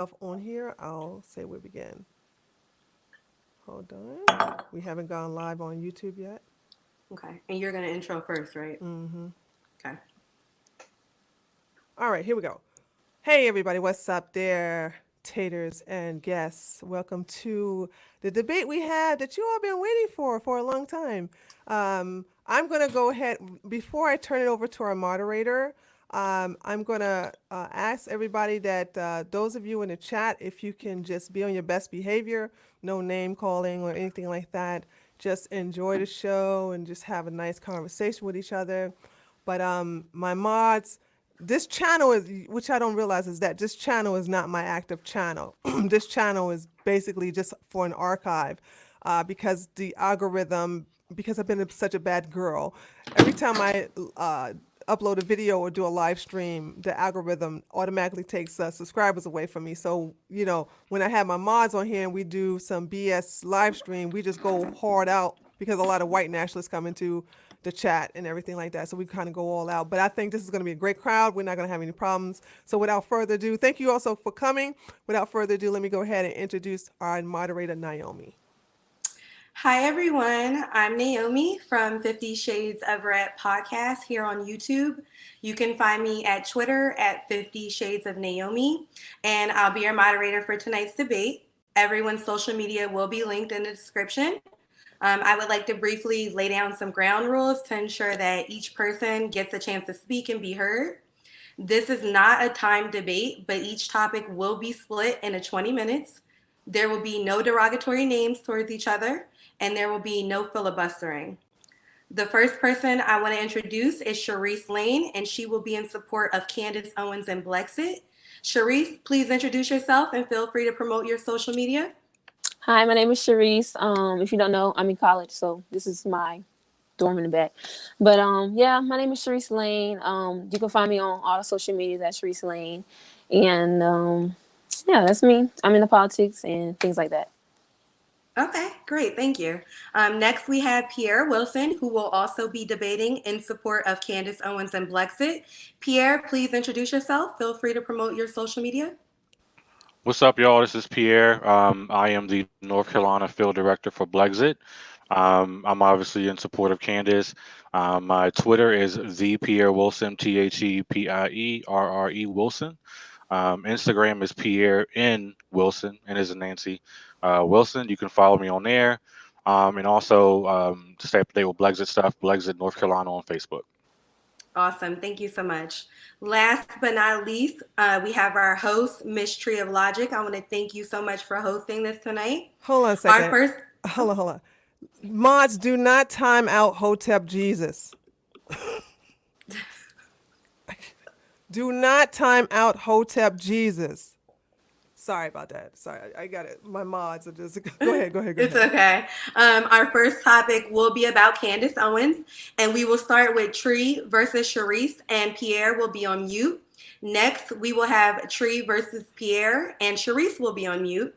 On here, I'll say we begin. Hold on. We haven't gone live on YouTube yet. Okay. And you're going to intro first, right? Mm-hmm. Okay. All right, here we go. Hey, everybody, what's up there, taters and guests? Welcome to the debate we had that you all been waiting for a long time. I'm going to go ahead, before I turn it over to our moderator, I'm going to ask everybody that those of you in the chat, if you can just be on your best behavior, no name calling or anything like that. Just enjoy the show and just have a nice conversation with each other. But my mods, this channel is, which I don't realize, is that this channel is not my active channel. This channel is basically just for an archive, because the algorithm, because I've been such a bad girl, every time I upload a video or do a live stream, the algorithm automatically takes subscribers away from me. So, when I have my mods on here and we do some BS live stream, we just go hard out because a lot of white nationalists come into the chat and everything like that. So we kind of go all out. But I think this is going to be a great crowd. We're not going to have any problems. So without further ado, thank you also for coming. Without further ado, let me go ahead and introduce our moderator, Naomi. Hi, everyone. I'm Naomi from 50 Shades of Red podcast here on YouTube. You can find me at Twitter at 50 Shades of Naomi, and I'll be your moderator for tonight's debate. Everyone's social media will be linked in the description. I would like to briefly lay down some ground rules to ensure that each person gets a chance to speak and be heard. This is not a timed debate, but each topic will be split into 20 minutes. There will be no derogatory names towards each other, and there will be no filibustering. The first person I want to introduce is Charrise Lane, and she will be in support of Candace Owens and BLEXIT. Charisse, please introduce yourself and feel free to promote your social media. Hi, my name is Charisse. If you don't know, I'm in college, so this is my dorm in the back. But yeah, my name is Charisse Lane. You can find me on all the social medias at Charisse Lane, and yeah, that's me. I'm into politics and things like that. Okay, great. Thank you. Next, we have Pierre Wilson, who will also be debating in support of Candace Owens and BLEXIT. Pierre, please introduce yourself. Feel free to promote your social media. What's up, y'all? This is Pierre. I am the North Carolina Field Director for BLEXIT. I'm obviously in support of Candace. My Twitter is the Pierre Wilson, ThePierre Wilson. Instagram is Pierre N Wilson, and is a Nancy Wilson. You can follow me on there, and also to stay up to date with BLEXIT stuff, BLEXIT North Carolina on Facebook. Awesome. Thank you so much. Last but not least, we have our host, Miss Tree of Logic. I want to thank you so much for hosting this tonight. Hold on a Our second. first, Hold on. Mods, do not time out Hotep Jesus. Do not time out Hotep Jesus. Sorry about that. Sorry, I got it. My mods are just go ahead. It's okay. Our first topic will be about Candace Owens, and we will start with Tree versus Charisse, and Pierre will be on mute. Next, we will have Tree versus Pierre, and Charisse will be on mute.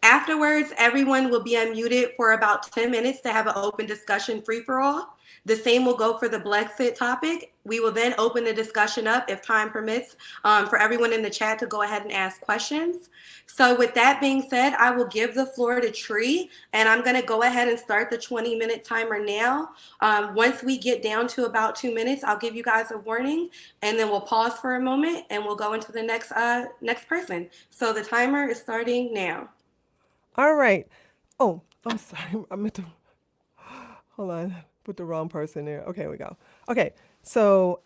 Afterwards, everyone will be unmuted for about 10 minutes to have an open discussion free for all. The same will go for the BLEXIT topic. We will then open the discussion up, if time permits, for everyone in the chat to go ahead and ask questions. So with that being said, I will give the floor to Tree, and I'm going to go ahead and start the 20-minute timer now. Once we get down to about 2 minutes, I'll give you guys a warning, and then we'll pause for a moment, and we'll go into the next person. So the timer is starting now. All right. Oh, I'm sorry. I meant to. Hold on. Put the wrong person there. Okay, we go. Okay. So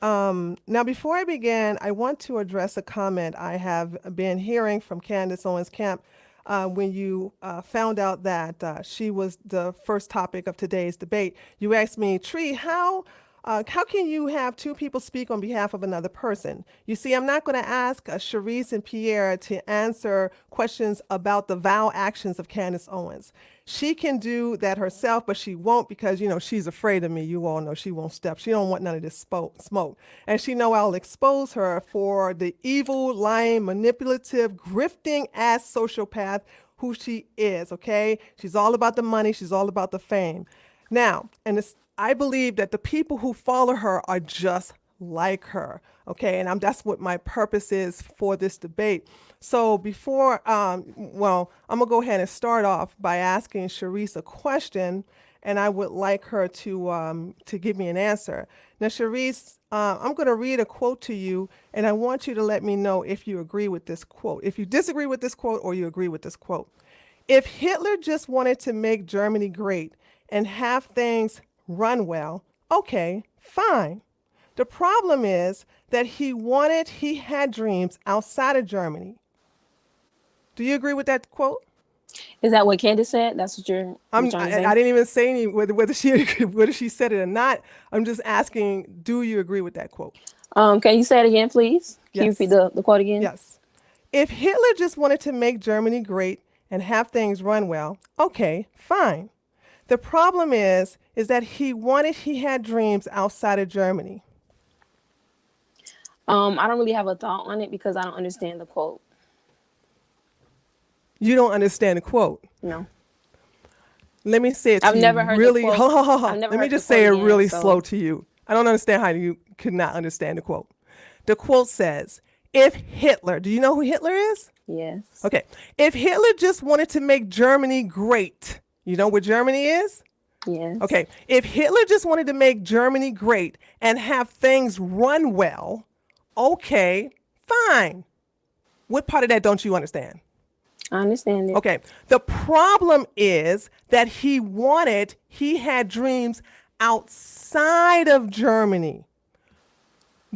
now before I begin, I want to address a comment I have been hearing from Candace Owens Camp when you found out that she was the first topic of today's debate. You asked me, Tree, how can you have two people speak on behalf of another person? You see, I'm not going to ask Charisse and Pierre to answer questions about the vile actions of Candace Owens. She can do that herself, but she won't because, she's afraid of me. You all know she won't step. She don't want none of this smoke. And she know I'll expose her for the evil, lying, manipulative, grifting ass sociopath who she is, okay? She's all about the money. She's all about the fame. Now, I believe that the people who follow her are just like her, okay? And that's what my purpose is for this debate. So before, well, I'm gonna go ahead and start off by asking Charisse a question, and I would like her to give me an answer. Now, Charisse, I'm gonna read a quote to you, and I want you to let me know if you agree with this quote, if you disagree with this quote, or you agree with this quote. If Hitler just wanted to make Germany great and have things run well, okay, fine. The problem is that he had dreams outside of Germany. Do you agree with that quote? Is that what Candace said? That's what you're trying to say? I didn't even say any, whether she said it or not. I'm just asking, do you agree with that quote? Can you say it again, please? Can you repeat the quote again? Yes. If Hitler just wanted to make Germany great and have things run well, okay, fine. The problem is that he had dreams outside of Germany. I don't really have a thought on it because I don't understand the quote. You don't understand the quote? No. Let me say it to you. I've never heard really, the quote. hold on. I've never Let me heard the just say it quote again, really so- slow to you. I don't understand how you could not understand the quote. The quote says, if Hitler, do you know who Hitler is? Yes. Okay. If Hitler just wanted to make Germany great, you know what Germany is? Yes. Okay. If Hitler just wanted to make Germany great and have things run well, okay, fine. What part of that don't you understand? I understand it. Okay. The problem is that he had dreams outside of Germany.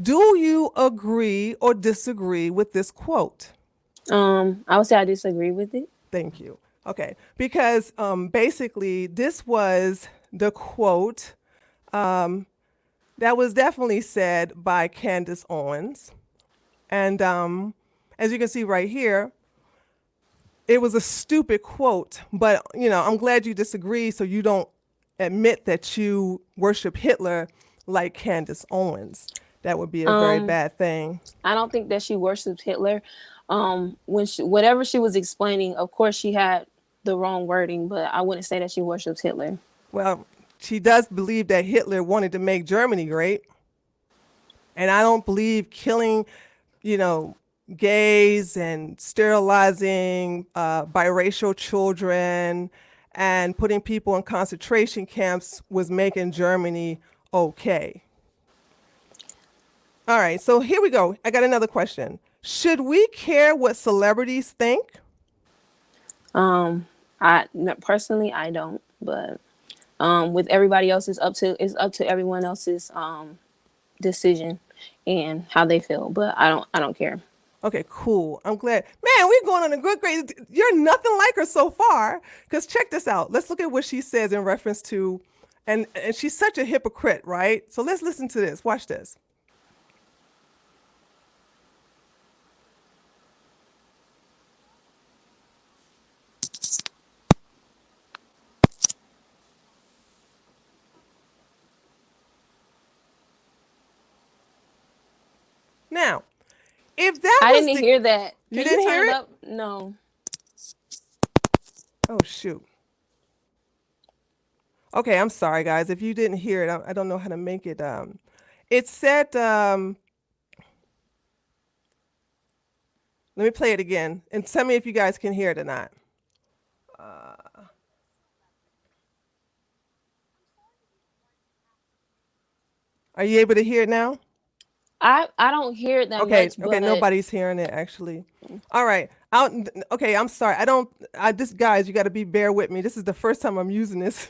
Do you agree or disagree with this quote? I would say I disagree with it. Thank you. Okay. Because basically this was the quote that was definitely said by Candace Owens. And as you can see right here, it was a stupid quote, but I'm glad you disagree so you don't admit that you worship Hitler like Candace Owens. That would be a very bad thing. I don't think that she worships Hitler. Whatever she was explaining, of course she had the wrong wording, but I wouldn't say that she worships Hitler. Well, she does believe that Hitler wanted to make Germany great. And I don't believe killing, gays and sterilizing biracial children and putting people in concentration camps was making Germany okay. All right, so here we go. I got another question. Should we care what celebrities think? Personally, I don't, but with everybody else, it's up to everyone else's decision and how they feel. But I don't care. Okay, cool. I'm glad. Man, we're going on a good grade. You're nothing like her so far. Because check this out. Let's look at what she says in reference to, and she's such a hypocrite, right? So let's listen to this. Watch this. Now, if that I was didn't hear that. You Can didn't turn hear it? up? No. Oh, shoot. Okay, I'm sorry, guys. If you didn't hear it, I don't know how to make it. It said, let me play it again and tell me if you guys can hear it or not. Are you able to hear it now? I don't hear it that Okay, much. okay, but nobody's hearing it actually. All right. Okay, I'm sorry. This guys, you got to bear with me. This is the first time I'm using this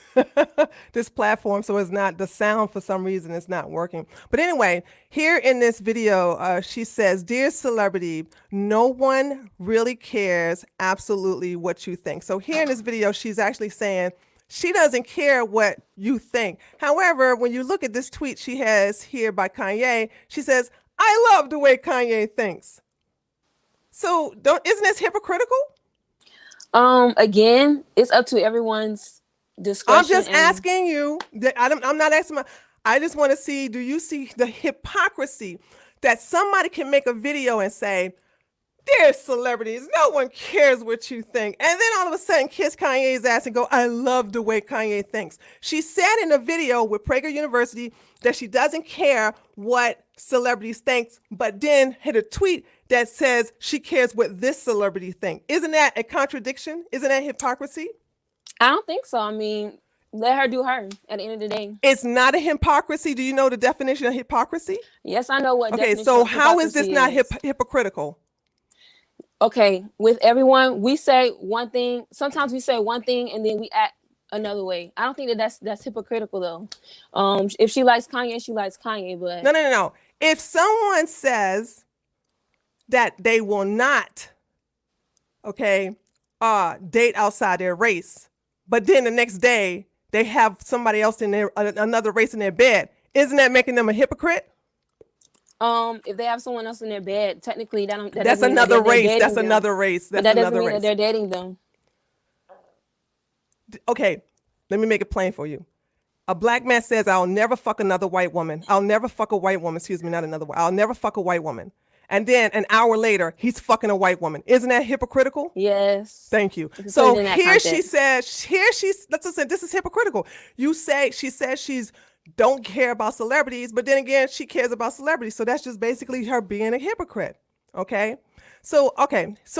this platform, so it's not the sound for some reason it's not working. But anyway, here in this video, she says, "Dear celebrity, no one really cares absolutely what you think." So here in this video, she's actually saying she doesn't care what you think. However, when you look at this tweet she has here by Kanye, she says, "I love the way Kanye thinks." So isn't this hypocritical? Again, it's up to everyone's discretion. I'm just asking you. I'm not asking. I just want to see. Do you see the hypocrisy that somebody can make a video and say, "Dear celebrities, no one cares what you think," and then all of a sudden kiss Kanye's ass and go, "I love the way Kanye thinks." She said in a video with Prager University that she doesn't care what celebrities think, but then had a tweet that says she cares what this celebrity thinks. Isn't that a contradiction? Isn't that hypocrisy? I don't think so. I mean, let her do her at the end of the day. It's not a hypocrisy. Do you know the definition of hypocrisy? Yes, I know what Okay, definition so of how is this not hypocrisy is. hypocritical? Okay, with everyone, we say one thing. Sometimes we say one thing and then we act another way. I don't think that's hypocritical though. If she likes Kanye, she likes Kanye. But No. If someone says that they will not, okay, date outside their race, but then the next day they have somebody else in their another race in their bed, isn't that making them a hypocrite? If they have someone else in their bed, technically that's another race. That's another race. But that doesn't mean that they're dating them. Okay, let me make it plain for you. A black man says, I'll never fuck another white woman. I'll never fuck a white woman. Excuse me, not another one. I'll never fuck a white woman. And then an hour later, he's fucking a white woman. Isn't that hypocritical? Yes. Thank you. So here she says, let's listen, this is hypocritical. She says she's don't care about celebrities, but then again, she cares about celebrities. So that's just basically her being a hypocrite. Okay. So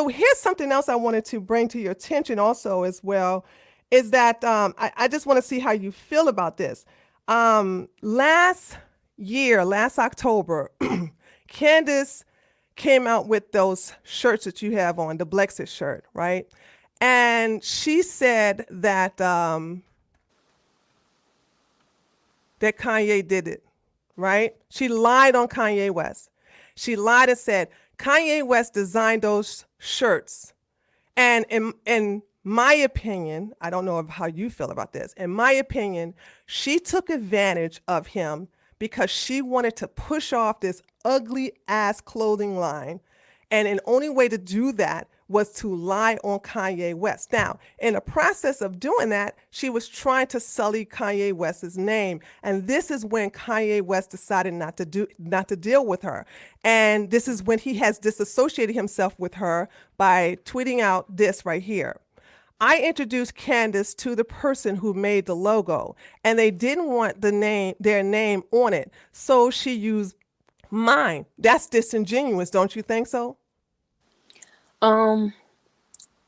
here's something else I wanted to bring to your attention also as well, is that I just want to see how you feel about this. Last October, Candace came out with those shirts that you have on, the BLEXIT shirt, right? And she said that that Kanye did it, right? She lied on Kanye West. She lied and said Kanye West designed those shirts. And in my opinion, I don't know how you feel about this. In my opinion, she took advantage of him because she wanted to push off this ugly ass clothing line. And the only way to do that was to lie on Kanye West. Now, in the process of doing that, she was trying to sully Kanye West's name. And this is when Kanye West decided not to deal with her. And this is when he has disassociated himself with her by tweeting out this right here. I introduced Candace to the person who made the logo, and they didn't want their name on it. So she used mine. That's disingenuous, don't you think so?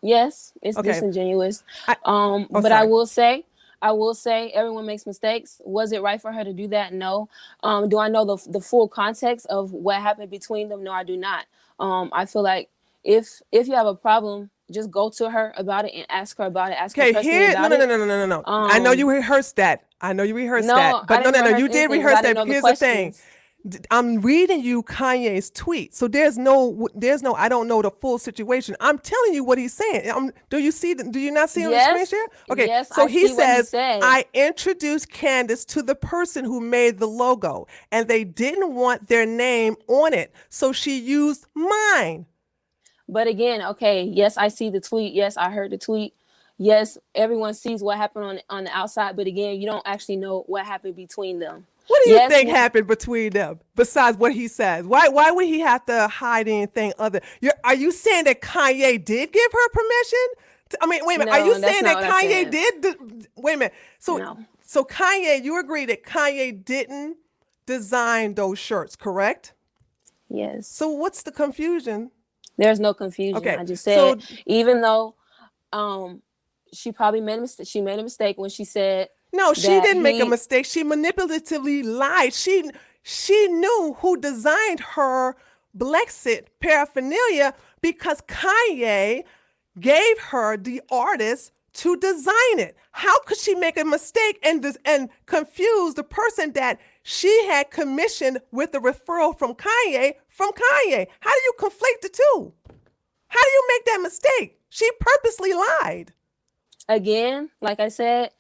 Yes, it's disingenuous. But I will say everyone makes mistakes. Was it right for her to do that? No. Do I know the full context of what happened between them? No, I do not. I feel like if you have a problem, just go to her about it and ask her about it. Ask her personally about it. No. I know you rehearsed that. But no, you did rehearse that. Here's the thing. I'm reading you Kanye's tweet. So there's no, I don't know the full situation. I'm telling you what he's saying. Do you not see on the screen share? Okay. Yes, so he says, I introduced Candace to the person who made the logo and they didn't want their name on it. So she used mine. But again, okay, yes, I see the tweet. Yes, I heard the tweet. Yes, everyone sees what happened on the outside. But again, you don't actually know what happened between them. What do you think happened between them besides what he says? Why would he have to hide anything other? Are you saying that Kanye did give her permission? Wait a minute. No, are you saying that Kanye did? Wait a minute. So Kanye, you agree that Kanye didn't design those shirts, correct? Yes. So what's the confusion? There's no confusion. Okay. I just said, even though she probably made a mistake. She made a mistake when she said. No, she didn't make a mistake. She manipulatively lied. She knew who designed her BLEXIT paraphernalia because Kanye gave her the artist to design it. How could she make a mistake and confuse the person that she had commissioned with the referral from Kanye? How do you conflate the two? How do you make that mistake? She purposely lied. Again, like I said,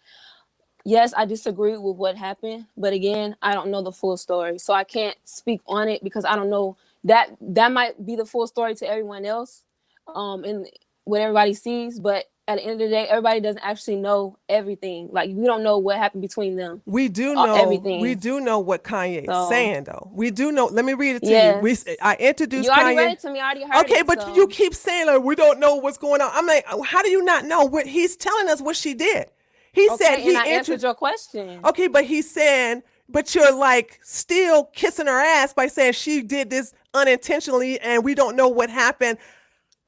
yes, I disagree with what happened, but again, I don't know the full story. So I can't speak on it because I don't know that might be the full story to everyone else, and what everybody sees. But at the end of the day, everybody doesn't actually know everything. Like, we don't know what happened between them. We do know everything. We do know what Kanye is saying, though. We do know. Let me read it to you. I introduced Kanye. You already read it to me. I already heard it. Okay, but you keep saying, like, we don't know what's going on. I'm like, how do you not know what he's telling us what she did? He said he answered your question. Okay, but he's saying, but you're like still kissing her ass by saying she did this unintentionally and we don't know what happened.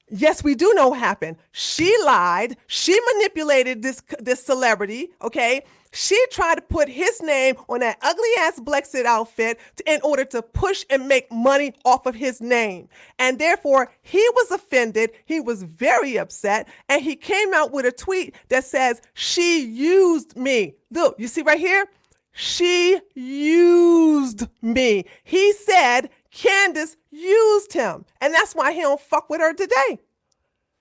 Yes, we do know what happened. She lied. She manipulated this celebrity, okay? She tried to put his name on that ugly ass BLEXIT outfit in order to push and make money off of his name. And therefore, he was offended. He was very upset. And he came out with a tweet that says, she used me. Look, you see right here? She used me. He said Candace used him. And that's why he don't fuck with her today.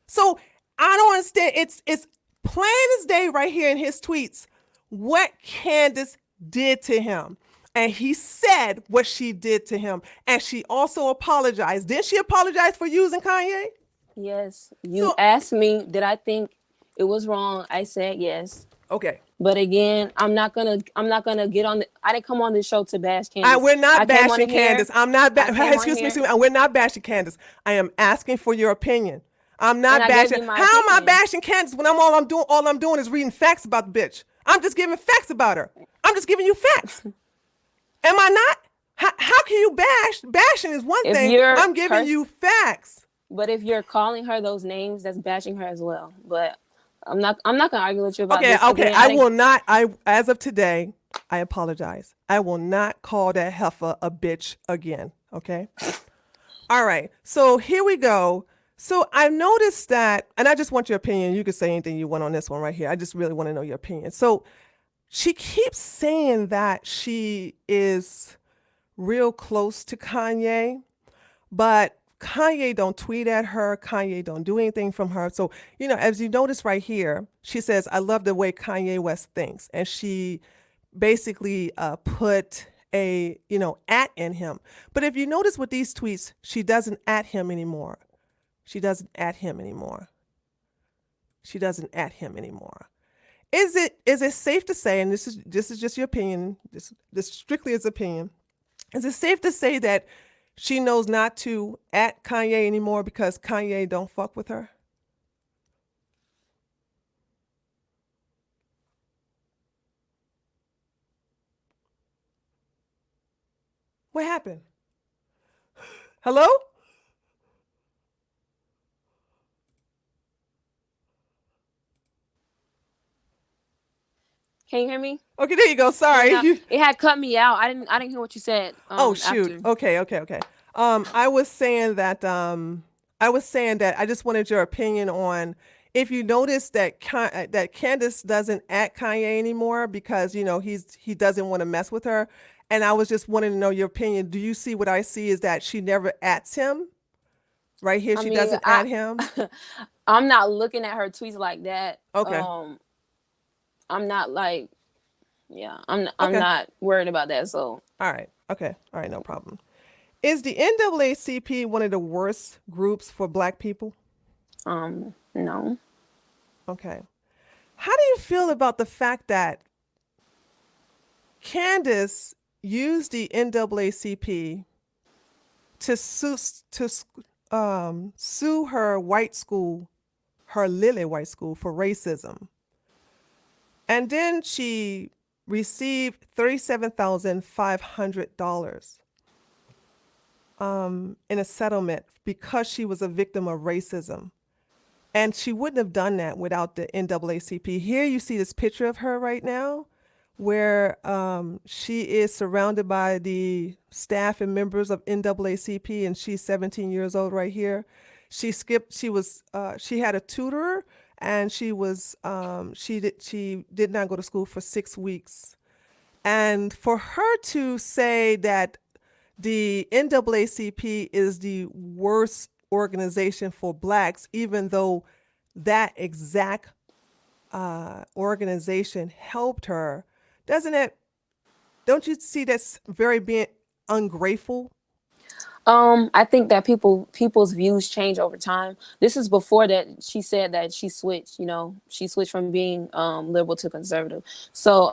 So I don't understand. It's plain as day right here in his tweets what Candace did to him. And he said what she did to him. And she also apologized. Didn't she apologize for using Kanye? Yes. You asked me, did I think it was wrong? I said yes. Okay. But again, I'm not gonna get on. I didn't come on this show to bash Candace. We're not bashing Candace. I'm not. Excuse me. We're not bashing Candace. I am asking for your opinion. I'm not bashing. How am I bashing Candace when all I'm doing is reading facts about the bitch? I'm just giving facts about her. I'm just giving you facts. Am I not? How can you bash? Bashing is one thing. I'm giving you facts. But if you're calling her those names, that's bashing her as well. But I'm not gonna argue with you about this. Okay. I will not. As of today, I apologize. I will not call that heifer a bitch again. Okay. All right. So here we go. So I've noticed that, and I just want your opinion. You can say anything you want on this one right here. I just really want to know your opinion. So she keeps saying that she is real close to Kanye, but Kanye don't tweet at her. Kanye don't do anything from her. So, as you notice right here, she says, I love the way Kanye West thinks. And she basically put a, at in him. But if you notice with these tweets, she doesn't at him anymore. She doesn't at him anymore. She doesn't at him anymore. Is it safe to say, and this is just your opinion, this strictly is opinion, is it safe to say that she knows not to at Kanye anymore because Kanye don't fuck with her? What happened? Hello? Can you hear me? Okay, there you go. Sorry. It had cut me out. I didn't hear what you said. Oh shoot. After. Okay. I was saying that I just wanted your opinion on if you notice that Candace doesn't at Kanye anymore because he doesn't want to mess with her, and I was just wanting to know your opinion. Do you see what I see is that she never ats him? Right here, she doesn't at him. I'm not looking at her tweets like that. Okay. I'm not I'm not worried about that. So. All right. Okay. All right. No problem. Is the NAACP one of the worst groups for Black people? No. Okay. How do you feel about the fact that Candace used the NAACP to sue her white school, her Lilly white school, for racism? And then she received $37,500 in a settlement because she was a victim of racism. And she wouldn't have done that without the NAACP. Here you see this picture of her right now where she is surrounded by the staff and members of NAACP, and she's 17 years old right here. She had a tutor, and she did not go to school for 6 weeks. And for her to say that the NAACP is the worst organization for Blacks, even though that exact organization helped her, don't you see that's very being ungrateful? I think that people's views change over time. This is before that she said that she switched, she switched from being liberal to conservative. So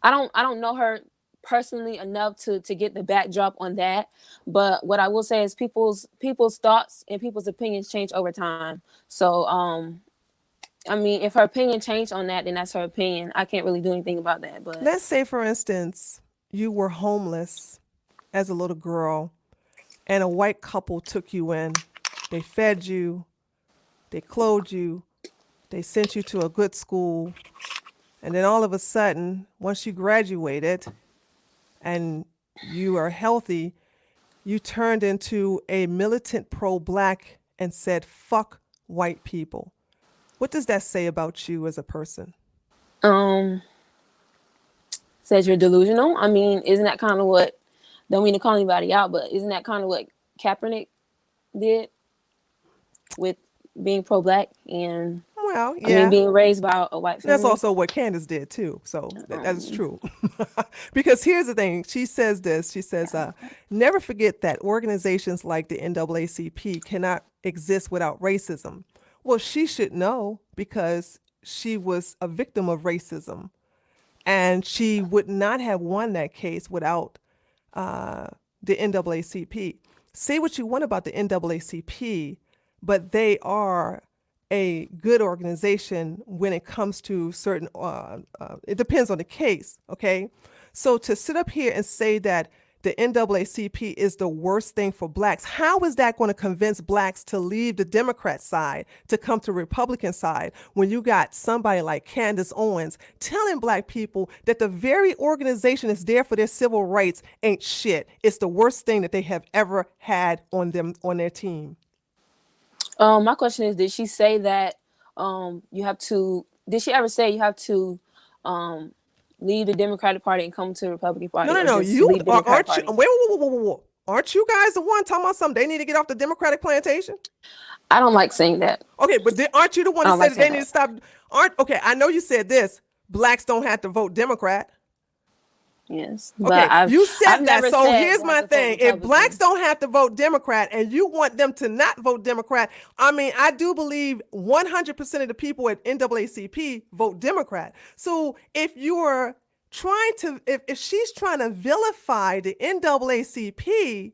I don't know her personally enough to get the backdrop on that. But what I will say is people's thoughts and people's opinions change over time. So if her opinion changed on that, then that's her opinion. I can't really do anything about that. But let's say, for instance, you were homeless as a little girl, and a white couple took you in. They fed you, they clothed you, they sent you to a good school, and then all of a sudden, once you graduated and you are healthy, you turned into a militant pro-black and said, fuck white people. What does that say about you as a person? Says you're delusional. I mean, isn't that kind of what, don't mean to call anybody out, but isn't that kind of what Kaepernick did with being pro-black and Well, yeah. I mean, being raised by a white family? That's also what Candace did too. So that is true. Because here's the thing. She says this. She says, never forget that organizations like the NAACP cannot exist without racism. Well, she should know because she was a victim of racism. And she would not have won that case without the NAACP. Say what you want about the NAACP, but they are a good organization when it comes to certain, it depends on the case, okay? So to sit up here and say that the NAACP is the worst thing for blacks, how is that going to convince blacks to leave the Democrat side to come to Republican side when you got somebody like Candace Owens telling black people that the very organization that's there for their civil rights ain't shit? It's the worst thing that they have ever had on them, on their team. My question is, did she say that you have to, did she ever say you have to leave the Democratic Party and come to the Republican Party? No. You aren't you, wait. Aren't you guys the one talking about something? They need to get off the Democratic plantation? I don't like saying that. Okay, but aren't you the one that said like that they saying need that. to stop? Okay, I know you said this. Blacks don't have to vote Democrat. Yes. Okay, But you said I've that. never So said here's you my have to vote thing. If Republican. blacks don't have to vote Democrat and you want them to not vote Democrat, I mean, I do believe 100% of the people at NAACP vote Democrat. So if you're trying to, if she's trying to vilify the NAACP,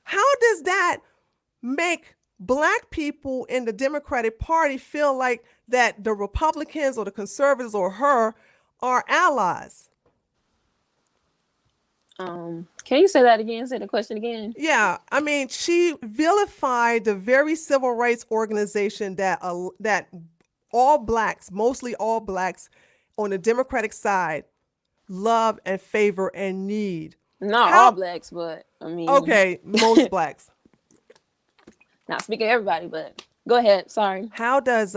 how does that make black people in the Democratic Party feel like that the Republicans or the conservatives or her are allies? Can you say that again? Say the question again. Yeah, I mean, she vilified the very civil rights organization that that all blacks, mostly all blacks on the Democratic side, love and favor and need. Not all blacks, but I mean, Okay, most blacks. Not speaking of everybody, but go ahead. Sorry. How does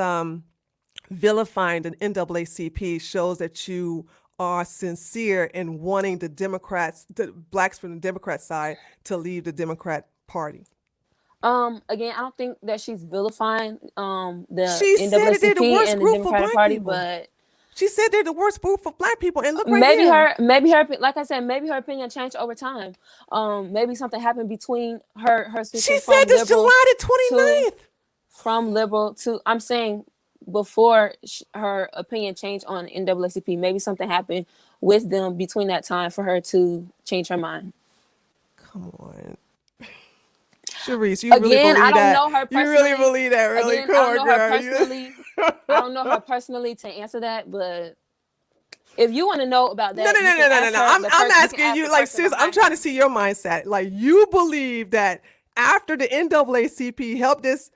vilifying the NAACP shows that you are sincere in wanting the Democrats, the blacks from the Democrat side, to leave the Democrat Party? Again, I don't think that she's vilifying the She said that they're the NAACP worst and the group for Democratic black Party, people. but She said they're the worst group for black people. And look right maybe here. maybe her, like I said, maybe her opinion changed over time. Maybe something happened between her She switching said from this liberal July the 29th. from liberal to, I'm saying before her opinion changed on NAACP, maybe something happened with them between that time for her to change her mind. Come on. Charisse, you really believe I don't that? know her You really personally. believe that? Really? Again, Come I on, don't know her girl. personally. I don't know her personally to answer that, but if you want to know about that, No. I'm asking you, like, seriously, I'm trying to see your mindset. Like, you believe that after the NAACP helped this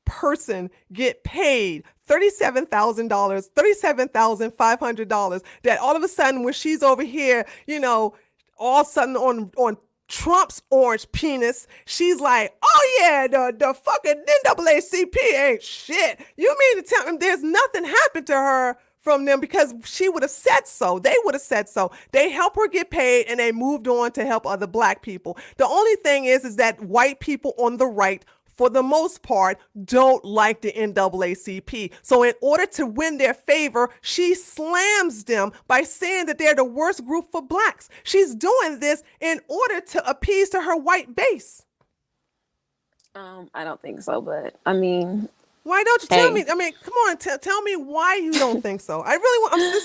person get paid $37,000, $37,500, that all of a sudden when she's over here, you know, all of a sudden on Trump's orange penis, she's like, oh yeah, the fucking NAACP ain't shit. You mean to tell me there's nothing happened to her from them because she would have said so. They would have said so. They helped her get paid and they moved on to help other black people. The only thing is that white people on the right, for the most part, don't like the NAACP. So in order to win their favor, she slams them by saying that they're the worst group for blacks. She's doing this in order to appease to her white base. I don't think so, but I mean, why don't you tell me? I mean, come on, tell me why you don't think so. I'm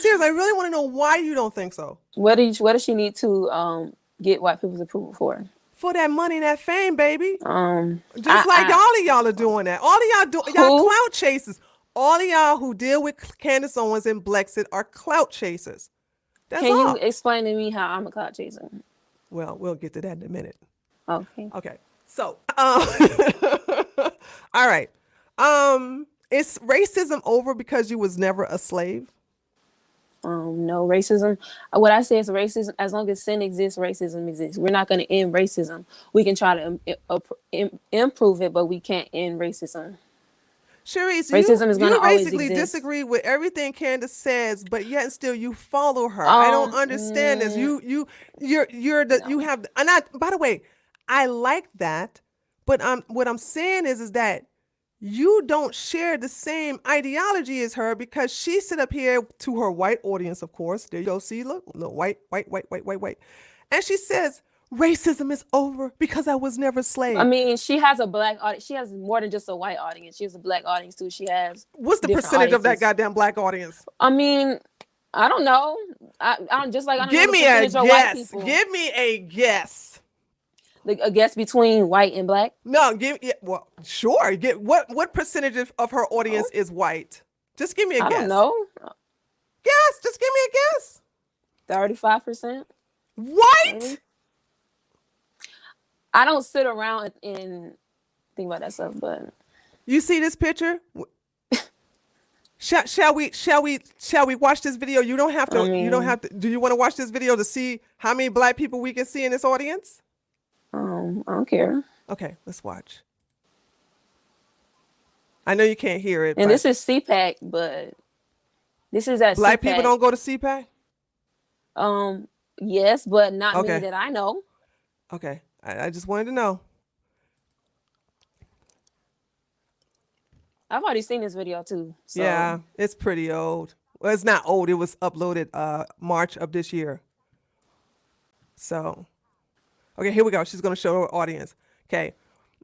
serious. I really want to know why you don't think so. What does she need to get white people's approval for? For that money and that fame, baby. Just like all of y'all are doing that. All of y'all y'all clout chasers. All of y'all who deal with Candace Owens and BLEXIT are clout chasers. That's all. Can you explain to me how I'm a clout chaser? Well, we'll get to that in a minute. Okay. Okay. So, all right. Is racism over because you was never a slave? No racism. What I say is racism. As long as sin exists, racism exists. We're not going to end racism. We can try to improve it, but we can't end racism. Charisse, Racism is going to you always basically exist. disagree with everything Candace says, but yet and still you follow her. I don't understand this. You have, and I, by the way, I like that, but what I'm saying is that you don't share the same ideology as her, because she sit up here to her white audience, of course. There you go. See, look, white. And she says, racism is over because I was never a slave. I mean, she has a black audience. She has more than just a white audience. She has a black audience too. She has. What's the percentage of that goddamn black audience? I mean, I don't know. I just like I don't Give know me a guess. Give me a guess. A guess between white and black? No, well, sure. What percentage of her audience is white? Just give me a guess. I don't know. Guess. Just give me a guess. 35%. White? Maybe. I don't sit around and think about that stuff, but you see this picture? Shall we watch this video? You don't have to. You don't have to. Do you want to watch this video to see how many black people we can see in this audience? I don't care. Okay, let's watch. I know you can't hear it. And this is CPAC, but this is at black CPAC. people don't go to CPAC? Yes, but not many that I know. Okay, I just wanted to know. I've already seen this video too. So. Yeah, it's pretty old. Well, it's not old. It was uploaded March of this year. So, okay, here we go. She's going to show her audience. Okay.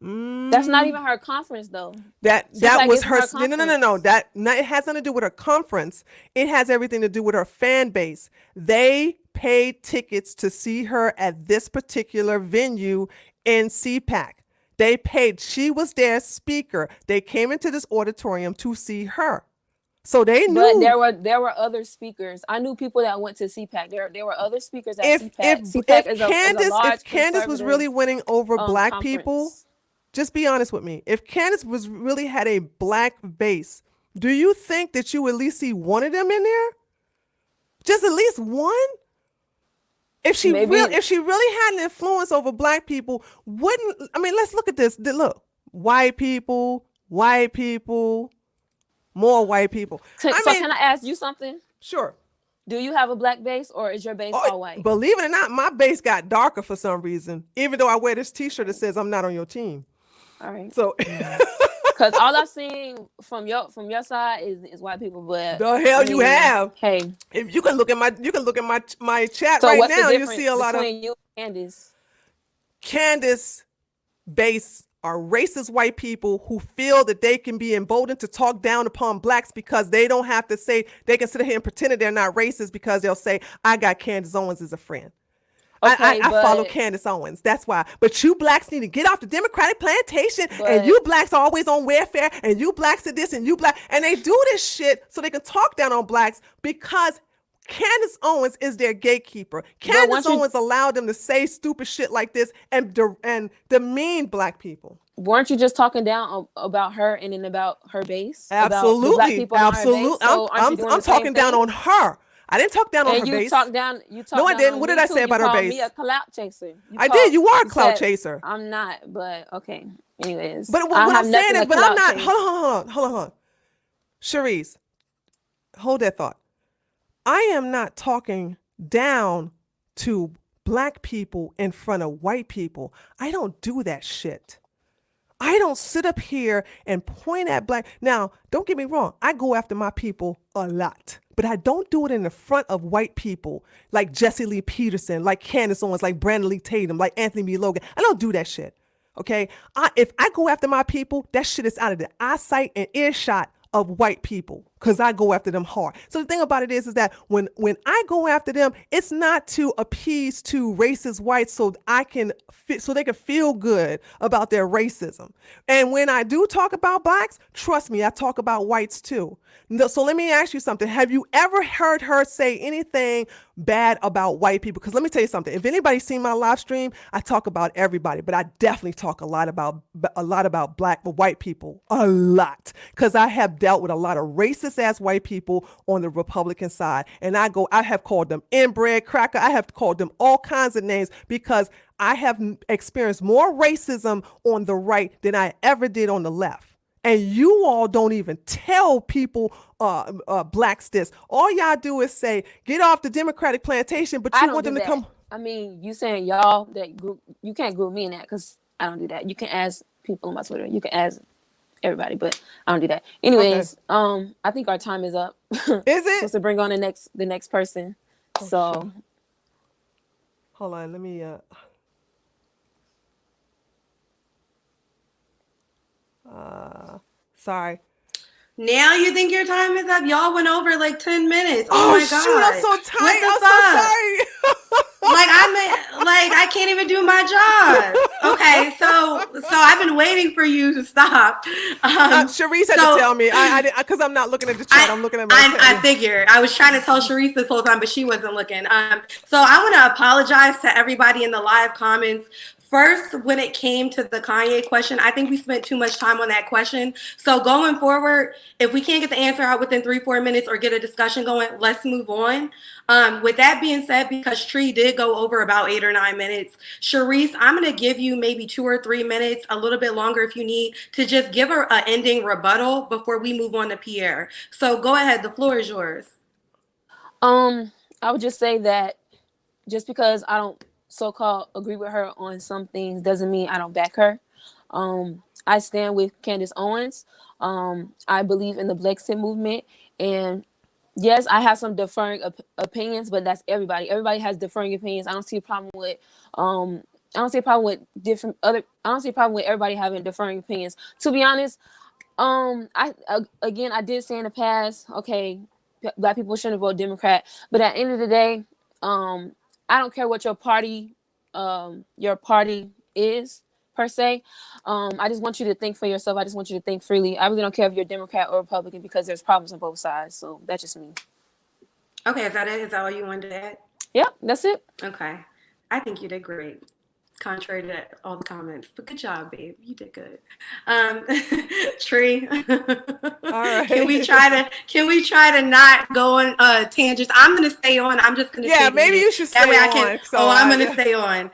That's not even her conference though. That was her. No. It has nothing to do with her conference. It has everything to do with her fan base. They paid tickets to see her at this particular venue in CPAC. They paid. She was their speaker. They came into this auditorium to see her. So they knew. But there were other speakers. I knew people that went to CPAC. There were other speakers at CPAC. If Candace was really winning over black people, just be honest with me. If Candace really had a black base, do you think that you would at least see one of them in there? Just at least one? If she really had an influence over black people, let's look at this. Look, white people, more white people. Can I ask you something? Sure. Do you have a black base, or is your base all white? Believe it or not, my base got darker for some reason, even though I wear this t-shirt that says I'm not on your team. All right. So because all I've seen from your side is white people, but the hell you have. Hey, if you can look at my chat so right now, you see a lot of you and Candace base are racist white people who feel that they can be emboldened to talk down upon blacks because they don't have to say, they can sit here and pretend that they're not racist because they'll say, I got Candace Owens as a friend. Okay, I follow Candace Owens. That's why. But you blacks need to get off the Democratic plantation, and you blacks are always on welfare, and you blacks are this, and you black, and they do this shit so they can talk down on blacks because Candace Owens is their gatekeeper. Candace Owens allowed them to say stupid shit like this and demean black people. Weren't you just talking down about her and then about her base? Absolutely, absolutely. I'm talking down on her. I didn't talk down on her base. No, I didn't. What did I say about her base? You called me a clout chaser. I did. You are a clout chaser. I'm not, but okay. Anyways. But what I'm saying is, but I'm not. Hold on. Charisse, hold that thought. I am not talking down to black people in front of white people. I don't do that shit. I don't sit up here and point at black. Now, don't get me wrong. I go after my people a lot, but I don't do it in the front of white people like Jesse Lee Peterson, like Candace Owens, like Brandon Lee Tatum, like Anthony B. Logan. I don't do that shit. Okay. If I go after my people, that shit is out of the eyesight and earshot of white people. because I go after them hard. So the thing about it is that when I go after them, it's not to appease to racist whites so I can so they can feel good about their racism. And when I do talk about blacks, trust me, I talk about whites too. So let me ask you something. Have you ever heard her say anything bad about white people? Because let me tell you something. If anybody's seen my live stream, I talk about everybody, but I definitely talk a lot about black but white people, a lot, because I have dealt with a lot of racist ass white people on the Republican side, and I have called them inbred, cracker. I have called them all kinds of names because I have experienced more racism on the right than I ever did on the left. And you all don't even tell people blacks this. All y'all do is say, get off the Democratic plantation, but you want them to come. I mean, you saying y'all that group, you can't group me in that because I don't do that. You can ask people on my Twitter. You can ask everybody, but I don't do that. Anyways, I think our time is up. Is it? Supposed to bring on the next person. Oh, so shit. Hold on, let me sorry. Now you think your time is up? Y'all went over like 10 minutes. Oh my God. Shoot, I'm so tired. What the I'm so sorry. I can't even do my job. Okay, so I've been waiting for you to stop. Charisse had to tell me. I because I'm not looking at the chat. I'm looking at my I figured. I was trying to tell Charisse this whole time, but she wasn't looking. So I want to apologize to everybody in the live comments. First, when it came to the Kanye question, I think we spent too much time on that question. So going forward, if we can't get the answer out within 3-4 minutes or get a discussion going, let's move on. With that being said, because Tree did go over about 8 or 9 minutes, Charisse, I'm going to give you maybe 2 or 3 minutes, a little bit longer if you need, to just give her an ending rebuttal before we move on to Pierre. So go ahead. The floor is yours. I would just say that just because I don't so-called agree with her on some things doesn't mean I don't back her. I stand with Candace Owens. I believe in the BLEXIT movement, and yes, I have some differing opinions, but that's everybody. Everybody has differing opinions. I don't see a problem with I don't see a problem with everybody having differing opinions. To be honest, I did say in the past, okay, black people shouldn't vote Democrat, but at the end of the day, I don't care what your party is per se. I just want you to think for yourself. I just want you to think freely. I really don't care if you're Democrat or Republican because there's problems on both sides. So that's just me. Okay, is that it? Is that all you wanted to add? Yep, that's it. Okay. I think you did great. Contrary to all the comments, but good job, babe. You did good. Tree. All right. Can we try to not go on tangents? I'm gonna stay on. I'm just gonna maybe you should stay on. I'm gonna stay on.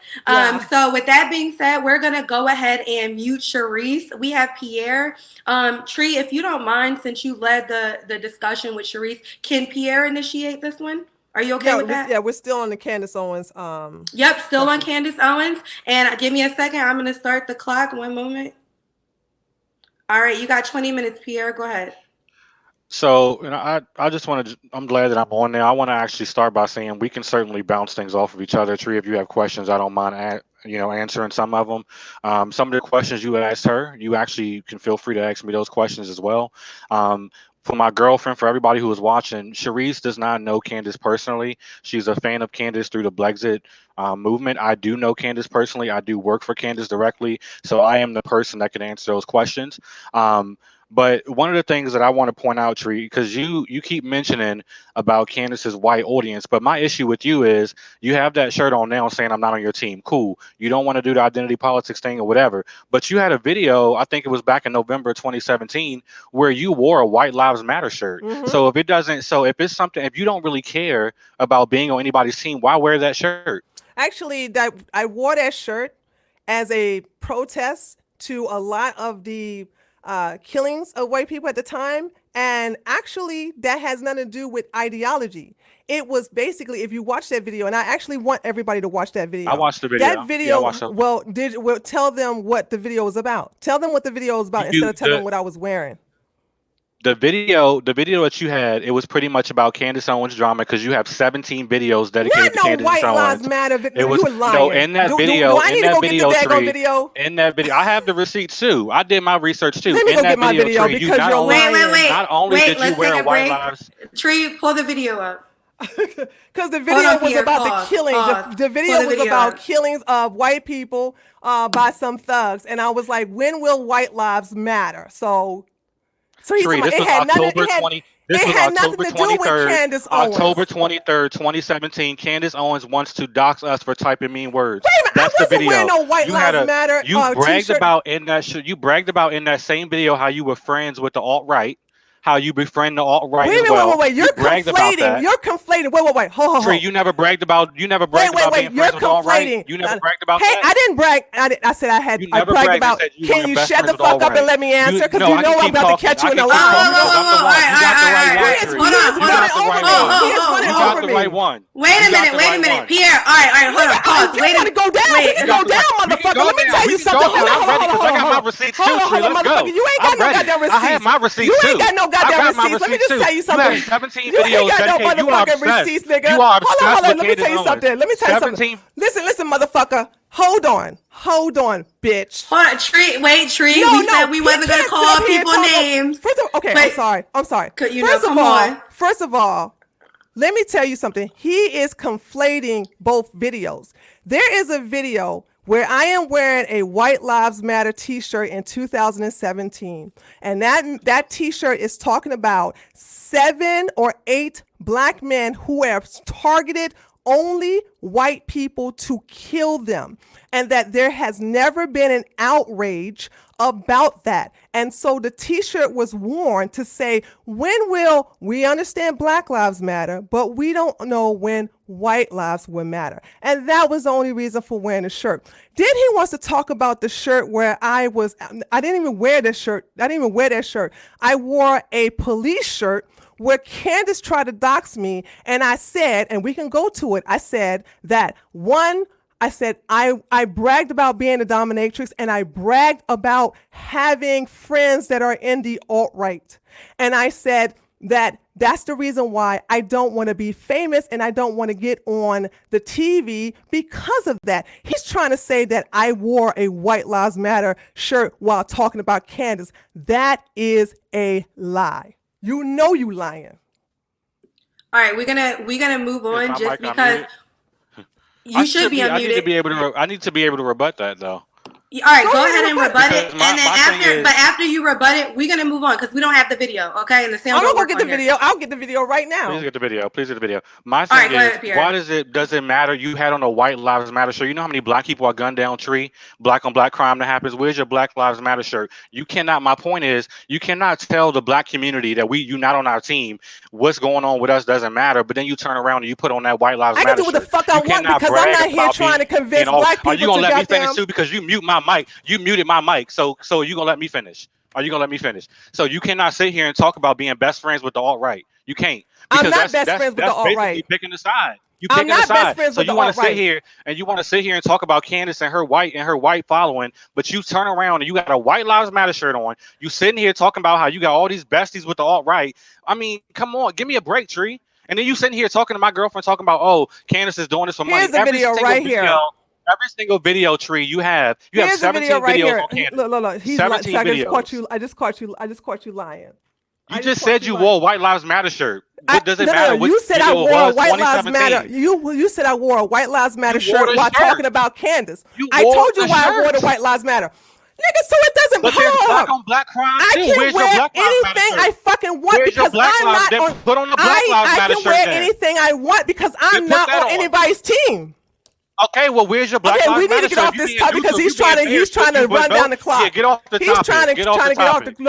So with that being said, we're gonna go ahead and mute Charisse. We have Pierre. Tree, if you don't mind, since you led the discussion with Charisse, can Pierre initiate this one? Are you okay with that? Yeah, we're still on the Candace Owens. Yep, still on Candace Owens. And give me a second. I'm going to start the clock. One moment. All right, you got 20 minutes, Pierre. Go ahead. So, I just want to, I'm glad that I'm on there. I want to actually start by saying we can certainly bounce things off of each other. Tree, if you have questions, I don't mind answering some of them. Some of the questions you asked her, you actually can feel free to ask me those questions as well. For my girlfriend, for everybody who is watching, Charisse does not know Candace personally. She's a fan of Candace through the BLEXIT movement. I do know Candace personally. I do work for Candace directly. So I am the person that can answer those questions. But one of the things that I want to point out, Tree, because you keep mentioning about Candace's white audience, but my issue with you is you have that shirt on now saying I'm not on your team. Cool. You don't want to do the identity politics thing or whatever. But you had a video, I think it was back in November 2017, where you wore a White Lives Matter shirt. Mm-hmm. So if you don't really care about being on anybody's team, why wear that shirt? Actually, I wore that shirt as a protest to a lot of the killings of white people at the time. And actually, that has nothing to do with ideology. It was basically, if you watch that video, and I actually want everybody to watch that video. I watched the video. That video, tell them what the video is about. Tell them what the video is about instead of telling them what I was wearing. the video that you had, it was pretty much about Candace Owens drama because you have 17 videos dedicated to Candace White Owens. Lives Matter. It was You lying. in that do video. I need to go get the daggone video? In that video, I have the receipts too. I did my research too. Let me in go that get my video Tree, because you're lying. Wait. Not only did you let's wear take a White break. Lives. Tree, pull the video up. Because the video was Pierre, about pause, the killing. pause. The video Pull the was video about up. killings of white people by some thugs, and I was like, when will white lives matter? So he's Tree, talking this about, was October 20. This was October 23rd, October 23rd, 2017. Candace Owens wants to dox us for typing mean words. Wait a minute, That's I wasn't the video. wearing no White Lives Matter You bragged t-shirt. about in that. You bragged about in that same video how you were friends with the alt-right, how you befriend the alt-right as well. Wait. You're conflating. You're conflating. Wait. Hold. Tree, you never bragged about. You never bragged about being friends with the alt-right. You never bragged about that. I didn't brag. I said I had. I bragged about. Can you shut the fuck up and let me answer? Because you know I'm about to catch you in a lie. Hold on. You got the right one. Wait a minute. Pierre. All right. Hold on. Pause. Wait a minute. Go down. We can go down, motherfucker. Let me tell you something. Hold on. I got my receipts too, Tree. Let's go. You ain't got no goddamn receipts. I have my receipts too. You ain't got no goddamn receipts. Let me just tell you something. You have 17 You videos ain't got no dedicated. motherfucking receipts, nigga. You are obsessed Hold on. with Let me tell you something. Let me tell you something. Listen, motherfucker. Hold on, bitch. Hold on, Tree. We said we wasn't gonna call people names. I'm sorry. First of all, let me tell you something. He is conflating both videos. There is a video where I am wearing a White Lives Matter t-shirt in 2017. And that t-shirt is talking about 7 or 8 black men who have targeted only white people to kill them, and that there has never been an outrage about that. And so the t-shirt was worn to say, we understand Black Lives Matter, but we don't know when white lives will matter. And that was the only reason for wearing the shirt. Then he wants to talk about the shirt where I didn't even wear that shirt. I wore a police shirt where Candace tried to dox me, and I said, and we can go to it, I said that I bragged about being a dominatrix, and I bragged about having friends that are in the alt-right. And I said that's the reason why I don't want to be famous and I don't want to get on the TV because of that. He's trying to say that I wore a White Lives Matter shirt while talking about Candace. That is a lie. You know you lying. All right, we're gonna move on just because you should be unmuted. I need to be able to rebut that though. All right, go ahead and rebut it, and then after you rebut it, we're gonna move on because we don't have the video, okay? And the sound. I'm gonna go get the video. I'll get the video right now. Please get the video. My thing is, why does it matter? You had on a White Lives Matter shirt. You know how many black people are gunned down, Tree? Black on black crime that happens. Where's your Black Lives Matter shirt? You cannot. My point is, you cannot tell the black community that you're not on our team. What's going on with us doesn't matter. But then you turn around and you put on that White Lives Matter shirt. I can do what the fuck I want because I'm not here trying to convince black people. Are you gonna let me finish too? Because you mute my mic. You muted my mic. So you gonna let me finish? Are you gonna let me finish? So you cannot sit here and talk about being best friends with the alt-right. You can't. I'm not best friends with the alt-right. Picking a side. You picking a side. So you want to sit here and talk about Candace and her white following, but you turn around and you got a White Lives Matter shirt on. You sitting here talking about how you got all these besties with the alt-right. I mean, come on, give me a break, Tree. And then you sitting here talking to my girlfriend, talking about, oh, Candace is doing this for money. Here's the video right here. Every single video, Tree, you have 17 videos on Candace. Look. He's 17 videos. I just caught you lying. You just said you wore a White Lives Matter shirt. What does it matter? You said I wore a White Lives Matter. You said I wore a White Lives Matter shirt while talking about Candace. I told you why I wore the White Lives Matter. Nigga, so it doesn't matter. But there's black on black crime too. I can wear anything I fucking want because I'm not on. Put on the Black Lives Matter shirt. I can wear anything I want because I'm not on anybody's team. Okay, well, where's your Black Lives Matter? We need to get off this topic because he's trying to run down the clock. Yeah, get off the topic. He's trying to get off the topic. We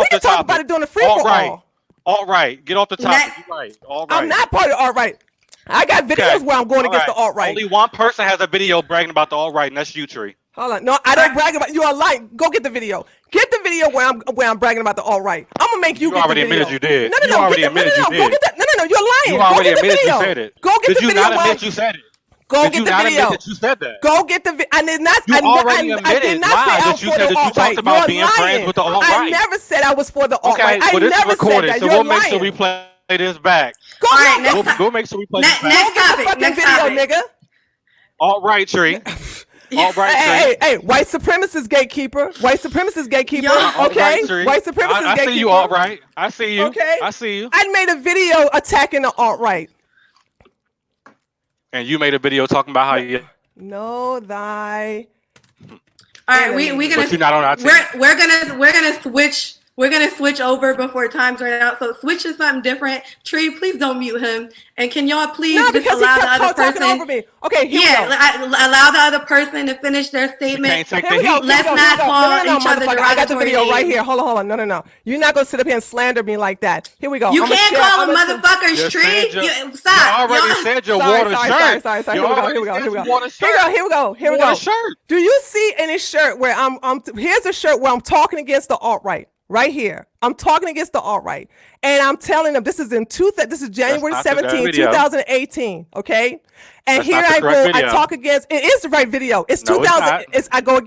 can talk about it during the free for all. All right, get off the topic. You're right. All right. I'm not part of alt-right. I got videos where I'm going against the alt-right. Only one person has a video bragging about the alt-right, and that's you, Tree. Hold on. No, I don't brag about. You are lying. Go get the video. Get the video where I'm bragging about the alt-right. I'm gonna make you get the video. You already admitted you did. No. You already admitted you did. Go get that. No. You're lying. You already admitted you said it. Go get the video. Did you not admit you said it? Go Did get you the not video. admit that you said that? Go get the video. I did not. You already I admitted did not live say I that was you for said the that you alt-right. talked about You're being lying. friends with the I alt-right. never said I was for the Okay, alt-right. I well, this is never said recorded, that. so You're we'll make lying. sure we play this back. Go, All right, go, next We'll make sure we play this back. next go get the topic. fucking Next video, topic. nigga. Alt-right, Tree. Alt-right, Tree. Hey, white supremacist gatekeeper. White supremacist gatekeeper. Yo. Okay, Alt-right, Tree. white supremacist I gatekeeper. see you, alt-right. I see you. Okay. I see you. I made a video attacking the alt-right. And you made a video talking about how you. No, thy. All right, we're gonna But you're not on our team. we're gonna switch over before time's run out. So switch to something different. Tree, please don't mute him. And can y'all please No, just because he allow the other kept talking person? over me. Okay, here we go. Allow the other person to finish their You statement. can't take Here the we go. heat. Let's Here we go, not here we go. call No, each other motherfucker. I got the derogatory video right names. here. Hold on. No. You're not gonna sit up here and slander me like that. Here we go. You I'ma can't share- call I'ma them share- motherfuckers. You Tree, said your- stop. You already Y'all- said your Sorry, water shirt. sorry. You Here we already go. said Here we you go. want a shirt. Here we go. You want a shirt. Do you see any shirt where here's a shirt where I'm talking against the alt-right right here. I'm talking against the alt-right, and I'm telling them this is January That's not the 17, video. 2018. Okay, and That's here not the I correct go. I video. talk against. It is the right video. It's No, it's 2000. not. I go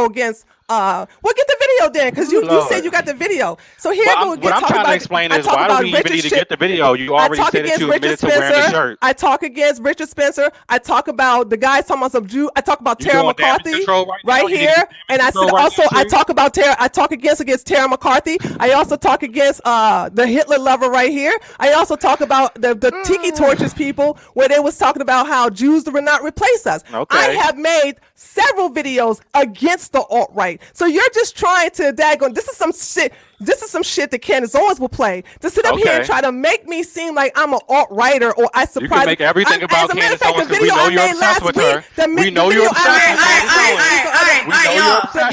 against. Well, get the video then, because you Lord. said you got the video. So here Well, I go what again. I'm trying to explain is why do we even need to get the video? You already said that you admitted to wearing the shirt. I talk against Richard Spencer. I talk about the guys talking about some Jew. I talk about You Tara doing damage McCarthy control right now? You need here, to do and I damage said control right also now, I Tree. talk about Tara. I talk against Tara McCarthy. I also talk against the Hitler lover right here. I also talk about the tiki torches people where they was talking about how Jews will not replace us. Okay. I have made several videos against the alt-right. So you're just trying to this is some shit. This is some shit that Candace Owens will play to sit up here and Okay. try to make me seem like I'm an alt-righter or I surprise. You can make everything about as a matter of Candace fact, Owens the because we video know I you're made obsessed last with week, her. the We know video you're I obsessed made with last Candace week. Owens.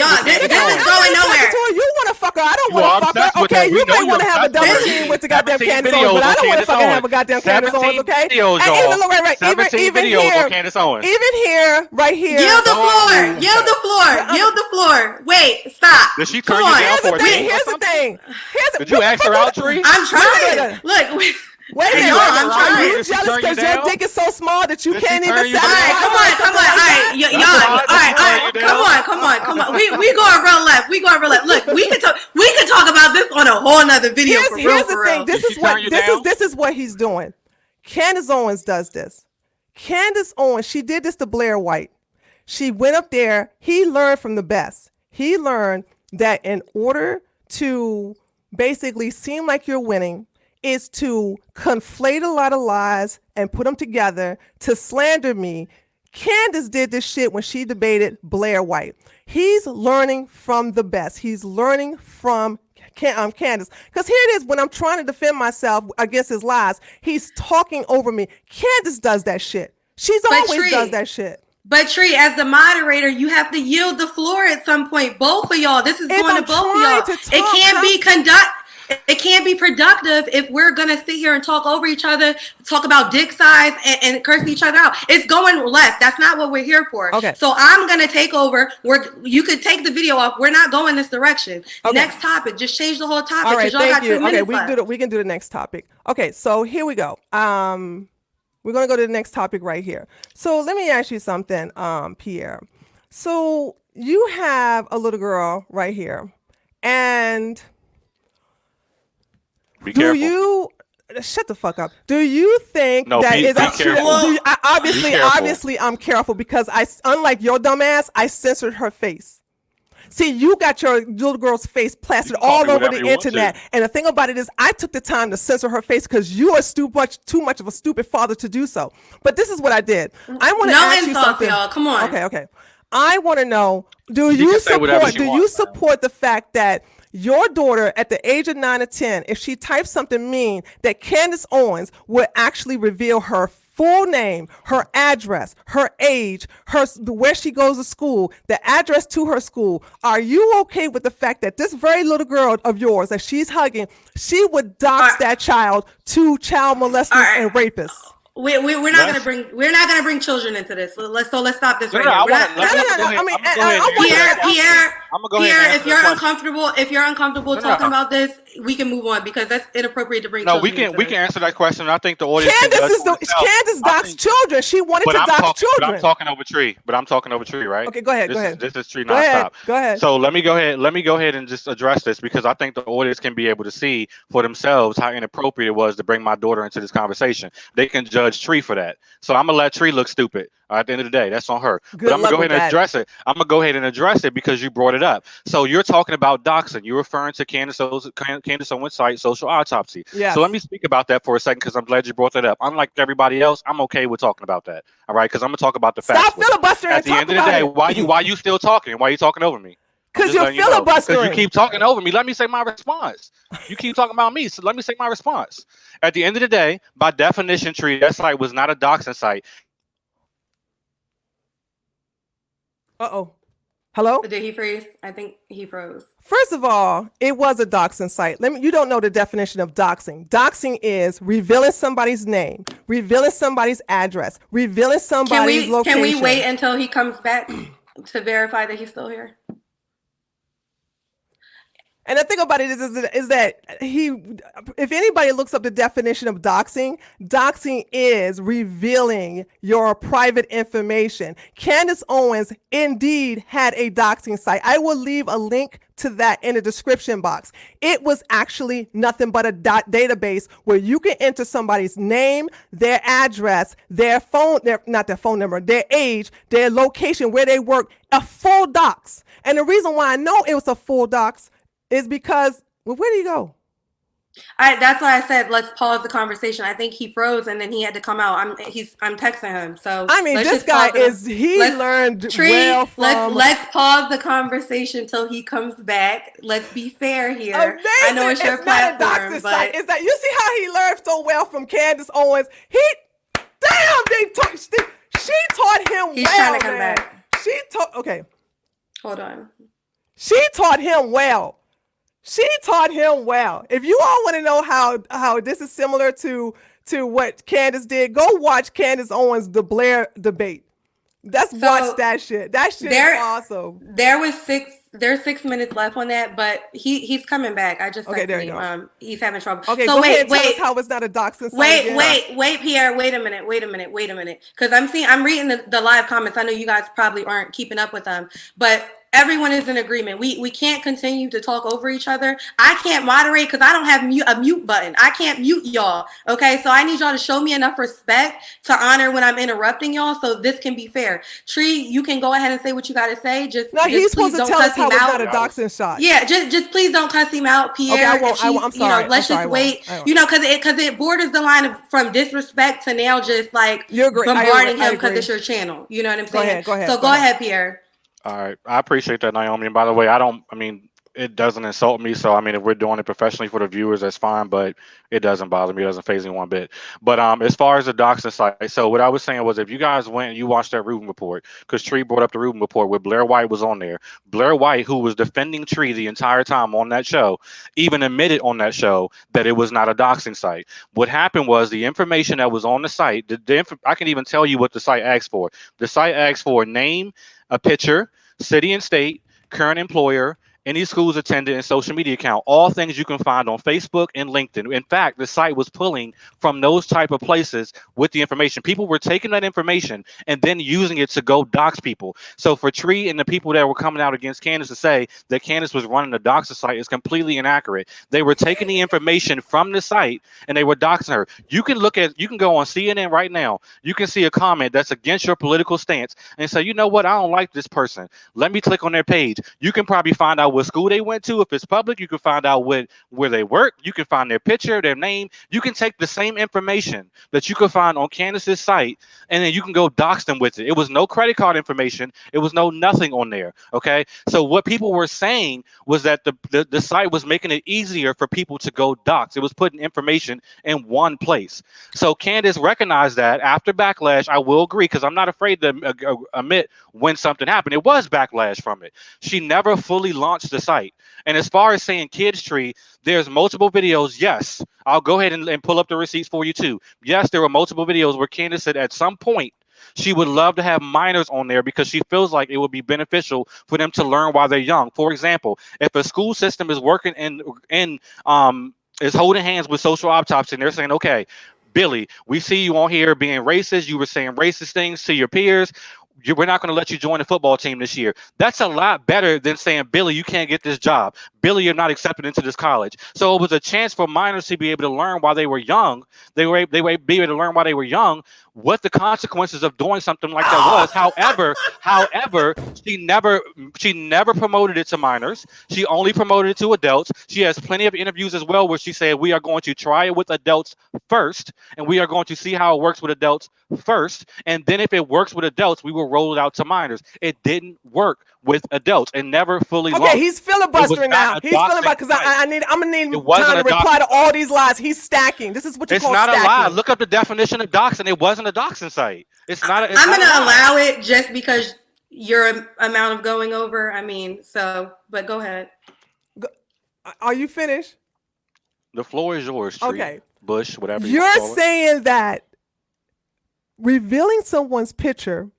y'all. This is going nowhere. You want to fuck her? I don't You are want to fuck obsessed her. with Okay, her. We you know may want to you're have a obsessed double with her. team with the goddamn 17 Candace Owens, but I don't want to videos fucking on have a goddamn Candace 17 Owens. Okay, videos, and y'all. even look right, 17 even videos here, on Candace Owens. even here, right here. Yield the floor. Yield the floor. Yield the floor. Wait, stop. Did she Come turn you on. down Here's for the a thing. date or Here's the something? thing. Did you ask her out, Tree? I'm trying. Look. Wait a Hey, minute. y'all, I'm Are trying. you Did she jealous turn you because your down? dick is so small that you Did she can't turn even you satisfy? down? Come on. All right, y'all. Come on. We going real left. Look, we can talk about this on a whole nother video. Here's the thing. Did she turn you down? This is what he's doing. Candace Owens does this. Candace Owens, she did this to Blair White. She went up there. He learned from the best. He learned that in order to basically seem like you're winning is to conflate a lot of lies and put them together to slander me. Candace did this shit when she debated Blair White. He's learning from the best. He's learning from Candace. Because here it is, when I'm trying to defend myself against his lies, he's talking over me. Candace does that shit. She's always does that shit. But Tree, as the moderator, you have to yield the floor at some point. Both of y'all. This is going to both of y'all. It can't be productive if we're gonna sit here and talk over each other, talk about dick size and curse each other out. It's going left. That's not what we're here for. Okay. So I'm gonna take over. You could take the video off. We're not going this direction. Okay. Next topic. Just change the whole topic. All right, y'all got thank you. 2 minutes Okay, left. we can do the next topic. Okay, so here we go. We're gonna go to the next topic right here. So let me ask you something, Pierre. So you have a little girl right here, and Be careful. you shut the fuck up? Do you think No, that be is actually? careful. Obviously, I'm careful because unlike your dumb ass, I censored her face. See, you got your little girl's face plastered all over the internet. And the thing about it is I took the time to censor her face because you are too much of a stupid father to do so. But this is what I did. I want to ask you something. Y'all. Come on. Okay. I want to know, do She you can say whatever support she wants, man. support the fact that your daughter at the age of 9 or 10, if she types something mean, that Candace Owens would actually reveal her full name, her address, her age, where she goes to school, the address to her school? Are you okay with the fact that this very little girl of yours that she's hugging, she would dox that child to child molesters and rapists? We're not gonna bring children into this. So let's stop this right here. Pierre, if you're uncomfortable talking about this, we can move on because that's inappropriate to bring. No, children into we can this. answer that question. I think the audience. Candace docs children. She wanted to dox children. But I'm talking over Tree. Right? Okay, go ahead. This is Tree Go ahead. nonstop. Go ahead. So let me go ahead and just address this because I think the audience can be able to see for themselves how inappropriate it was to bring my daughter into this conversation. They can judge Tree for that. So I'm gonna let Tree look stupid. At the end of the day, that's on her. But I'm gonna go ahead and address it. I'm gonna go ahead and address it because you brought it up. So you're talking about doxing. You're referring to Candace Owens' site, Social Autopsy. Yes. So let me speak about that for a second because I'm glad you brought that up. Unlike everybody else, I'm okay with talking about that. All right, because I'm gonna talk about the facts. Stop filibustering. At the end of the day, why you still talking? Why are you talking over me? Because you're filibustering. Because you keep talking over me. Let me say my response. You keep talking about me, so let me say my response. At the end of the day, by definition, Tree, that site was not a doxing site. Uh-oh. Hello? Did he freeze? I think he froze. First of all, it was a doxing site. You don't know the definition of doxing. Doxing is revealing somebody's name, revealing somebody's address, revealing somebody's location. Can we wait until he comes back to verify that he's still here? And the thing about it is that if anybody looks up the definition of doxing, doxing is revealing your private information. Candace Owens indeed had a doxing site. I will leave a link to that in the description box. It was actually nothing but a database where you can enter somebody's name, their address, their not their phone number, their age, their location, where they work, a full dox. And the reason why I know it was a full dox is because, well, where did he go? That's why I said let's pause the conversation. I think he froze and then he had to come out. I'm texting him. So I mean, this guy learned well from. Let's pause the conversation till he comes back. Let's be fair here. Amazing. I know it's your platform, but is that you see how he learned so well from Candace Owens? She taught him he's well. trying to come back. Okay. Hold on. She taught him well. She taught him well. If you all want to know how this is similar to what Candace did, go watch Candace Owens' The Blair debate. Watch that shit. That shit is awesome. There's 6 minutes left on that, but he's coming back. I just there you go. He's having trouble. Okay, so go ahead and tell us how it's not a doxing site. Wait, Pierre. Wait a minute. Because I'm reading the live comments. I know you guys probably aren't keeping up with them, but everyone is in agreement. We can't continue to talk over each other. I can't moderate because I don't have a mute button. I can't mute y'all. Okay, so I need y'all to show me enough respect to honor when I'm interrupting y'all, so this can be fair. Tree, you can go ahead and say what you got to say. He's supposed to tell us how it's not a doxing shot. Yeah, just please don't cuss him out, Pierre. Okay, I'm sorry. Let's just wait. Because it borders the line from disrespect to now just like bombarding him because it's your channel. You know what I'm saying? Go ahead. So go ahead, Pierre. All right. I appreciate that, Naomi. And by the way, it doesn't insult me. So, if we're doing it professionally for the viewers, that's fine, but it doesn't bother me. It doesn't faze me one bit. But as far as the doxing site, so what I was saying was if you guys went and you watched that Rubin report, because Tree brought up the Rubin report where Blair White was on there. Blair White, who was defending Tree the entire time on that show, even admitted on that show that it was not a doxing site. What happened was the information that was on the site, I can even tell you what the site asked for. The site asked for name, a picture, city and state, current employer, any schools attended, and social media account, all things you can find on Facebook and LinkedIn. In fact, the site was pulling from those type of places with the information. People were taking that information and then using it to go dox people. So for Tree and the people that were coming out against Candace to say that Candace was running the doxing site is completely inaccurate. They were taking the information from the site and they were doxing her. You can go on CNN right now. You can see a comment that's against your political stance and say, you know what, I don't like this person. Let me click on their page. You can probably find out what school they went to. If it's public, you can find out where they work. You can find their picture, their name. You can take the same information that you can find on Candace's site, and then you can go dox them with it. It was no credit card information. It was no nothing on there. Okay. So what people were saying was that the site was making it easier for people to go dox. It was putting information in one place. So Candace recognized that after backlash. I will agree, because I'm not afraid to admit when something happened. It was backlash from it. She never fully launched the site. And as far as saying Kids Tree, there's multiple videos. Yes, I'll go ahead and pull up the receipts for you too. Yes, there were multiple videos where Candace said at some point She would love to have minors on there because she feels like it would be beneficial for them to learn while they're young. For example, if a school system is working is holding hands with social autopsy and they're saying, okay, Billy, we see you on here being racist. You were saying racist things to your peers. We're not going to let you join the football team this year. That's a lot better than saying, Billy, you can't get this job. Billy, you're not accepted into this college. So it was a chance for minors to be able to learn while they were young. They were be able to learn while they were young what the consequences of doing something like that was. However, she never promoted it to minors. She only promoted it to adults. She has plenty of interviews as well where she said, we are going to try it with adults first, and we are going to see how it works with adults first. And then if it works with adults, we will roll it out to minors. It didn't work with adults and never fully Okay, launched. he's filibustering now. He's filibustering because I'm gonna need It wasn't time to a reply to all these lies. He's stacking. This is what you It's call not stacking. a lie. Look up the definition of doxing. It wasn't a doxing site. It's not. I'm going to allow it just because your amount of going over. I mean, so, but go ahead. Are you finished? The floor is yours, Tree. Okay. Bush, whatever You're saying that revealing someone's picture,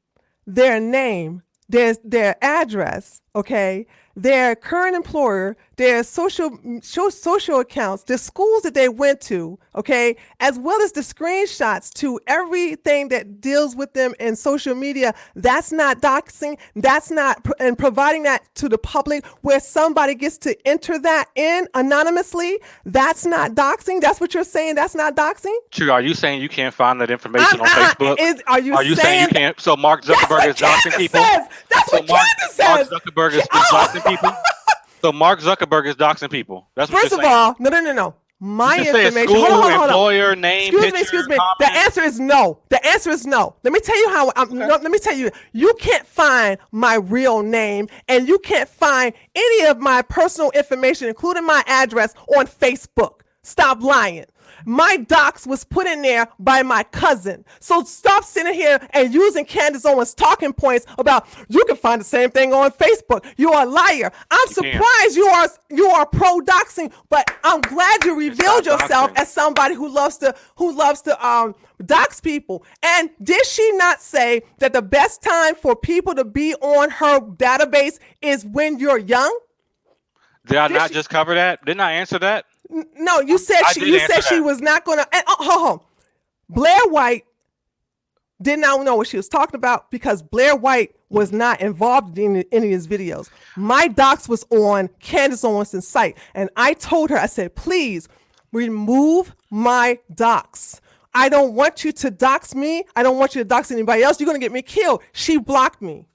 their name, their address, okay, their current employer, their social accounts, the schools that they went to, okay, as well as the screenshots to everything that deals with them in social media, that's not doxing. That's not, and providing that to the public where somebody gets to enter that in anonymously, that's not doxing. That's what you're saying. That's not doxing. True. Are you saying you can't find that information on Facebook? Are you saying you can't? So Mark Zuckerberg is doxing people. That's what Candace says. Mark Zuckerberg is doxing people. So Mark Zuckerberg is doxing people. That's what First you're of saying. all, no. My You just say information. school, Hold on. employer, name, Excuse me. comment. The answer is no. The answer is no. Let me tell you how. Let me tell you. You can't find my real name, and you can't find any of my personal information, including my address, on Facebook. Stop lying. My docs was put in there by my cousin. So stop sitting here and using Candace Owens talking points about you can find the same thing on Facebook. You're a liar. I'm surprised you are pro doxing, but I'm glad you revealed yourself as somebody who loves to dox people. And did she not say that the best time for people to be on her database is when you're young? Did I not just cover that? Didn't I answer that? No, you said she was not going to. Hold on. Blair White did not know what she was talking about because Blair White was not involved in any of his videos. My docs was on Candace Owens' site, and I told her, I said, please remove my docs. I don't want you to dox me. I don't want you to dox anybody else. You're going to get me killed. She blocked me.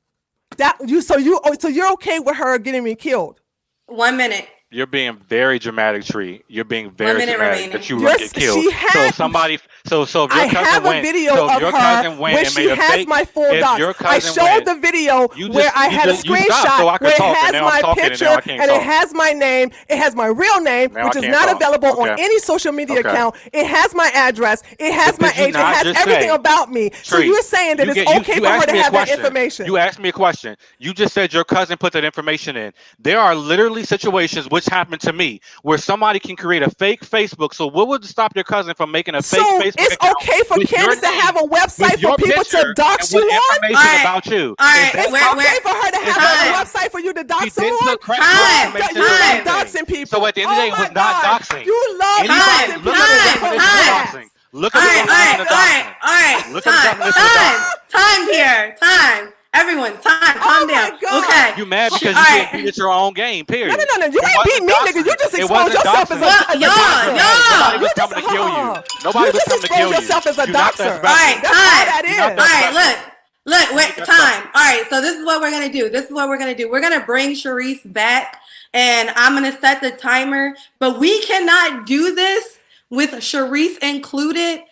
So you're okay with her getting me killed? 1 minute. You're being very dramatic, Tree. You're being very dramatic that you Yes, get killed. she had- So if your I cousin have a went, video so if of your her cousin went where and she made a has fake, my full if docs. your I cousin showed went, the video you where just- I you had just- a you stopped screenshot so I could where it talk, and has now I'm my talking, and picture now I can't and it talk. has my name. It has my real name, Now I which is can't not talk. available on Okay. any social media Okay. account. It has my address. It has But my did you age. It not has just everything say- about me. So Tree, you're saying that you it's get- you- okay you for her asked to me a have that question. information? You asked me a question. You just said your cousin put that information in. There are literally situations which happened to me where somebody can create a fake Facebook. So what would stop your cousin from making a fake So Facebook it's account okay for with your Candace to name, have a with website your for people picture, to dox and you with on? information All right. about you? All right. Is that It's okay for her to have Time. a website for you to dox She someone? didn't put credit Time. information You on love anything. doxing people. So at the end of the day, it Oh was my not God. doxing. You love Anybody, doxing look at the people. definition of doxing. Look at the definition of doxing. All right. Look at the definition of doxing. Time, Pierre. Time. Everyone, time. Calm my down. God. Okay. You mad because All you right. can't beat at your own game, period. No. You It ain't beat wasn't me, doxing. nigga. You just It exposed wasn't yourself as doxing. a doxer. Y'all. Nobody was coming to kill you. Nobody was coming to kill exposed you. yourself as a You're not doxer. that All right, special. That's all time. that You're not is. that All right, special. look, wait, time. All right, so this is what we're gonna do. We're gonna bring Charisse back, and I'm gonna set the timer. But we cannot do this with Charisse included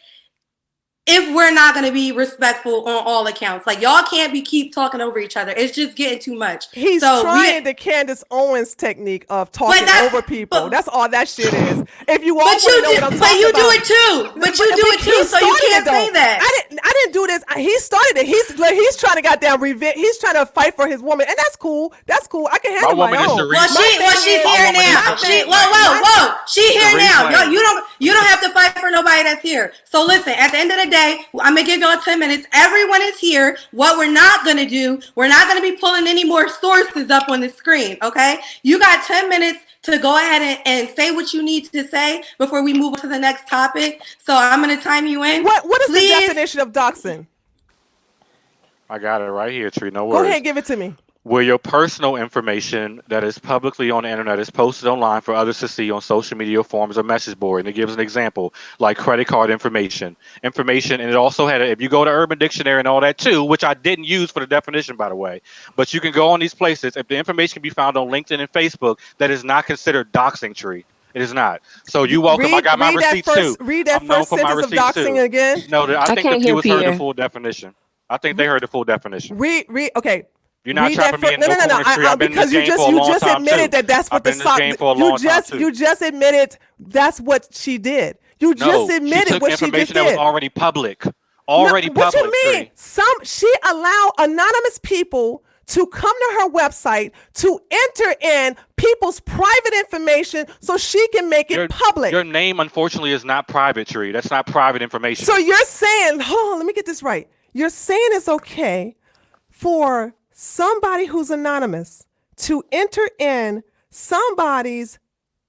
if we're not going to be respectful on all accounts. Like, y'all can't keep talking over each other. It's just getting too much. He's trying the Candace Owens technique of talking over people. That's all that shit is. If you all want to know what I'm talking about. But you do it too. But you do it too, so you can't say that. I didn't do this. He started it. He's trying to goddamn revenge. He's trying to fight for his woman, and that's cool. That's cool. I can handle my own. Well, she's here now. Whoa. She here now. You don't have to fight for nobody that's here. So listen, at the end of the day, day. I'm going to give y'all 10 minutes. Everyone is here. What we're not going to do, we're not going to be pulling any more sources up on the screen, okay? You got 10 minutes to go ahead and say what you need to say before we move on to the next topic. So I'm going to time you in. What is Please. the definition of doxing? I got it right here, Tree. No worries. Go ahead and give it to me. Where your personal information that is publicly on the internet is posted online for others to see on social media forums or message board. And it gives an example, like credit card information. And it also had, if you go to Urban Dictionary and all that too, which I didn't use for the definition, by the way, but you can go on these places. If the information can be found on LinkedIn and Facebook, that is not considered doxing, Tree. It is not. So you welcome. I got my receipts too. Read that first sentence of doxing again. No, I think the viewers heard the Pierre. full definition. I think they heard the full definition. Okay. You're not trapping me in no. I've been in this Because you game for a long just time admitted too. that that's what I've been in this game for a long time too. You just admitted that's what she did. You just admitted what she just did. Information that was already public. What you mean? She allowed anonymous people to come to her website to enter in people's private information so she can make it public. Your name, unfortunately, is not private, Tree. That's not private information. So you're saying, hold on, let me get this right. You're saying it's okay for somebody who's anonymous to enter in somebody's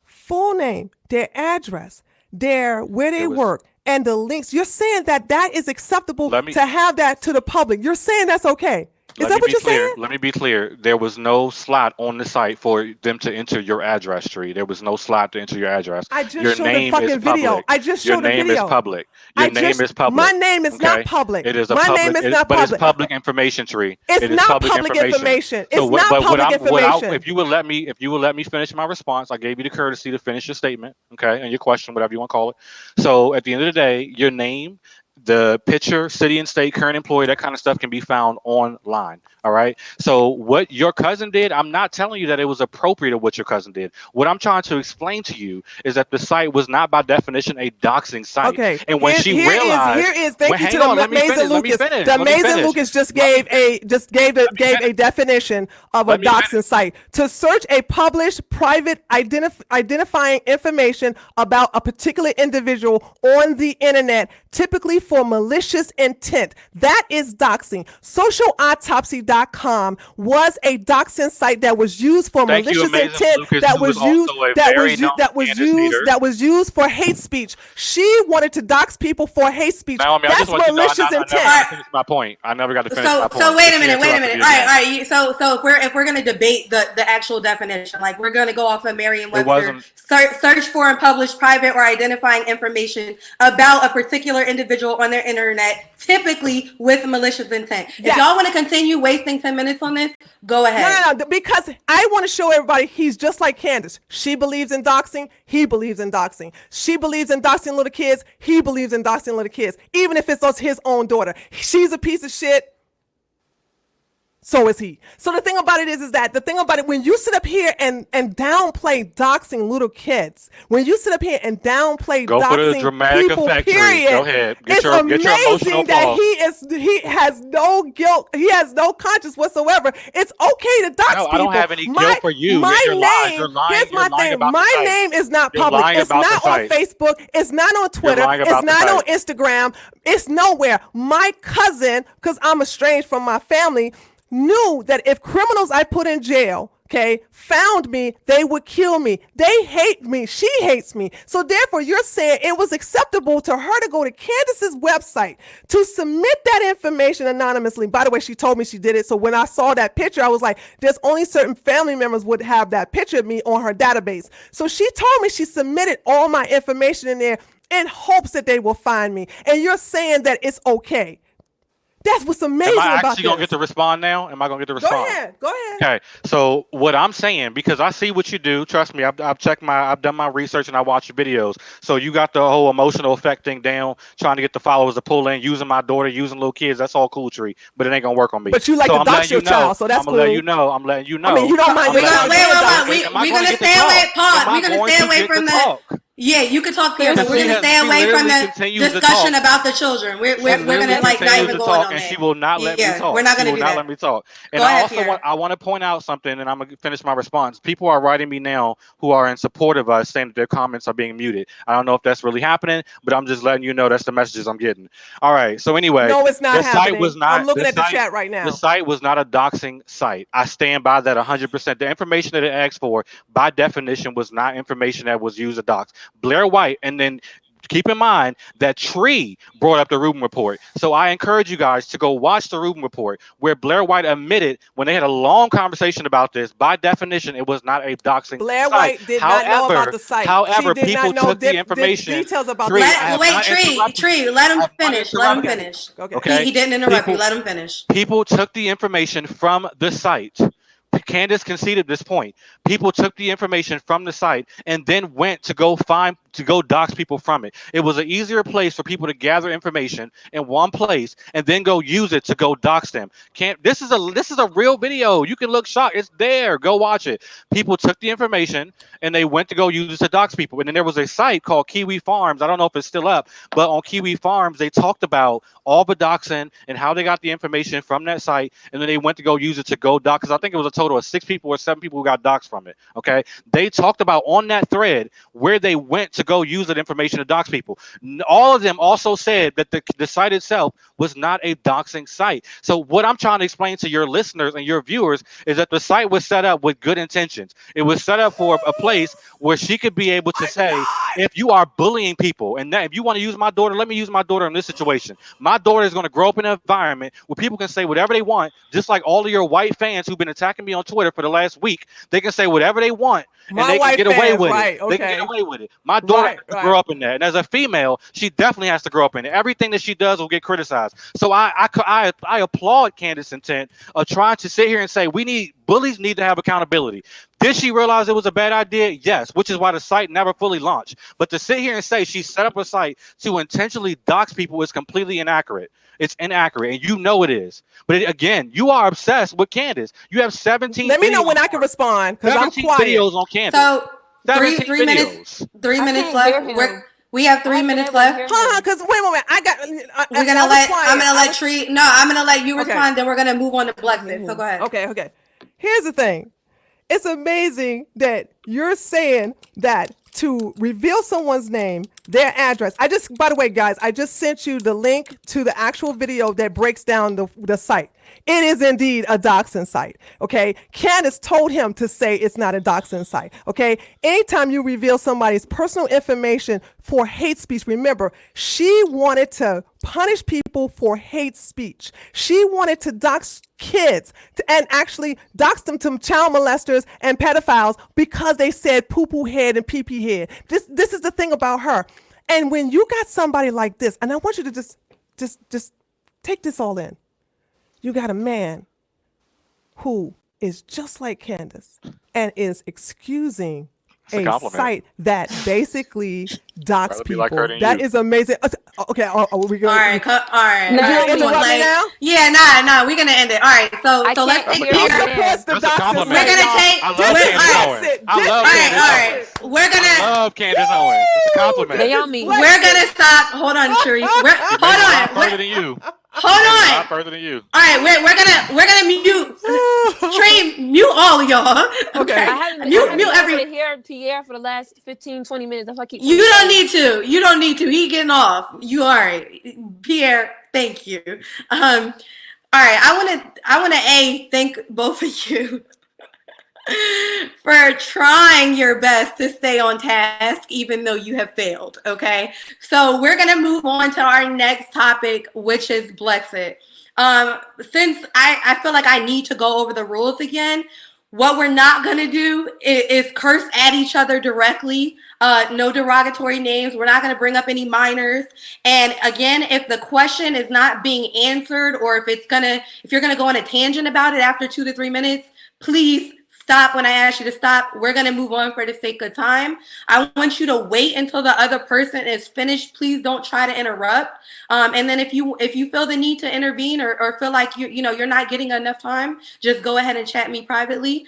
full name, their address, where they work, and the links. You're saying that is acceptable to have that to the public. You're saying that's okay. Is that what you're saying? Let me be clear. There was no slot on the site for them to enter your address, Tree. There was no slot to enter your address. I just showed the fucking video. I just showed the video. Your name is public. Your name is public. My name is not public. It is my name is not public. But it's public information, Tree. It's not public information. It's not public information. If you would let me finish my response, I gave you the courtesy to finish your statement, okay, and your question, whatever you want to call it. So at the end of the day, your name, the picture, city and state, current employee, that kind of stuff can be found online. All right. So what your cousin did, I'm not telling you that it was appropriate of what your cousin did. What I'm trying to explain to you is that the site was not by definition a doxing site. Okay. And when she realized, thank you to the Mason Lucas. The Mason Lucas just gave a definition of a doxing site: to search a published private identifying information about a particular individual on the internet, typically for malicious intent. That is doxing. Socialautopsy.com was a doxing site that was used for malicious intent. Lucas, that was used for hate speech. She wanted to dox people for hate speech. That's malicious intent. I finished my point. I never got to finish my point. So wait a minute. All right. So if we're gonna debate the actual definition, like we're gonna go off of Merriam-Webster, search for and publish private or identifying information about a particular individual on their internet, typically with malicious intent. If y'all want to continue wasting 10 minutes on this, go ahead. No, because I want to show everybody he's just like Candace. She believes in doxing. He believes in doxing. She believes in doxing little kids. He believes in doxing little kids, even if it's his own daughter. She's a piece of shit. So is he. So the thing about it is that when you sit up here and downplay doxing little kids, when you sit up here and downplay doxing people, period, go ahead. It's amazing that he has no guilt. He has no conscience whatsoever. It's okay to dox people. I don't have any guilt for you. Here's my thing. My name is not public. It's not on Facebook. It's not on Twitter. It's not on Instagram. It's nowhere. My cousin, because I'm estranged from my family, knew that if criminals I put in jail, found me, they would kill me. They hate me. She hates me. So therefore, you're saying it was acceptable to her to go to Candace's website to submit that information anonymously. By the way, she told me she did it. So when I saw that picture, I was like, there's only certain family members would have that picture of me on her database. So she told me she submitted all my information in there in hopes that they will find me. And you're saying that it's okay. That's what's amazing about this. Am I actually going to get to respond now? Am I going to get to respond? Go ahead. Okay. So what I'm saying, because I see what you do, trust me, I've done my research and I watch your videos. So you got the whole emotional effect thing down, trying to get the followers to pull in, using my daughter, using little kids. That's all cool, Tree. But it ain't going to work on me. But you like to dox your child, so that's cool. I'm letting you know. I mean, you don't mind. We're going to stay away. Pause. We're going to stay away from the. Yeah, you could talk, Pierre, but we're gonna stay away from the discussion about the children. We're gonna like not even go on and that. she will not let me talk. We're not gonna do that. Let me talk. And go I ahead, also Pierre. want to point out something, and I'm gonna finish my response. People are writing me now who are in support of us, saying that their comments are being muted. I don't know if that's really happening, but I'm just letting you know that's the messages I'm getting. All right. So anyway, no, it's not happening. Site was not, I'm looking at the chat right now. The site was not a doxing site. I stand by that 100%. The information that it asked for, by definition, was not information that was used to dox. Blair White, and then keep in mind that Tree brought up the Rubin report. So I encourage you guys to go watch the Rubin report, where Blair White admitted when they had a long conversation about this, by definition, it was not a doxing Blair site. White did not know about the site. However, people took the information. Details about Tree, let him finish. Let him finish. Okay. He didn't interrupt you. Let him finish. People took the information from the site. Candace conceded this point. People took the information from the site and then went to go dox people from it. It was an easier place for people to gather information in one place and then go use it to go dox them. This is a real video. You can look shocked. It's there. Go watch it. People took the information and they went to go use it to dox people. And then there was a site called Kiwi Farms. I don't know if it's still up, but on Kiwi Farms, they talked about all the doxing and how they got the information from that site. And then they went to go use it to go dox. Because I think it was a total of 6 people or 7 people who got doxed from it. Okay. They talked about on that thread where they went to go use that information to dox people. All of them also said that the site itself was not a doxing site. So what I'm trying to explain to your listeners and your viewers is that the site was set up with good intentions. It was set up for a place where she could be able to say, if you are bullying people, and if you want to use my daughter, let me use my daughter in this situation. My daughter is going to grow up in an environment where people can say whatever they want, just like all of your white fans who've been attacking me on Twitter for the last week. They can say whatever they want, and they can get away with it. They can get away with it. My daughter has to grow up in that, and as a female, she definitely has to grow up in it. Everything that she does will get criticized. So I applaud Candace's intent of trying to sit here and say bullies need to have accountability. Did she realize it was a bad idea? Yes, which is why the site never fully launched. But to sit here and say she set up a site to intentionally dox people is completely inaccurate. It's inaccurate, and you know it is. But again, you are obsessed with Candace. You have 17 Let me know when I can respond, because I'm quiet. Videos on Candace. So 3 minutes. 3 minutes left. We have 3 minutes left. Because wait a moment, I'm gonna let Tree. No, I'm gonna let you respond. Then we're gonna move on to BLEXIT. So go ahead. Okay. Here's the thing. It's amazing that you're saying that to reveal someone's name, their address. By the way, guys, I just sent you the link to the actual video that breaks down the site. It is indeed a doxing site. Okay. Candace told him to say it's not a doxing site. Okay. Anytime you reveal somebody's personal information for hate speech, remember, she wanted to punish people for hate speech. She wanted to dox kids and actually dox them to child molesters and pedophiles because they said poo-poo head and pee-pee head. This is the thing about her. And when you got somebody like this, and I want you to just take this all in. You got a man who is just like Candace and is excusing a site that basically dox people. Like that is amazing. Okay, are we going? All right. Now, interrupt me now? Yeah, nah, we're gonna end it. All right, so let's take He supports the doxing. We're gonna take. I love Candace Owens. We're gonna. I love Candace Owens. It's a compliment. We're gonna stop. Hold on, Charisse. Hold on. Further than you. Hold on. Not further than you. All right, we're gonna mute all of y'all. Okay. I haven't been here Pierre for the last 15-20 minutes. That's why I keep. You don't need to. He getting off. You all right, Pierre? Thank you. All right. I wanna thank both of you for trying your best to stay on task, even though you have failed. Okay, so we're gonna move on to our next topic, which is BLEXIT. Since I feel like I need to go over the rules again, what we're not gonna do is curse at each other directly. No derogatory names. We're not gonna bring up any minors. And again, if the question is not being answered, or if you're gonna go on a tangent about it after 2 to 3 minutes, please stop when I ask you to stop. We're going to move on for the sake of time. I want you to wait until the other person is finished. Please don't try to interrupt. And then if you feel the need to intervene or feel like you're not getting enough time, just go ahead and chat me privately,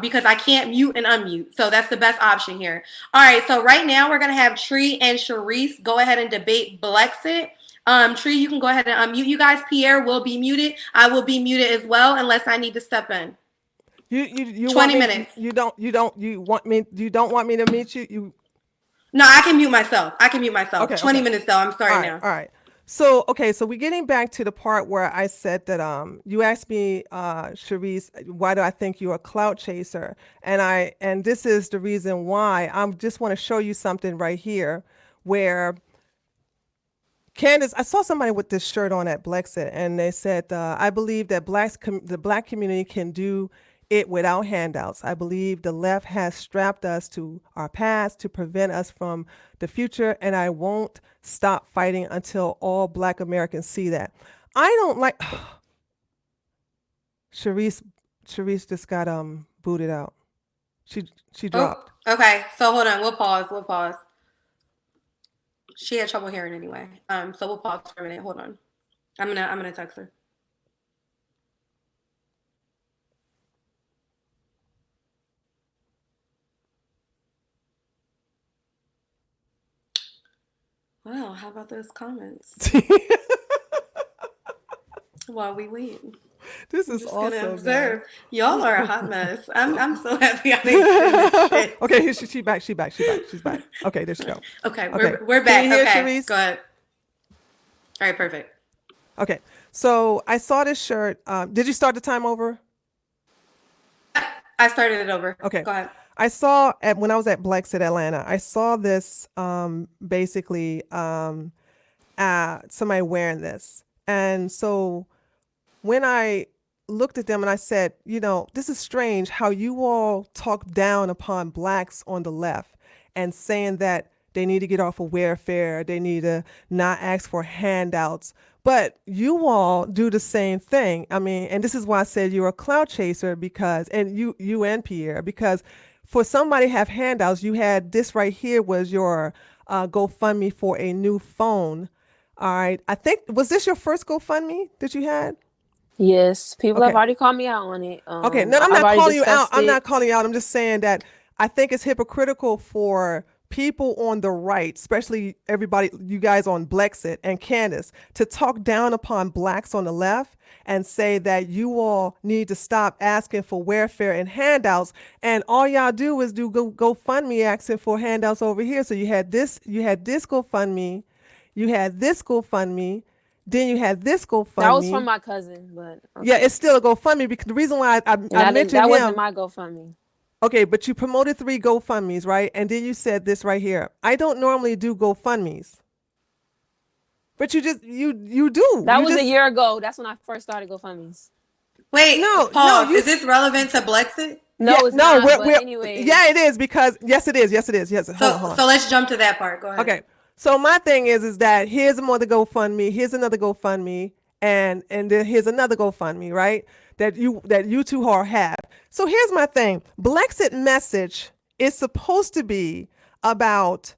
because I can't mute and unmute. So that's the best option here. All right. So right now we're going to have Tree and Charisse go ahead and debate BLEXIT. Tree, you can go ahead and unmute you guys. Pierre will be muted. I will be muted as well unless I need to step in. You 20 minutes. You don't want me to mute you? No, I can mute myself. Okay, 20 okay. minutes though. I'm sorry now. All right. So we're getting back to the part where I said that you asked me, Charisse, why do I think you're a clout chaser? And this is the reason why. I just want to show you something right here where Candace, I saw somebody with this shirt on at BLEXIT, and they said, I believe that the Black community can do it without handouts. I believe the left has strapped us to our past to prevent us from the future, and I won't stop fighting until all Black Americans see that. I don't like Charisse just got booted out. She dropped. Oh, okay. So hold on. We'll pause. She had trouble hearing anyway. So we'll pause for a minute. Hold on. I'm gonna text her. Wow, how about those comments? While we wait. This is Just awesome. gonna observe. Man. Y'all are a hot mess. I'm so happy I didn't shit. Okay, she's back. She's back. Okay, there she go. Okay, Okay. we're back. Can you hear Okay, Charisse? go ahead. All right, perfect. Okay, so I saw this shirt. Did you start the time over? I started it over. Okay. Go ahead. I saw when I was at BLEXIT Atlanta, I saw this basically somebody wearing this. And so when I looked at them and I said, this is strange how you all talk down upon Blacks on the left and saying that they need to get off of welfare, they need to not ask for handouts. But you all do the same thing. I mean, and this is why I said you're a clout chaser and you and Pierre, because for somebody to have handouts, you had this right here was your GoFundMe for a new phone. All right. I think, was this your first GoFundMe that you had? Yes. People have already called me out on it. Okay. No, I'm not calling you out. I'm not calling you out. I'm just saying that I think it's hypocritical for people on the right, especially everybody, you guys on BLEXIT and Candace, to talk down upon Blacks on the left and say that you all need to stop asking for welfare and handouts. And all y'all do is do GoFundMe asking for handouts over here. So you had this GoFundMe, you had this GoFundMe, then you had this GoFundMe. That was from my cousin, but okay. Yeah, it's still a GoFundMe because the reason why I mentioned that him, wasn't my GoFundMe. Okay, but you promoted 3 GoFundMes, right? And then you said this right here. I don't normally do GoFundMes. But you do. That was a year ago. That's when I first started GoFundMes. Wait, no, pause. Is this relevant to BLEXIT? No, it's not. But anyway. Yeah, it is because yes, it is. Yes. So let's jump to that part. Go ahead. Okay. So my thing is that here's another GoFundMe, here's another GoFundMe, and then here's another GoFundMe, right? That you two all have. So here's my thing. BLEXIT message is supposed to be about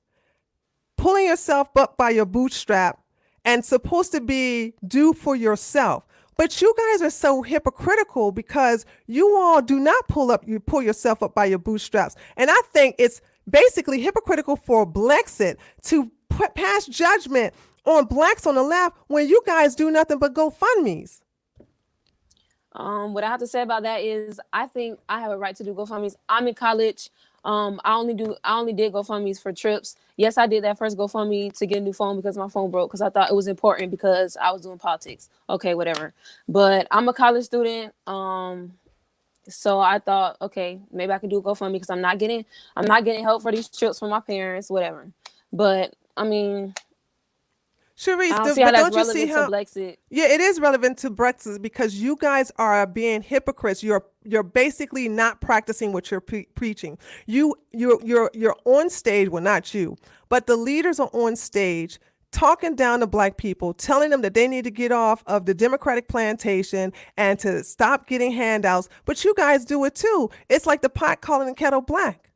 pulling yourself up by your bootstrap and supposed to be do for yourself. But you guys are so hypocritical because you all do not pull yourself up by your bootstraps. And I think it's basically hypocritical for BLEXIT to pass judgment on Blacks on the left when you guys do nothing but GoFundMes. What I have to say about that is I think I have a right to do GoFundMes. I'm in college. I only did GoFundMes for trips. Yes, I did that first GoFundMe to get a new phone because my phone broke because I thought it was important because I was doing politics. Okay, whatever. But I'm a college student. So I thought, okay, maybe I could do a GoFundMe because I'm not getting help for these trips from my parents, whatever. But I mean, Charisse, I don't see how that's relevant to BLEXIT. Yeah, it is relevant to BLEXIT because you guys are being hypocrites. You're basically not practicing what you're preaching. You're on stage. Well, not you, but the leaders are on stage talking down to black people, telling them that they need to get off of the Democratic plantation and to stop getting handouts. But you guys do it too. It's like the pot calling the kettle black.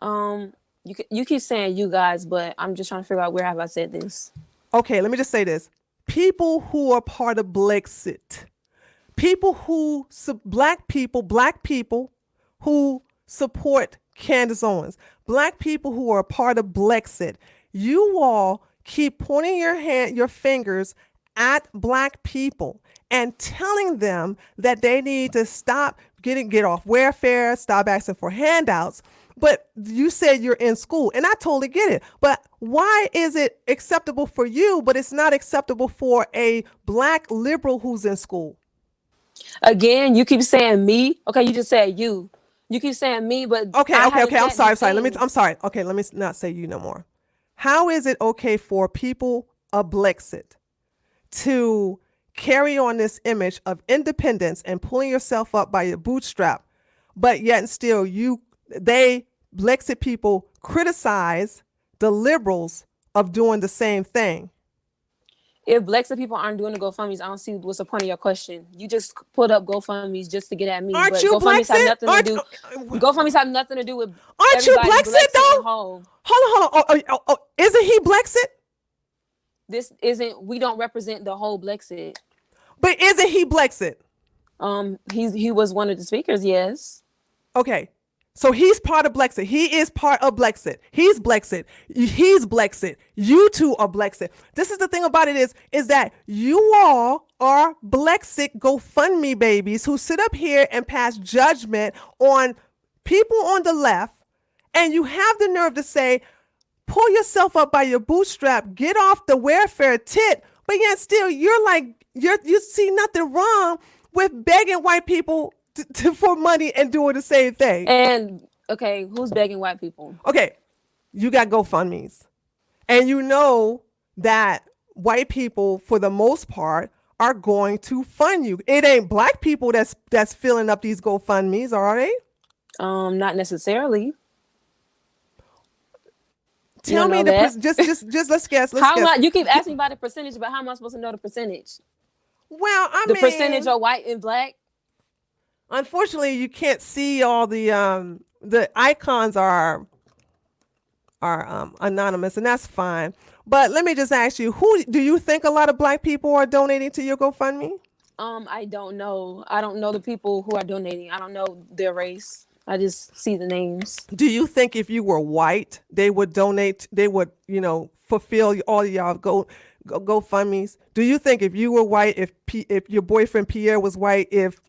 You keep saying you guys, but I'm just trying to figure out where have I said this. Okay, let me just say this. People who are part of BLEXIT, black people who support Candace Owens, black people who are a part of BLEXIT, you all keep pointing your fingers at black people and telling them that they need to get off welfare, stop asking for handouts. But you said you're in school, and I totally get it. But why is it acceptable for you, but it's not acceptable for a black liberal who's in school? Again, you keep saying me. Okay, you just said you. You keep saying me, but okay. I'm sorry. I'm sorry. Okay, let me not say you no more. How is it okay for people of BLEXIT to carry on this image of independence and pulling yourself up by your bootstrap, but yet and still BLEXIT people criticize the liberals of doing the same thing? If BLEXIT people aren't doing the GoFundMe's, I don't see what's the point of your question. You just put up GoFundMe's just to get at me. Aren't you GoFundMe's BLEXIT? have nothing to do. GoFundMe's have nothing to do with. Aren't you BLEXIT though? Hold on. Isn't he BLEXIT? This isn't. We don't represent the whole BLEXIT. But isn't he BLEXIT? He was one of the speakers. Yes. Okay. So he's part of BLEXIT. He is part of BLEXIT. He's BLEXIT. He's BLEXIT. You two are BLEXIT. This is the thing about it is that you all are BLEXIT GoFundMe babies who sit up here and pass judgment on people on the left, and you have the nerve to say, pull yourself up by your bootstrap, get off the welfare tit, but yet still you see nothing wrong with begging white people for money and doing the same thing. And okay, who's begging white people? Okay, you got GoFundMe's, and you know that white people, for the most part, are going to fund you. It ain't black people that's filling up these GoFundMe's, are they? Not necessarily. Tell me just let's guess. You keep asking about the percentage, but how am I supposed to know the percentage? Well, the percentage of white and black. Unfortunately, you can't see all the icons are anonymous, and that's fine. But let me just ask you, who do you think a lot of black people are donating to your GoFundMe? I don't know. I don't know the people who are donating. I don't know their race. I just see the names. Do you think if you were white, they would donate? They would, fulfill all y'all GoFundMe's? Do you think if you were white, if your boyfriend Pierre was white, if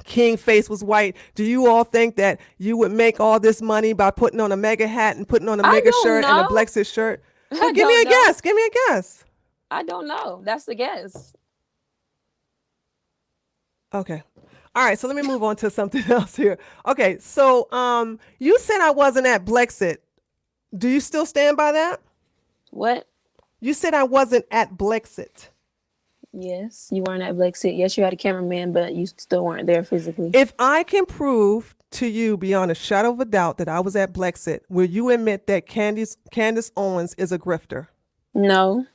King Face was white, do you all think that you would make all this money by putting on a mega hat and putting on a mega shirt and a BLEXIT shirt? Well, give me a guess. Give me a guess. I don't know. That's the guess. Okay. All right. So let me move on to something else here. Okay. So you said I wasn't at BLEXIT. Do you still stand by that? What? You said I wasn't at BLEXIT. Yes, you weren't at BLEXIT. Yes, you had a cameraman, but you still weren't there physically. If I can prove to you beyond a shadow of a doubt that I was at BLEXIT, will you admit that Candace Owens is a grifter? No.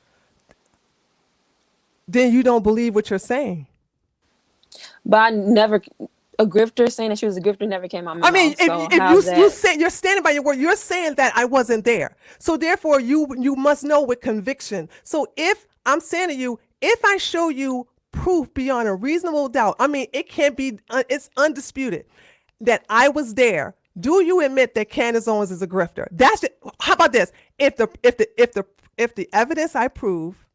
Then you don't believe what you're saying. But a grifter saying that she was a grifter never came out my mouth. I mean, if you say you're standing by your word, you're saying that I wasn't there. So therefore, you must know with conviction. So if I'm saying to you, if I show you proof beyond a reasonable doubt, I mean, it can't be, it's undisputed that I was there. Do you admit that Candace Owens is a grifter? That's it. How about this? If the evidence I prove,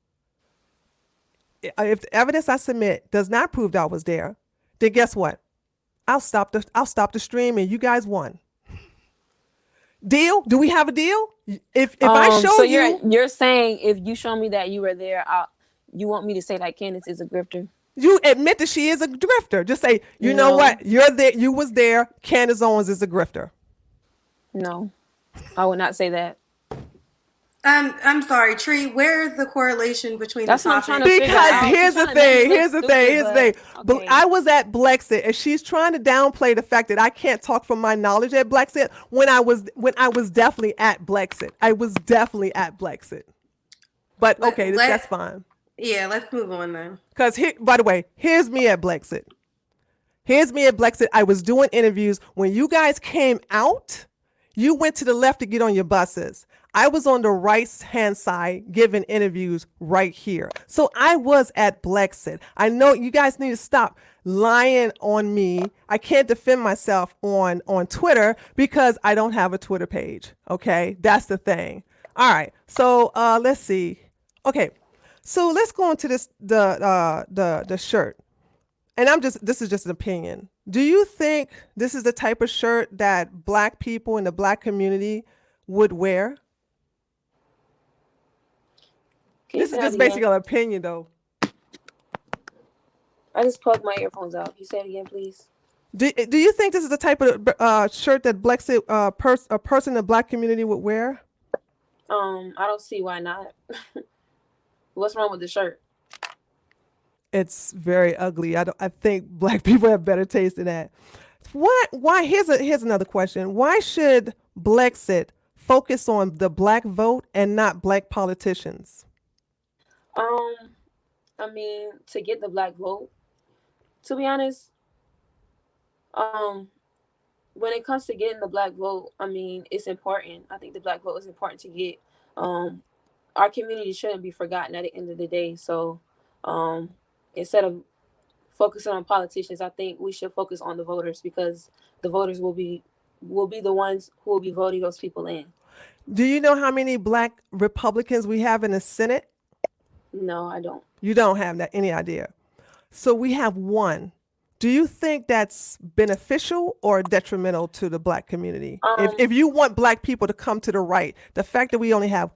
if the evidence I submit does not prove that I was there, then guess what? I'll stop the stream and you guys won. Deal? Do we have a deal? If I show you're saying if you show me that you were there, you want me to say that Candace is a grifter? You admit that she is a grifter. Just say, you know what? You're there. You was there. Candace Owens is a grifter. No, I would not say that. I'm sorry, Tree. Where is the correlation between That's the what I'm topic? trying to figure Because out. here's the thing. Here's the thing. Okay. I was at BLEXIT, and she's trying to downplay the fact that I can't talk from my knowledge at BLEXIT when I was definitely at BLEXIT. I was definitely at BLEXIT. But okay, that's fine. Yeah, let's move on then. Because by the way, here's me at BLEXIT. Here's me at BLEXIT. I was doing interviews. When you guys came out, you went to the left to get on your buses. I was on the right hand side giving interviews right here. So I was at BLEXIT. I know you guys need to stop lying on me. I can't defend myself on Twitter because I don't have a Twitter page. Okay, that's the thing. All right. So let's see. Okay, so let's go into the shirt. And this is just an opinion. Do you think this is the type of shirt that Black people in the Black community would wear? This is just basically an opinion, though. I just plugged my earphones out. Can you say it again, please? Do you think this is the type of shirt that BLEXIT a person in the Black community would wear? I don't see why not. What's wrong with the shirt? It's very ugly. I think Black people have better taste than that. Why? Here's another question. Why should BLEXIT focus on the Black vote and not Black politicians? I mean, to get the Black vote, to be honest, when it comes to getting the Black vote, I mean, it's important. I think the Black vote is important to get. Our community shouldn't be forgotten at the end of the day. So, instead of focusing on politicians, I think we should focus on the voters, because the voters will be the ones who will be voting those people in. Do you know how many Black Republicans we have in the Senate? No, I don't. You don't have any idea. So we have one. Do you think that's beneficial or detrimental to the Black community? If you want Black people to come to the right, the fact that we only have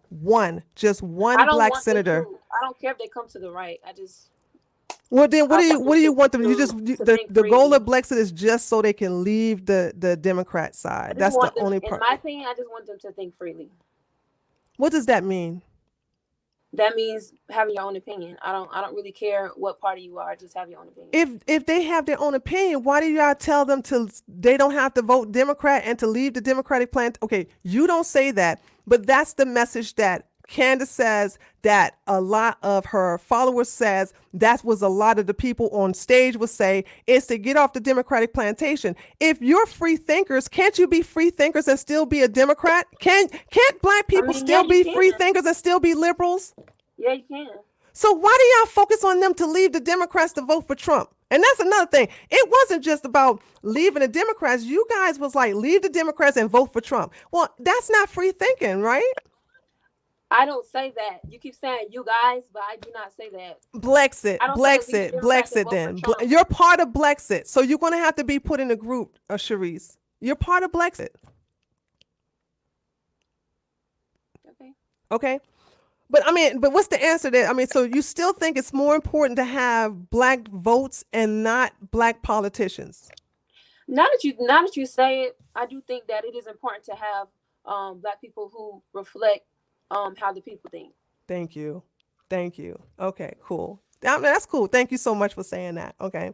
just one Black senator. I don't care if they come to the right. Well, then what do you want them? The goal of BLEXIT is just so they can leave the Democrat side. That's the only part. In my opinion, I just want them to think freely. What does that mean? That means having your own opinion. I don't really care what party you are. Just have your own opinion. If they have their own opinion, why do y'all tell them they don't have to vote Democrat and to leave the Democratic plan? Okay, you don't say that, but that's the message that Candace says, that a lot of her followers says, that was a lot of the people on stage would say, is to get off the Democratic plantation. If you're free thinkers, can't you be free thinkers and still be a Democrat? Can't Black people still be free thinkers and still be liberals? Yeah, you can. So why do y'all focus on them to leave the Democrats to vote for Trump? And that's another thing. It wasn't just about leaving the Democrats. You guys was like, leave the Democrats and vote for Trump. Well, that's not free thinking, right? I don't say that. You keep saying you guys, but I do not say that. BLEXIT then. You're part of BLEXIT. So you're going to have to be put in a group, Charisse. You're part of BLEXIT. Okay. But what's the answer there? So you still think it's more important to have Black votes and not Black politicians? Now that you say it, I do think that it is important to have Black people who reflect how the people think. Thank you. Okay, cool. That's cool. Thank you so much for saying that. Okay.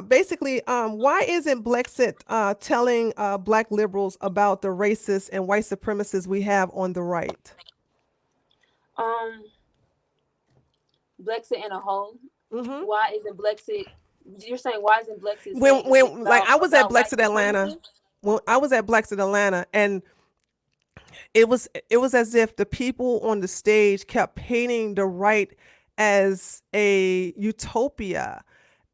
Basically, why isn't BLEXIT telling Black liberals about the racists and white supremacists we have on the right? BLEXIT in a whole. Mm-hmm. Why isn't BLEXIT? You're saying why isn't BLEXIT? I was at BLEXIT Atlanta. Well, I was at BLEXIT Atlanta, and it was as if the people on the stage kept painting the right as a utopia,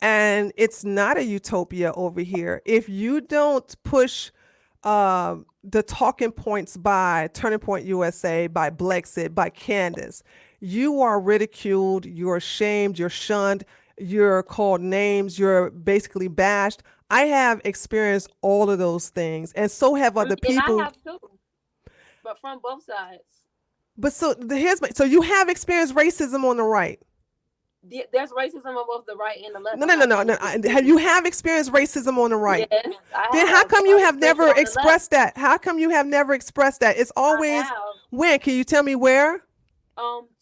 and it's not a utopia over here. If you don't push the talking points by Turning Point USA, by BLEXIT, by Candace, you are ridiculed, you're shamed, you're shunned, you're called names, you're basically bashed. I have experienced all of those things, and so have other people. And I have too, but from both sides. But so you have experienced racism on the right. There's racism on both the right and the left. No. You have experienced racism on the right. Yes, then how come you have never expressed that? How come you have never expressed that? It's always when? Can you tell me where?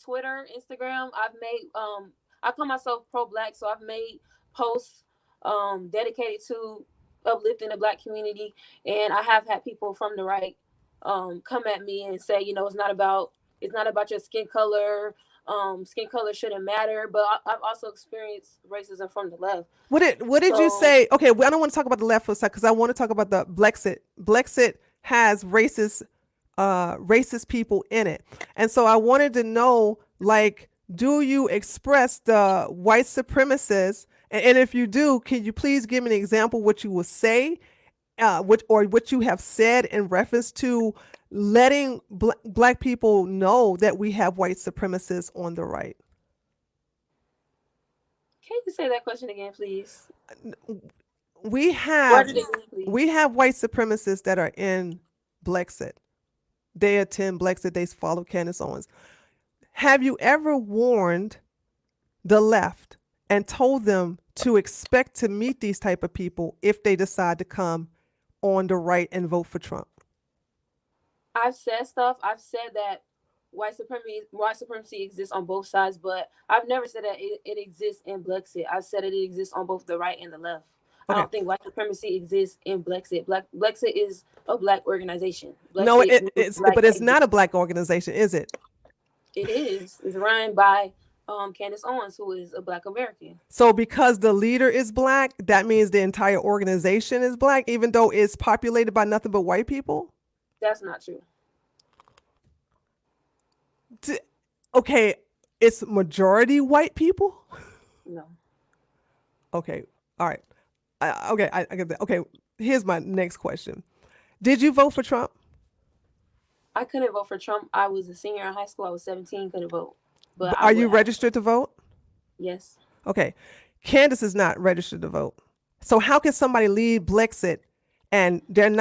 Twitter, Instagram. I've made I call myself pro-Black, so I've made posts dedicated to uplifting the Black community, and I have had people from the right come at me and say, it's not about your skin color. Skin color shouldn't matter. But I've also experienced racism from the left. What did you say? Okay, well, I don't want to talk about the left for a second because I want to talk about the BLEXIT. BLEXIT has racist people in it, and so I wanted to know, like, do you express the white supremacists? And if you do, can you please give me an example what you will say, what you have said in reference to letting black people know that we have white supremacists on the right? Can you say that question again, please? We have white supremacists that are in BLEXIT. They attend BLEXIT. They follow Candace Owens. Have you ever warned the left and told them to expect to meet these type of people if they decide to come on the right and vote for Trump? I've said stuff. I've said that white supremacy exists on both sides, but I've never said that it exists in BLEXIT. I've said it exists on both the right and the left. Okay. I don't think white supremacy exists in BLEXIT. BLEXIT is a black organization. No, but it's not a black organization, is it? It is. It's run by Candace Owens, who is a black American. So because the leader is black, that means the entire organization is black, even though it's populated by nothing but white people? That's not true. Okay, it's majority white people? No. Okay, all right. I get that. Okay, here's my next question. Did you vote for Trump? I couldn't vote for Trump. I was a senior in high school. I was 17, couldn't vote. But are you registered to vote? Yes. Okay. Candace is not registered to vote. So how can somebody leave BLEXIT and they're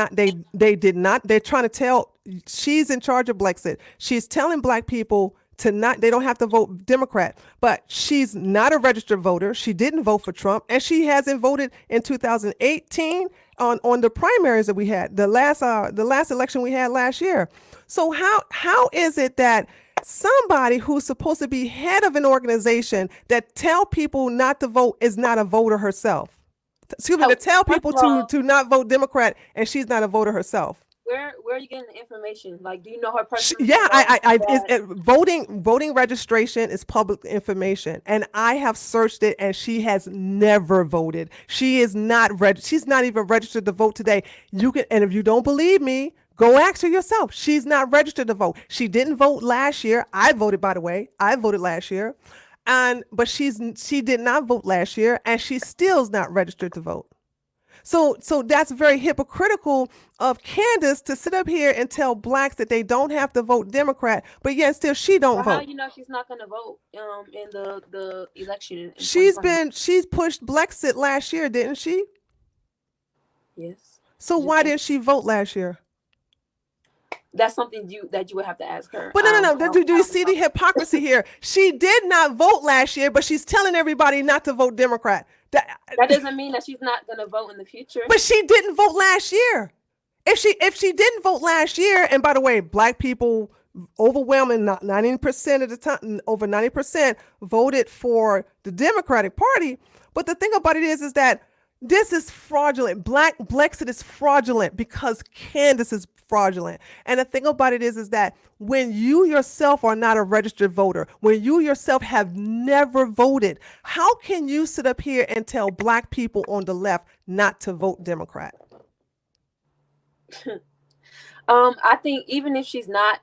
trying to tell, she's in charge of BLEXIT. She's telling black people they don't have to vote Democrat, but she's not a registered voter. She didn't vote for Trump, and she hasn't voted in 2018 on the primaries that we had, the last election we had last year. So how is it that somebody who's supposed to be head of an organization that tell people not to vote is not a voter herself? Excuse me, to tell people to not vote Democrat, and she's not a voter herself. Where are you getting the information? Like, do you know her personally? Yeah, voting registration is public information, and I have searched it, and she has never voted. She is not she's not even registered to vote today. And if you don't believe me, go ask her yourself. She's not registered to vote. She didn't vote last year. I voted, by the way. I voted last year, but she did not vote last year, and she still's not registered to vote. So that's very hypocritical of Candace to sit up here and tell blacks that they don't have to vote Democrat, but yet still she don't vote. How you know she's not going to vote in the election? She's pushed BLEXIT last year, didn't she? Yes. So why didn't she vote last year? That's something that you would have to ask her. But no. Do you see the hypocrisy here? She did not vote last year, but she's telling everybody not to vote Democrat. That doesn't mean that she's not going to vote in the future. But she didn't vote last year. If she didn't vote last year, and by the way, black people overwhelming 90% of the time, over 90% voted for the Democratic Party. But the thing about it is that this is fraudulent. BLEXIT is fraudulent because Candace is fraudulent. And the thing about it is that when you yourself are not a registered voter, when you yourself have never voted, how can you sit up here and tell black people on the left not to vote Democrat? I think even if she's not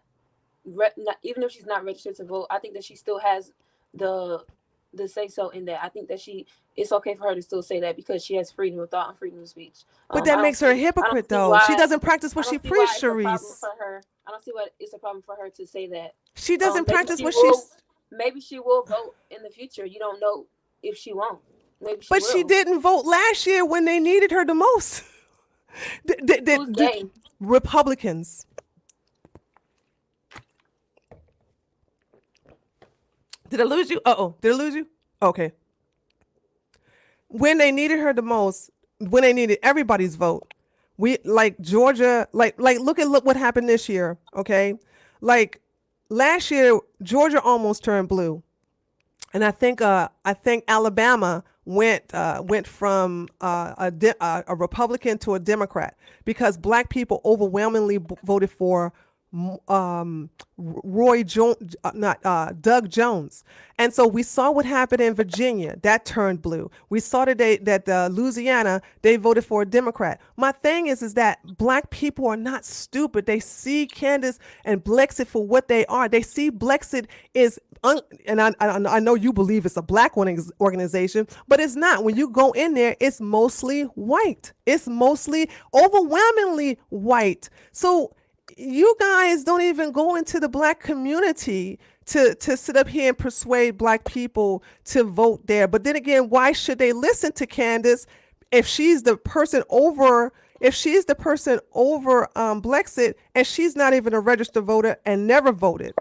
registered to vote, I think that she still has the say so in that. I think that it's okay for her to still say that because she has freedom of thought and freedom of speech. But that makes her a hypocrite, though. She doesn't practice what she preached, Charisse. I don't see why it's a problem for her to say that. She doesn't practice what she's. Maybe she will vote in the future. You don't know if she won't. Maybe she will. She didn't vote last year when they needed her the most. Who's they? Republicans. Did I lose you? Did I lose you? Okay. When they needed her the most, when they needed everybody's vote, we like Georgia, look what happened this year. Okay. Like last year, Georgia almost turned blue. And I think Alabama went from a Republican to a Democrat because black people overwhelmingly voted for Doug Jones. And so we saw what happened in Virginia. That turned blue. We saw today that Louisiana, they voted for a Democrat. My thing is that black people are not stupid. They see Candace and BLEXIT for what they are. They see BLEXIT is, and I know you believe it's a black organization, but it's not. When you go in there, it's mostly white. It's mostly overwhelmingly white. So you guys don't even go into the black community to sit up here and persuade black people to vote there. But then again, why should they listen to Candace if she's the person over BLEXIT and she's not even a registered voter and never voted?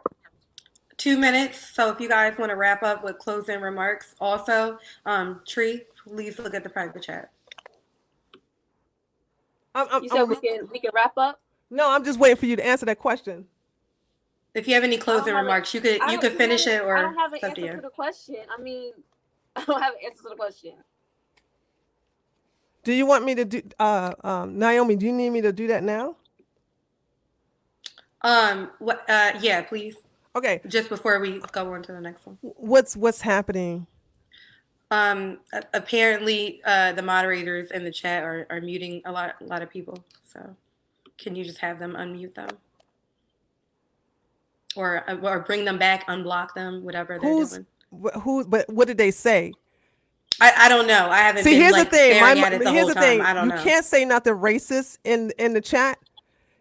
2 minutes. So if you guys want to wrap up with closing remarks, also, Tree, please look at the private chat. You said we can wrap up. No, I'm just waiting for you to answer that question. If you have any closing remarks, you could finish it, or I don't have an it's up to answer you. to the question. I mean, I don't have an answer to the question. Do you want me to do Naomi, do you need me to do that now? Yeah, please. Okay. Just before we go on to the next one. What's happening? Apparently the moderators in the chat are muting a lot of people. So can you just have them unmute them? Or bring them back, unblock them, whatever they're doing. But what did they say? I don't know. I haven't been Here's the thing. staring at it the whole time. I don't know. You can't say nothing racist in the chat.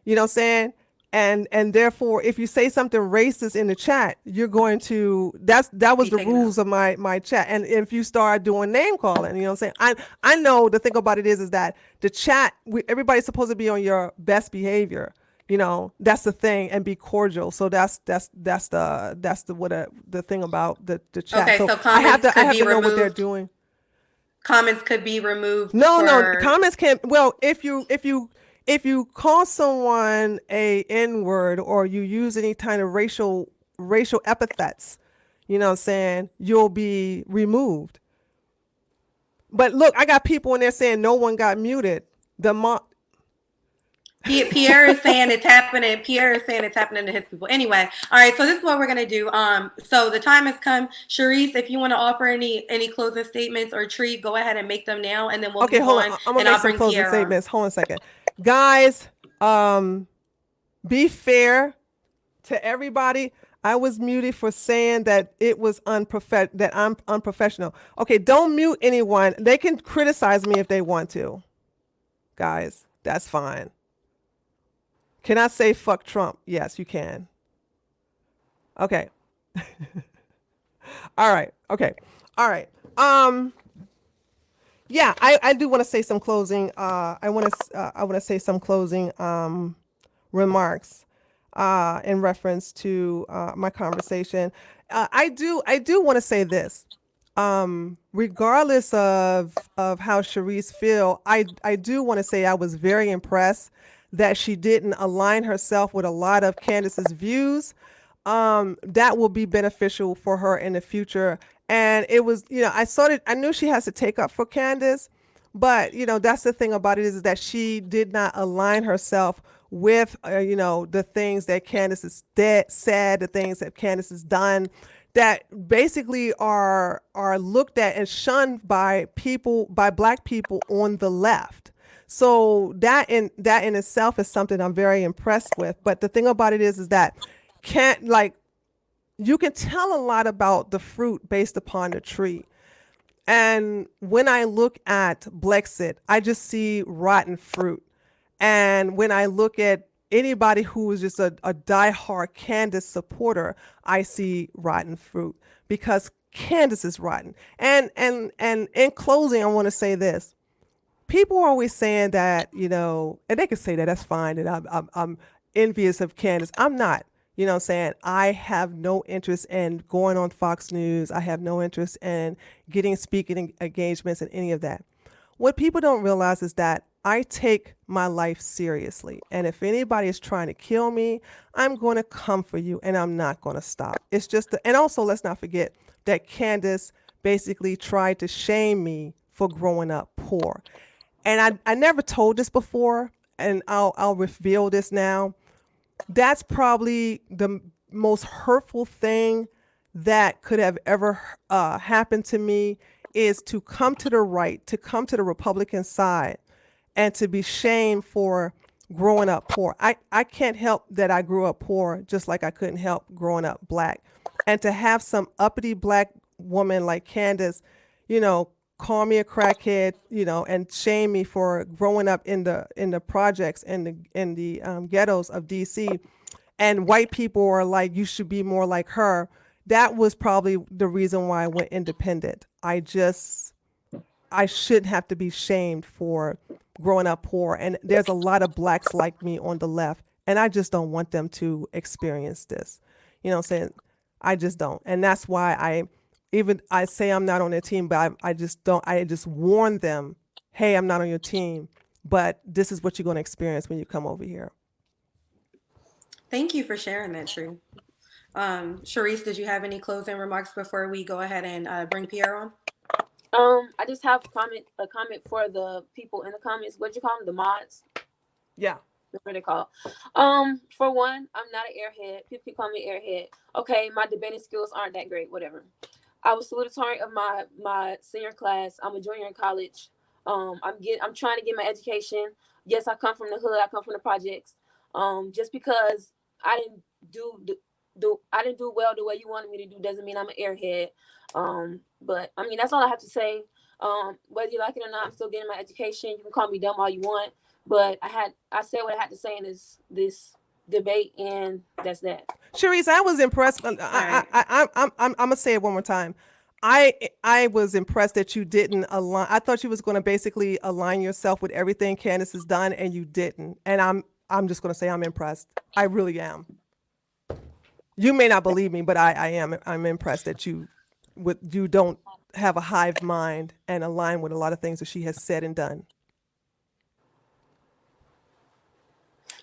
You know what I'm saying? And therefore, if you say something racist in the chat, you're going to that was the rules of my chat. And if you start doing name calling, you know what I'm saying? I know the thing about it is that the chat, everybody's supposed to be on your best behavior. You know, that's the thing, and be cordial. So that's the thing about the chat. Okay, so I have to know removed. what they're doing. Comments could be removed. No, comments can't. Well, if you call someone a N-word or you use any kind of racial epithets, you know what I'm saying, you'll be removed. But look, I got people in there saying no one got muted. Pierre is saying it's happening. Pierre is saying it's happening to his people. Anyway, all right. So this is what we're gonna do. So the time has come. Charisse, if you want to offer any closing statements, or Tree, go ahead and make them now, and then we'll move hold on. on. I'm gonna make some closing statements. Hold on a second, guys. Be fair to everybody. I was muted for saying that it was that I'm unprofessional. Okay, don't mute anyone. They can criticize me if they want to. Guys, that's fine. Can I say fuck Trump? Yes, you can. Okay. All right. Okay. All right. Yeah, I do want to say some closing. I want to say some closing remarks in reference to my conversation. I do want to say this. Regardless of how Charisse feel, I do want to say I was very impressed that she didn't align herself with a lot of Candace's views. That will be beneficial for her in the future. And it was, I knew she has to take up for Candace, but that's the thing about it is that she did not align herself with, the things that Candace has said, the things that Candace has done, that basically are looked at and shunned by black people on the left. So that in itself is something I'm very impressed with. But the thing about it is that you can tell a lot about the fruit based upon the tree. And when I look at BLEXIT, I just see rotten fruit. And when I look at anybody who is just a diehard Candace supporter, I see rotten fruit because Candace is rotten. And in closing, I want to say this. People are always saying that, and they can say that, that's fine, and I'm envious of Candace. I'm not, you know what I'm saying? I have no interest in going on Fox News. I have no interest in getting speaking engagements and any of that. What people don't realize is that I take my life seriously. And if anybody is trying to kill me, I'm going to come for you and I'm not going to stop. It's just, and also let's not forget that Candace basically tried to shame me for growing up poor. And I never told this before, and I'll reveal this now. That's probably the most hurtful thing that could have ever happened to me, is to come to the right, to come to the Republican side, and to be shamed for growing up poor. I can't help that I grew up poor, just like I couldn't help growing up black. And to have some uppity black woman like Candace, you know, call me a crackhead, you know, and shame me for growing up in the projects and the ghettos of DC, and white people are like, you should be more like her. That was probably the reason why I went independent. I shouldn't have to be shamed for growing up poor. And there's a lot of blacks like me on the left, and I just don't want them to experience this. You know what I'm saying? I just don't. And that's why I say I'm not on their team, but I just don't. I just warn them, hey, I'm not on your team, but this is what you're going to experience when you come over here. Thank you for sharing that, True. Charisse, did you have any closing remarks before we go ahead and bring Pierre on? I just have a comment for the people in the comments. What'd you call them? The mods? Yeah. What they call? For one, I'm not an airhead. People call me airhead. Okay, my debating skills aren't that great. Whatever. I was salutatorian of my senior class. I'm a junior in college. I'm trying to get my education. Yes, I come from the hood. I come from the projects. Just because I didn't do well the way you wanted me to do doesn't mean I'm an airhead. But I mean, that's all I have to say. Whether you like it or not, I'm still getting my education. You can call me dumb all you want, but I said what I had to say in this debate, and that's that. Charisse, I was impressed. I'm gonna say it one more time. I was impressed that you didn't align. I thought you was going to basically align yourself with everything Candace has done, and you didn't. And I'm just going to say I'm impressed. I really am. You may not believe me, but I am. I'm impressed that you don't have a hive mind and align with a lot of things that she has said and done.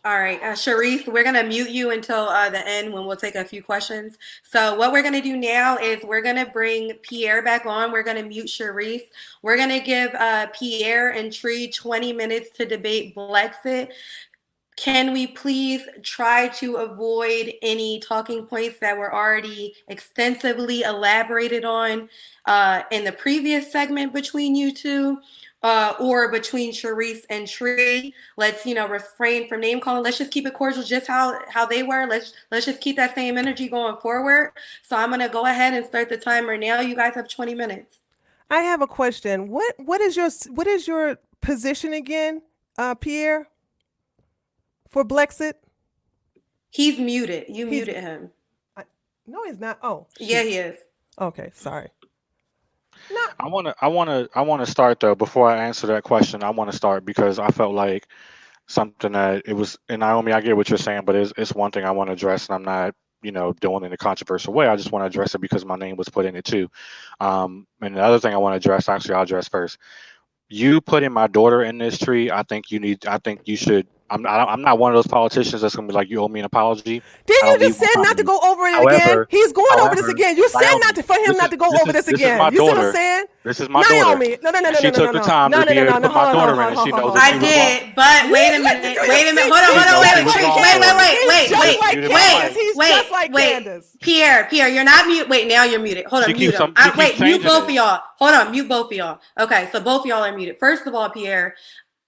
All right, Charisse, we're going to mute you until the end when we'll take a few questions. So what we're going to do now is we're going to bring Pierre back on. We're going to mute Charisse. We're going to give Pierre and Tree 20 minutes to debate BLEXIT. Can we please try to avoid any talking points that were already extensively elaborated on in the previous segment between you two? Or between Charisse and Tree. Let's, refrain from name calling. Let's just keep it cordial, just how they were. Let's just keep that same energy going forward. So I'm gonna go ahead and start the timer now. You guys have 20 minutes. I have a question. What is your position again, Pierre? For BLEXIT? He's muted. You muted him. No, he's not. Oh, shoot. Yeah, he is. Okay, sorry. No. I wanna start though. Before I answer that question, I want to start because I felt like something that it was. And Naomi, I get what you're saying, but it's one thing I want to address, and I'm not doing it in a controversial way. I just want to address it because my name was put in it too. And the other thing I want to address, actually, I'll address first. You putting my daughter in this tree, I think you should. I'm not one of those politicians that's gonna be like, you owe me an apology. Didn't you just said not to go over it again? He's going over this again. You said for him not to go over this again. You see what I'm saying? This is my daughter. No. She took the time to be able to put my daughter in, and she knows I did, but wait a minute. Wait. Pierre, you're not mute. Wait, now you're muted. Hold on, mute him. Mute both of y'all. Hold on, mute both of y'all. Okay, so both of y'all are muted. First of all, Pierre,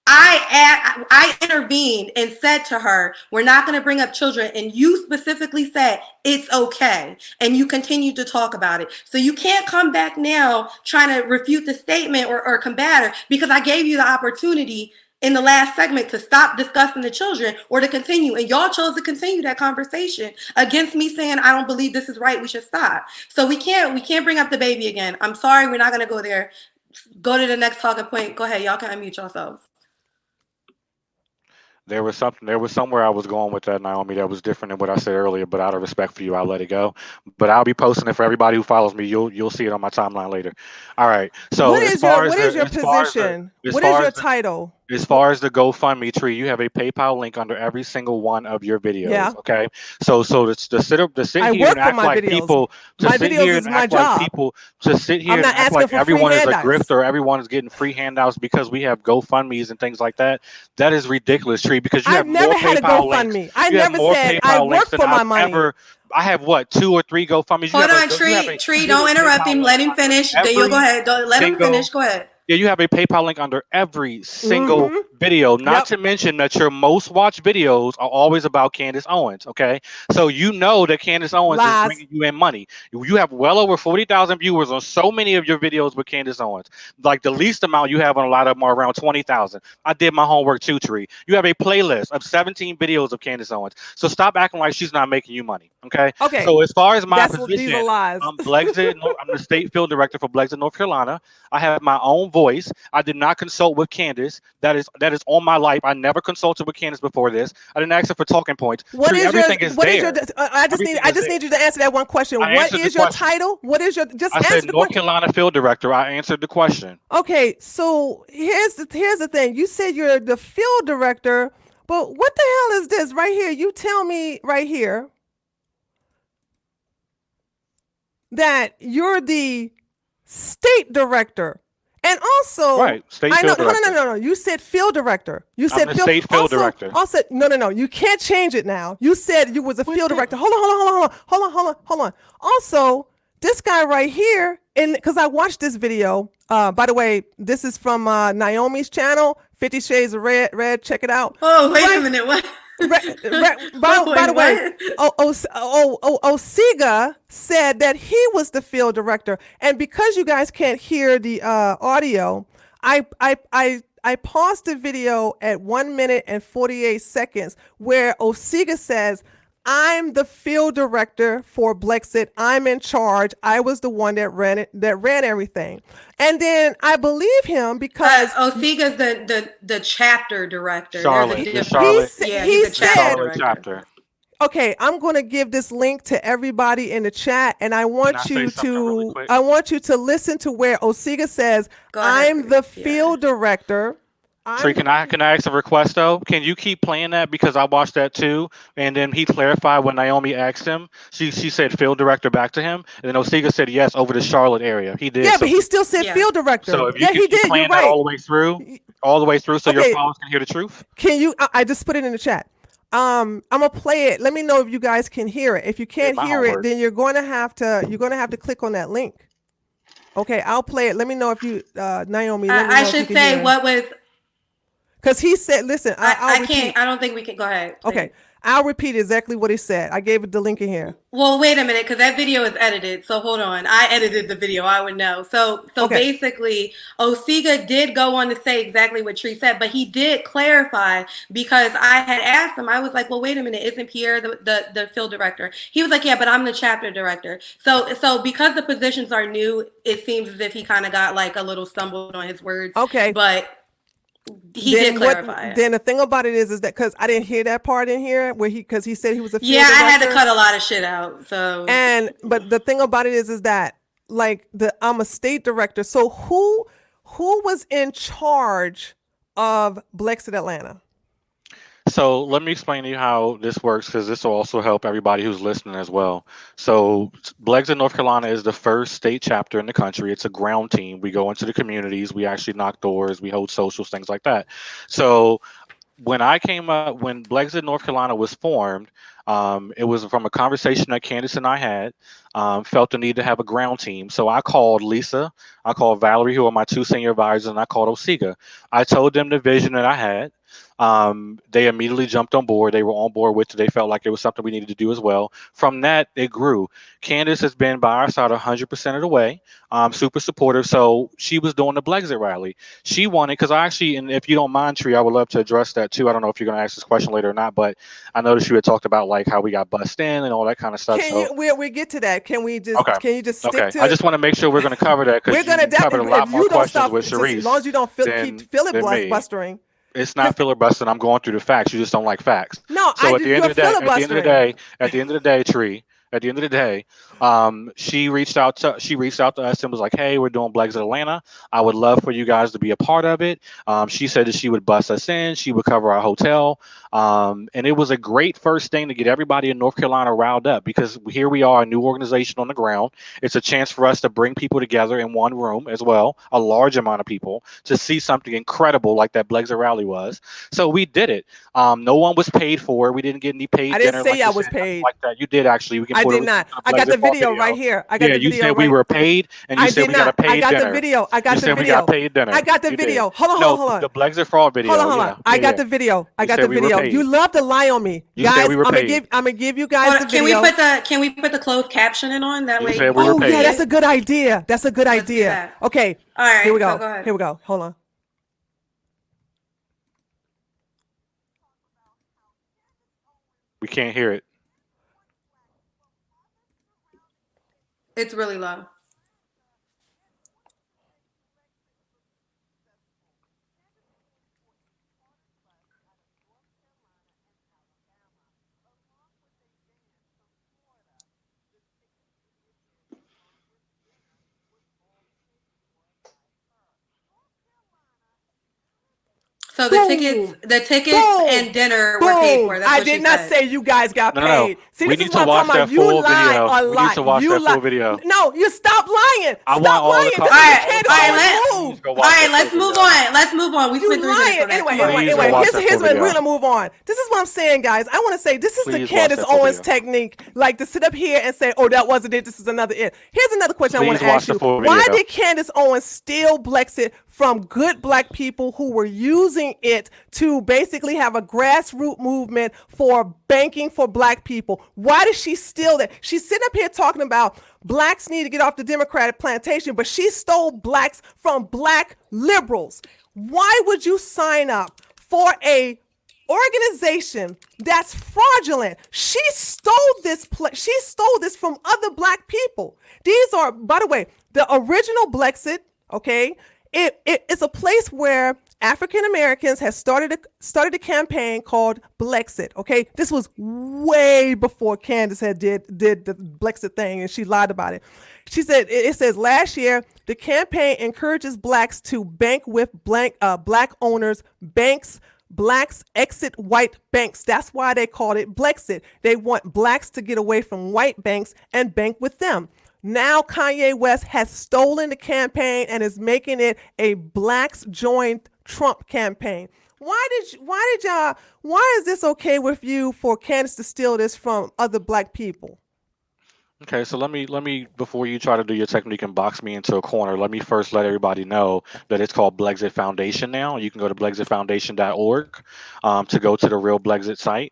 I intervened and said to her, we're not going to bring up children. And you specifically said it's okay. And you continued to talk about it. So you can't come back now trying to refute the statement or combat her, because I gave you the opportunity in the last segment to stop discussing the children or to continue. And y'all chose to continue that conversation against me saying, I don't believe this is right. We should stop. So we can't bring up the baby again. I'm sorry. We're not going to go there. Go to the next talking point. Go ahead. Y'all can unmute yourselves. There was somewhere I was going with that, Naomi, that was different than what I said earlier, but out of respect for you, I'll let it go. But I'll be posting it for everybody who follows me. You'll see it on my timeline later. All right. So what is your position? What is your title? As far as the GoFundMe tree, you have a PayPal link under every single one of your videos. Yeah. Okay. So to sit I here work and for act my like videos. people to My sit videos here is and my act like job. people to sit here I'm and not act asking like for free everyone is a handouts. grifter, everyone is getting free handouts because we have GoFundMes and things like that. That is ridiculous, Tree, because you I've have never more had a PayPal links. GoFundMe. I You have never more said I PayPal links work than for my I've money. ever. I have what, 2 or 3 GoFundMes. Hold on, You have a Tree, don't interrupt him. Let him finish. There you go ahead. Don't let him finish. Go ahead. Yeah, you have a PayPal link under every single Mm-hmm. video. Not Yep. to mention that your most watched videos are always about Candace Owens. Okay, so you know that Candace Owens is Lies. bringing you in money. You have well over 40,000 viewers on so many of your videos with Candace Owens. Like the least amount you have on a lot of them are around 20,000. I did my homework too, Tree. You have a playlist of 17 videos of Candace Owens. So stop acting like she's not making you money. Okay. Okay. So as far as my These position, are lies. I'm BLEXIT. I'm the state field director for BLEXIT, North Carolina. I have my own voice. I did not consult with Candace. That is on my life. I never consulted with Candace before this. I didn't ask her for talking points. Everything is there. I just need you to answer that one question. What is your title? What is your I said North Carolina field director. I answered the question. Okay, so here's the thing. You said you're the field director, but what the hell is this right here? You tell me right here that you're the state director. And also, right, state field director. No. You said field director. You said I'm the state field director. Also, no. You can't change it now. You said you was a field director. Hold on. Also, this guy right here, and because I watched this video. By the way, this is from Naomi's channel, 50 Shades of Red. Check it out. Oh, wait a minute. What? By the way, Osiga said that he was the field director, and because you guys can't hear the audio, I paused the video at 1 minute and 48 seconds where Osiga says, "I'm the field director for BLEXIT. I'm in charge. I was the one that ran everything." And then I believe him because Osiga's the chapter director. Charlotte. He's he a chapter said, okay, I'm going to give this link to everybody in the chat, and I want you to listen to where Osiga says, "I'm the field director." Tree, can I ask a request though? Can you keep playing that, because I watched that too, and then he clarified when Naomi asked him. She said field director back to him, and then Osiga said yes over the Charlotte area. He did. Yeah, but he still said field director. So if you can keep playing that all the way through, so your followers can hear the truth. Can you? I just put it in the chat. I'm gonna play it. Let me know if you guys can hear it. If you can't hear it, then you're going to have to click on that link. Okay, I'll play it. Let me know if you, Naomi. I should say what was. Because he said, listen, I can't. I don't think we can. Go ahead. Please. Okay. I'll repeat exactly what he said. I gave it the link in here. Well, wait a minute, because that video is edited. So hold on. I edited the video. I would know. So basically, Osiga did go on to say exactly what Tree said, but he did clarify, because I had asked him. I was like, well, wait a minute. Isn't Pierre the field director? He was like, yeah, but I'm the chapter director. So because the positions are new, it seems as if he kind of got like a little stumbled on his words. Okay. But he did clarify it. Then the thing about it is that because I didn't hear that part in here where because he said he was a field director. I had to cut a lot of shit out. So but the thing about it is that like I'm a state director. So who was in charge of BLEXIT Atlanta? So let me explain to you how this works, because this will also help everybody who's listening as well. So BLEXIT North Carolina is the first state chapter in the country. It's a ground team. We go into the communities. We actually knock doors. We hold socials, things like that. So when BLEXIT North Carolina was formed, it was from a conversation that Candace and I had. Felt the need to have a ground team. So I called Lisa, I called Valerie, who are my 2 senior advisors, and I called Osiga. I told them the vision that I had. They immediately jumped on board. They were on board with it. They felt like it was something we needed to do as well. From that, it grew. Candace has been by our side 100% of the way, super supportive. So she was doing the BLEXIT rally. She wanted, because I actually, and if you don't mind, Tree, I would love to address that too. I don't know if you're going to ask this question later or not, but I noticed you had talked about like how we got bussed in and all that kind of stuff. We get to that. Can you just stick to it? I just want to make sure we're going to cover that, because we're going to cover a lot more questions with Charrise. As long as you don't keep filibustering. It's not filibustering. I'm going through the facts. You just don't like facts. No, so at the end of the day, Tree, at the end of the day, she reached out to us and was like, "Hey, we're doing BLEXIT Atlanta. I would love for you guys to be a part of it." She said that she would bus us in, she would cover our hotel, and it was a great first thing to get everybody in North Carolina riled up, because here we are, a new organization on the ground. It's a chance for us to bring people together in one room as well, a large amount of people, to see something incredible like that BLEXIT rally was. So we did it. No one was paid for it. We didn't get any paid I dinner. didn't say like I you was said, nothing paid. like that. You did actually. We can I put did it not. on I got the BLEXIT Fall video right here. I got Yeah, the you video said we right. were paid, and you I said did we got a not. I paid got dinner. the video. I You got the said we got video. paid dinner. I got the You did. video. Hold on, No, hold on, hold the on. BLEXIT fraud video. Hold on. I got the video. I You got said the we were video. paid. You love to lie on me, You said guys. we were paid. I'm gonna give you guys Hold the on, video. can we put the closed captioning on that You way? said we were Oh yeah, paid. that's a good idea. That's a good Let's do idea. that. Okay. All right, Here we so go. go ahead. Here we go. Hold on. We can't hear it. It's really low. So the Boom. tickets Boom. and dinner were paid Boom. for. That's I what did she not said. say you guys got No. paid. See, We this need is to what I'm watch talking that about. You full lie video. a lot. We need to watch You that full lie. video. No, you stop lying. I want Stop all the lying. co- This All is right, the Candace all right, Owens let- move. Go watch All right, that let's full move video. on. Let's move on. We You spent 3 minutes lying. on that. Anyway, Come on. Please go watch that here's full what we're video. gonna move on. This is what I'm saying, guys. I want to say this is the Please watch Candace that full Owens video. technique, like to sit up here and say, "Oh, that wasn't it. This is another it." Here's another question I want Please to watch ask the you: full why video. did Candace Owens steal BLEXIT from good black people who were using it to basically have a grassroots movement for banking for black people? Why did she steal that? She's sitting up here talking about blacks need to get off the Democratic plantation, but she stole blacks from black liberals. Why would you sign up for a organization that's fraudulent? She stole this. She stole this from other black people. These are, by the way, the original BLEXIT. Okay, it's a place where African Americans have started a campaign called BLEXIT. Okay, this was way before Candace had did the BLEXIT thing, and she lied about it. She said it says last year the campaign encourages blacks to bank with black owners, banks. Blacks exit white banks. That's why they called it BLEXIT. They want blacks to get away from white banks and bank with them. Now Kanye West has stolen the campaign and is making it a blacks join Trump campaign. Why is this okay with you for Candace to steal this from other black people? Okay, so let me before you try to do your technique and box me into a corner, let me first let everybody know that it's called BLEXIT Foundation now. You can go to BLEXITfoundation.org to go to the real BLEXIT site.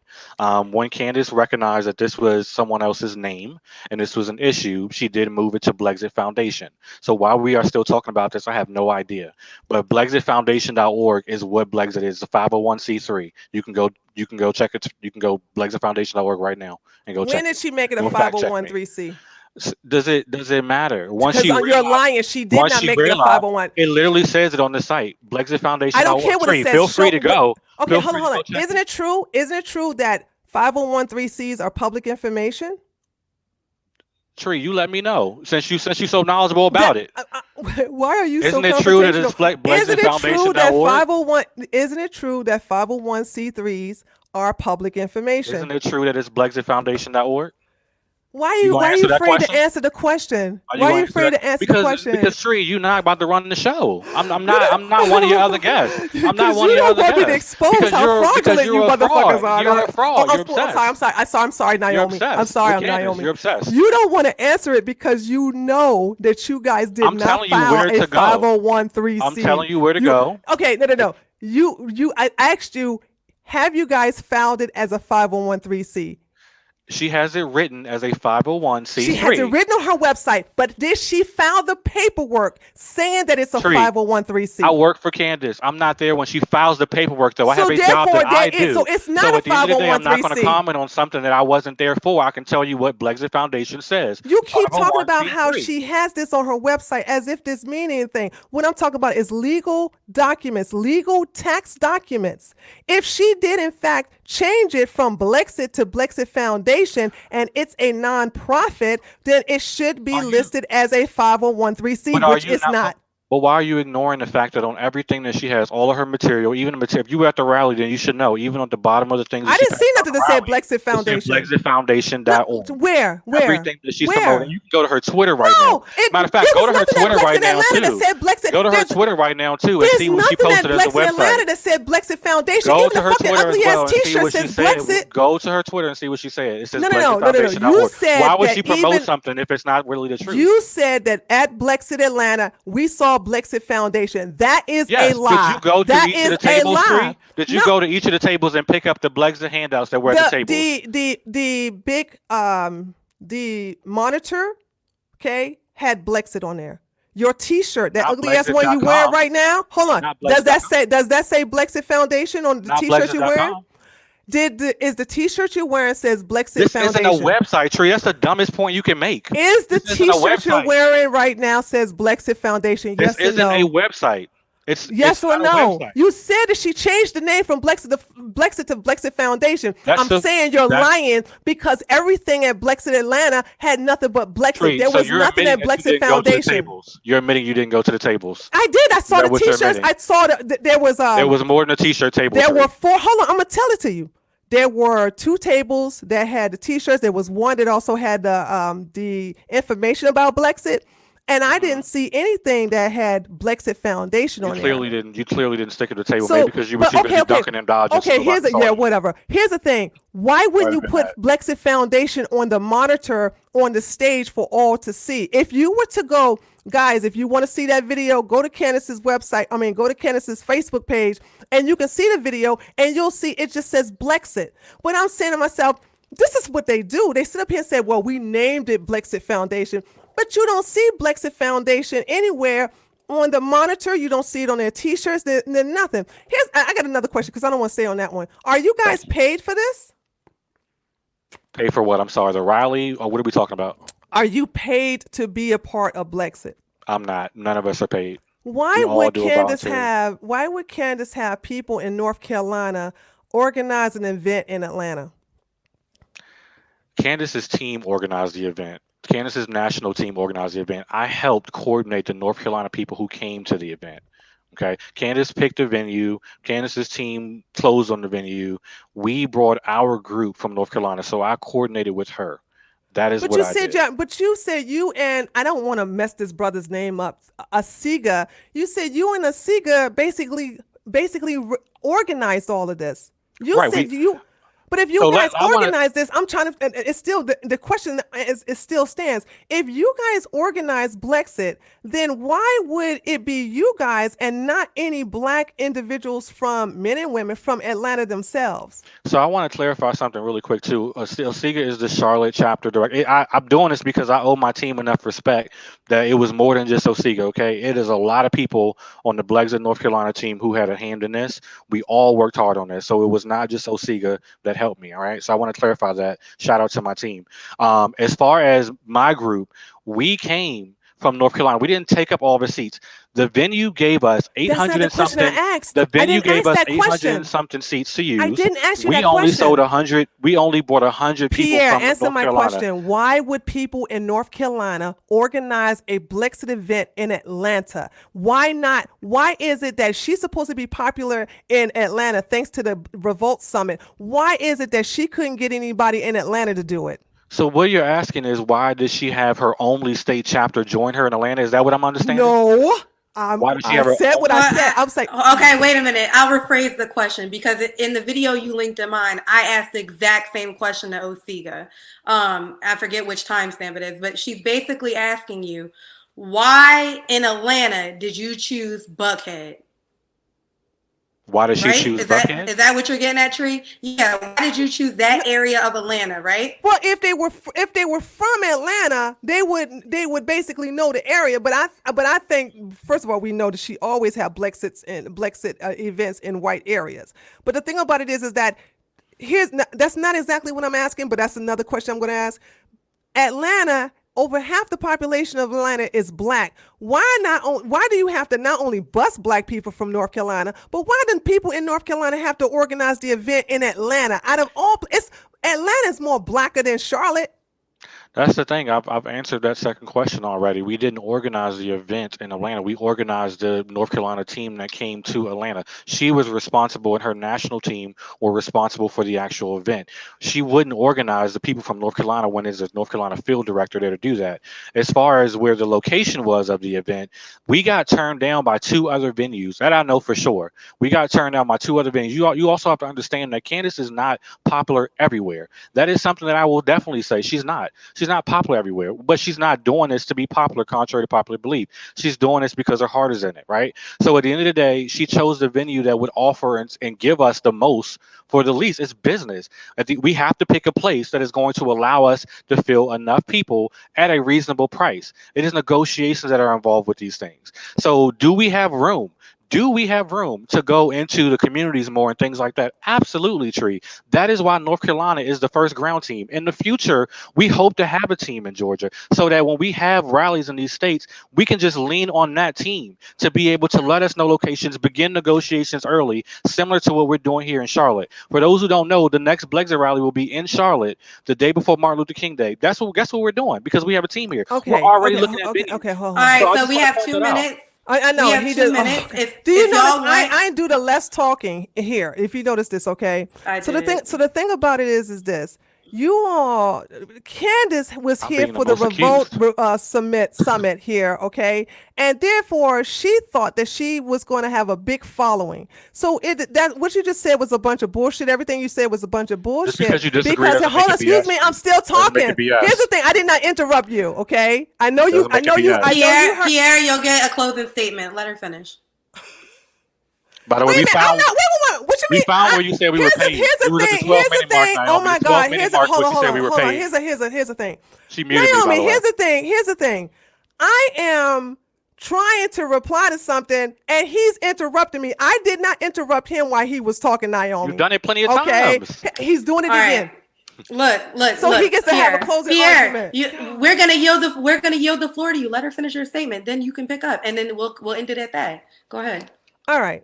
When Candace recognized that this was someone else's name and this was an issue, she did move it to BLEXIT Foundation. So while we are still talking about this, I have no idea. But BLEXITfoundation.org is what BLEXIT is. It's a 501c3. You can go check it. You can go BLEXITfoundation.org right now and go check. When did she make it a Don't fact check me. 501c3? Does it matter? Once Because she you're lying. She did once not she make it a realized, 501. it literally says it on the site. BLEXIT Foundation. I don't care what it says. Feel free to go. Okay, hold on. Isn't it true? Isn't it true that 501(c)(3)s are public information? Tree, you let me know since you're so knowledgeable about it. Why are you so Isn't it true that it's Isn't it true that BLEXITfoundation.org? 501? Isn't it true that 501(c)(3)s are public information? Isn't it true that it's BLEXITfoundation.org? Why are you afraid to answer the question? Why are you afraid to answer the question? Because Tree, you're not about to run the show. I'm not one of your other guests. I'm not one of your other guests. You don't want me to expose how fraudulent you motherfuckers are. You're a fraud. You're obsessed. I'm sorry, Naomi. I'm sorry, Naomi. You're obsessed. You don't want to answer it because you know that you guys did not file a 501(c)(3). I'm telling you where to go. Okay, no. I asked you, have you guys filed it as a 501(c)(3)? She has it written as a 501c3. She has it written on her website, but did she file the paperwork saying that it's a 501(c)(3)? I work for Candace. I'm not there when she files the paperwork, though. I have a job that I do. So it's not a 501(c)(3). At the end of the day, I'm not going to comment on something that I wasn't there for. I can tell you what BLEXIT Foundation says. You keep talking about how she has this on her website as if this means anything. What I'm talking about is legal documents, legal tax documents. If she did, in fact, change it from BLEXIT to BLEXIT Foundation and it's a nonprofit, then it should be listed as a 501c, which it's not. But why are you ignoring the fact that on everything that she has, all of her material, even the material, if you were at the rally, then you should know, even on the bottom of the things. I didn't see nothing that said BLEXIT Foundation. BLEXITfoundation.org. Where? Everything that she's promoting. You can go to her Twitter right now. Matter of fact, go to her Twitter right now, too. Go to her Twitter right now, too, and see what she posted as a website. Atlanta that said BLEXIT Foundation. Go even to her Twitter as well and see what she said. BLEXIT. Go to her Twitter and see what she said. It says No. You said why would she promote something if it's not really the truth? You said that at BLEXIT Atlanta, we saw BLEXIT Foundation. That is a lie. Did you go to each of the tables, Tree? Did you go to each of the tables and pick up the BLEXIT handouts that were at the tables? The big the monitor, okay, had BLEXIT on there. Your T-shirt, that ugly ass one you wear right now. Hold on. Does that say BLEXIT Foundation on the T-shirt you wear? Is the T-shirt you're wearing says BLEXIT Foundation? This isn't a website, Tree. That's the dumbest point you can make. Is the T-shirt you're wearing right now says BLEXIT Foundation? Yes or no? This isn't a website. Yes or no? You said that she changed the name from BLEXIT to BLEXIT Foundation. I'm saying you're lying because everything at BLEXIT Atlanta had nothing but BLEXIT. There was nothing at BLEXIT Foundation. You're admitting you didn't go to the tables. I did. I saw the T-shirts. I saw there was there was more than a T-shirt table. There were 4. Hold on, I'm gonna tell it to you. There were 2 tables that had the T-shirts. There was one that also had the information about BLEXIT. And I didn't see anything that had BLEXIT Foundation on it. You clearly didn't stick at the table, maybe because you were too busy ducking and dodging. Okay, whatever. Here's the thing. Why wouldn't you put BLEXIT Foundation on the monitor on the stage for all to see? If you were to go, guys, if you want to see that video, go to Candace's website. Go to Candace's Facebook page, and you can see the video, and you'll see it just says BLEXIT. But I'm saying to myself, this is what they do. They sit up here and say, well, we named it BLEXIT Foundation. But you don't see BLEXIT Foundation anywhere on the monitor. You don't see it on their T-shirts. There's nothing. I got another question because I don't want to stay on that one. Are you guys paid for this? Pay for what? I'm sorry, the rally? Or what are we talking about? Are you paid to be a part of BLEXIT? I'm not. None of us are paid. Why would Candace have people in North Carolina organize an event in Atlanta? Candace's team organized the event. Candace's national team organized the event. I helped coordinate the North Carolina people who came to the event. Okay. Candace picked a venue. Candace's team closed on the venue. We brought our group from North Carolina. So I coordinated with her. That is what I did. But you said you and, I don't want to mess this brother's name up, Asiga. You said you and Asiga basically organized all of this. But if you guys organize this, I'm trying to, it's still, the question it still stands. If you guys organize BLEXIT, then why would it be you guys and not any Black individuals from men and women from Atlanta themselves? So I want to clarify something really quick too. Asiga is the Charlotte chapter director. I'm doing this because I owe my team enough respect that it was more than just Asiga, okay? It is a lot of people on the BLEXIT North Carolina team who had a hand in this. We all worked hard on this. So it was not just Asiga that helped me. All right. So I want to clarify that. Shout out to my team. As far as my group, we came from North Carolina. We didn't take up all the seats. The venue gave us 800 and something. The venue gave us 800 and something seats to use. I didn't ask you that question. We only sold 100. We only brought 100 people Pierre, from answer North my Carolina. question. Why would people in North Carolina organize a BLEXIT event in Atlanta? Why not? Why is it that she's supposed to be popular in Atlanta thanks to the Revolt Summit? Why is it that she couldn't get anybody in Atlanta to do it? So what you're asking is, why does she have her only state chapter join her in Atlanta? Is that what I'm understanding? No. Why does she have said what I said. I'm saying. Okay, wait a minute. I'll rephrase the question because in the video you linked in mine, I asked the exact same question to Asiga. I forget which timestamp it is, but she's basically asking you, why in Atlanta did you choose Buckhead? Why did she choose Buckhead? Is that what you're getting at, Tree? Yeah. Why did you choose that area of Atlanta, right? Well, if they were from Atlanta, they would basically know the area. But I think, first of all, we know that she always have BLEXIT events in white areas. But the thing about it is that that's not exactly what I'm asking, but that's another question I'm going to ask. Atlanta over half the population of Atlanta is black. Why do you have to not only bus black people from North Carolina, but why do people in North Carolina have to organize the event in Atlanta? Out of all, Atlanta's more blacker than Charlotte. That's the thing. I've answered that second question already. We didn't organize the event in Atlanta. We organized the North Carolina team that came to Atlanta. She was responsible, and her national team were responsible for the actual event. She wouldn't organize the people from North Carolina when there's a North Carolina field director there to do that. As far as where the location was of the event, we got turned down by 2 other venues. That I know for sure. We got turned down by 2 other venues. You also have to understand that Candace is not popular everywhere. That is something that I will definitely say. She's not popular everywhere, but she's not doing this to be popular, contrary to popular belief. She's doing this because her heart is in it, right? So at the end of the day, she chose the venue that would offer and give us the most for the least. It's business. We have to pick a place that is going to allow us to fill enough people at a reasonable price. It is negotiations that are involved with these things. So do we have room? Do we have room to go into the communities more and things like that? Absolutely, Tree. That is why North Carolina is the first ground team. In the future, we hope to have a team in Georgia so that when we have rallies in these states, we can just lean on that team to be able to let us know locations, begin negotiations early, similar to what we're doing here in Charlotte. For those who don't know, the next BLEXIT rally will be in Charlotte the day before Martin Luther King Day. Guess what we're doing, because we have a team here. Okay. We're already looking at venues. Okay. Hold on. All right, So I so just we wanna have point 2 that out. minutes. I know We have he 2 does. minutes. Do you if y'all notice? want, I do the less talking here. If you notice this, okay. So the thing about it is this. You all, Candace was I'm here being for the the most Revolt summit here, okay, and therefore she thought that she was going to have a big following. So that what you just said was a bunch of bullshit. Everything you said was a bunch of bullshit. Just because you disagree Because doesn't hold on, make it excuse BS. me, I'm still Doesn't make talking. it BS. Here's the thing: I did not interrupt you, okay? I know you. Doesn't I make know it you. BS. I know you heard. Pierre, you'll get a closing statement. Let her finish. By the way, Wait a we minute, I'm found not. Wait. What you we mean? found where you said we were paid. Here's the It was at the thing. 12-minute mark, Naomi. Oh my The God. 12-minute mark, Hold what you said we were on. paid. Here's the thing. She muted me, by Naomi, the way. here's the thing. I am trying to reply to something and he's interrupting me. I did not interrupt him while he was talking, Naomi. You've done it plenty of Okay. times. He's doing it All again. right. Look. So he gets to Pierre, have a closing Pierre, argument. we're gonna yield the floor to you. Let her finish her statement. Then you can pick up, and then we'll end it at that. Go ahead. All right.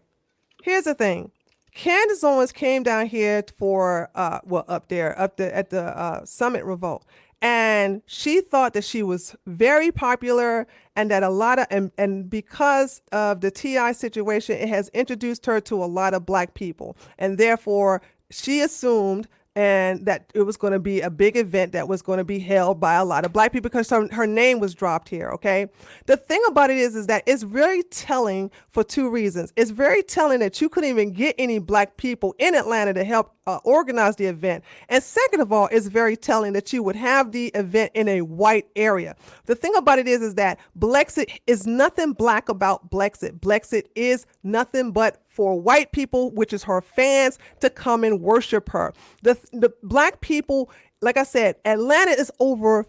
Here's the thing. Candace Owens came down here for up there at the Summit Revolt, and she thought that she was very popular and that a lot of and because of the TI situation, it has introduced her to a lot of black people, and therefore she assumed and that it was going to be a big event that was going to be held by a lot of black people because her name was dropped here, okay? The thing about it is that it's very telling for 2 reasons. It's very telling that you couldn't even get any black people in Atlanta to help organize the event. And second of all, it's very telling that you would have the event in a white area. The thing about it is that BLEXIT is nothing black about BLEXIT. BLEXIT is nothing but for white people, which is her fans, to come and worship her. The black people, like I said, Atlanta is over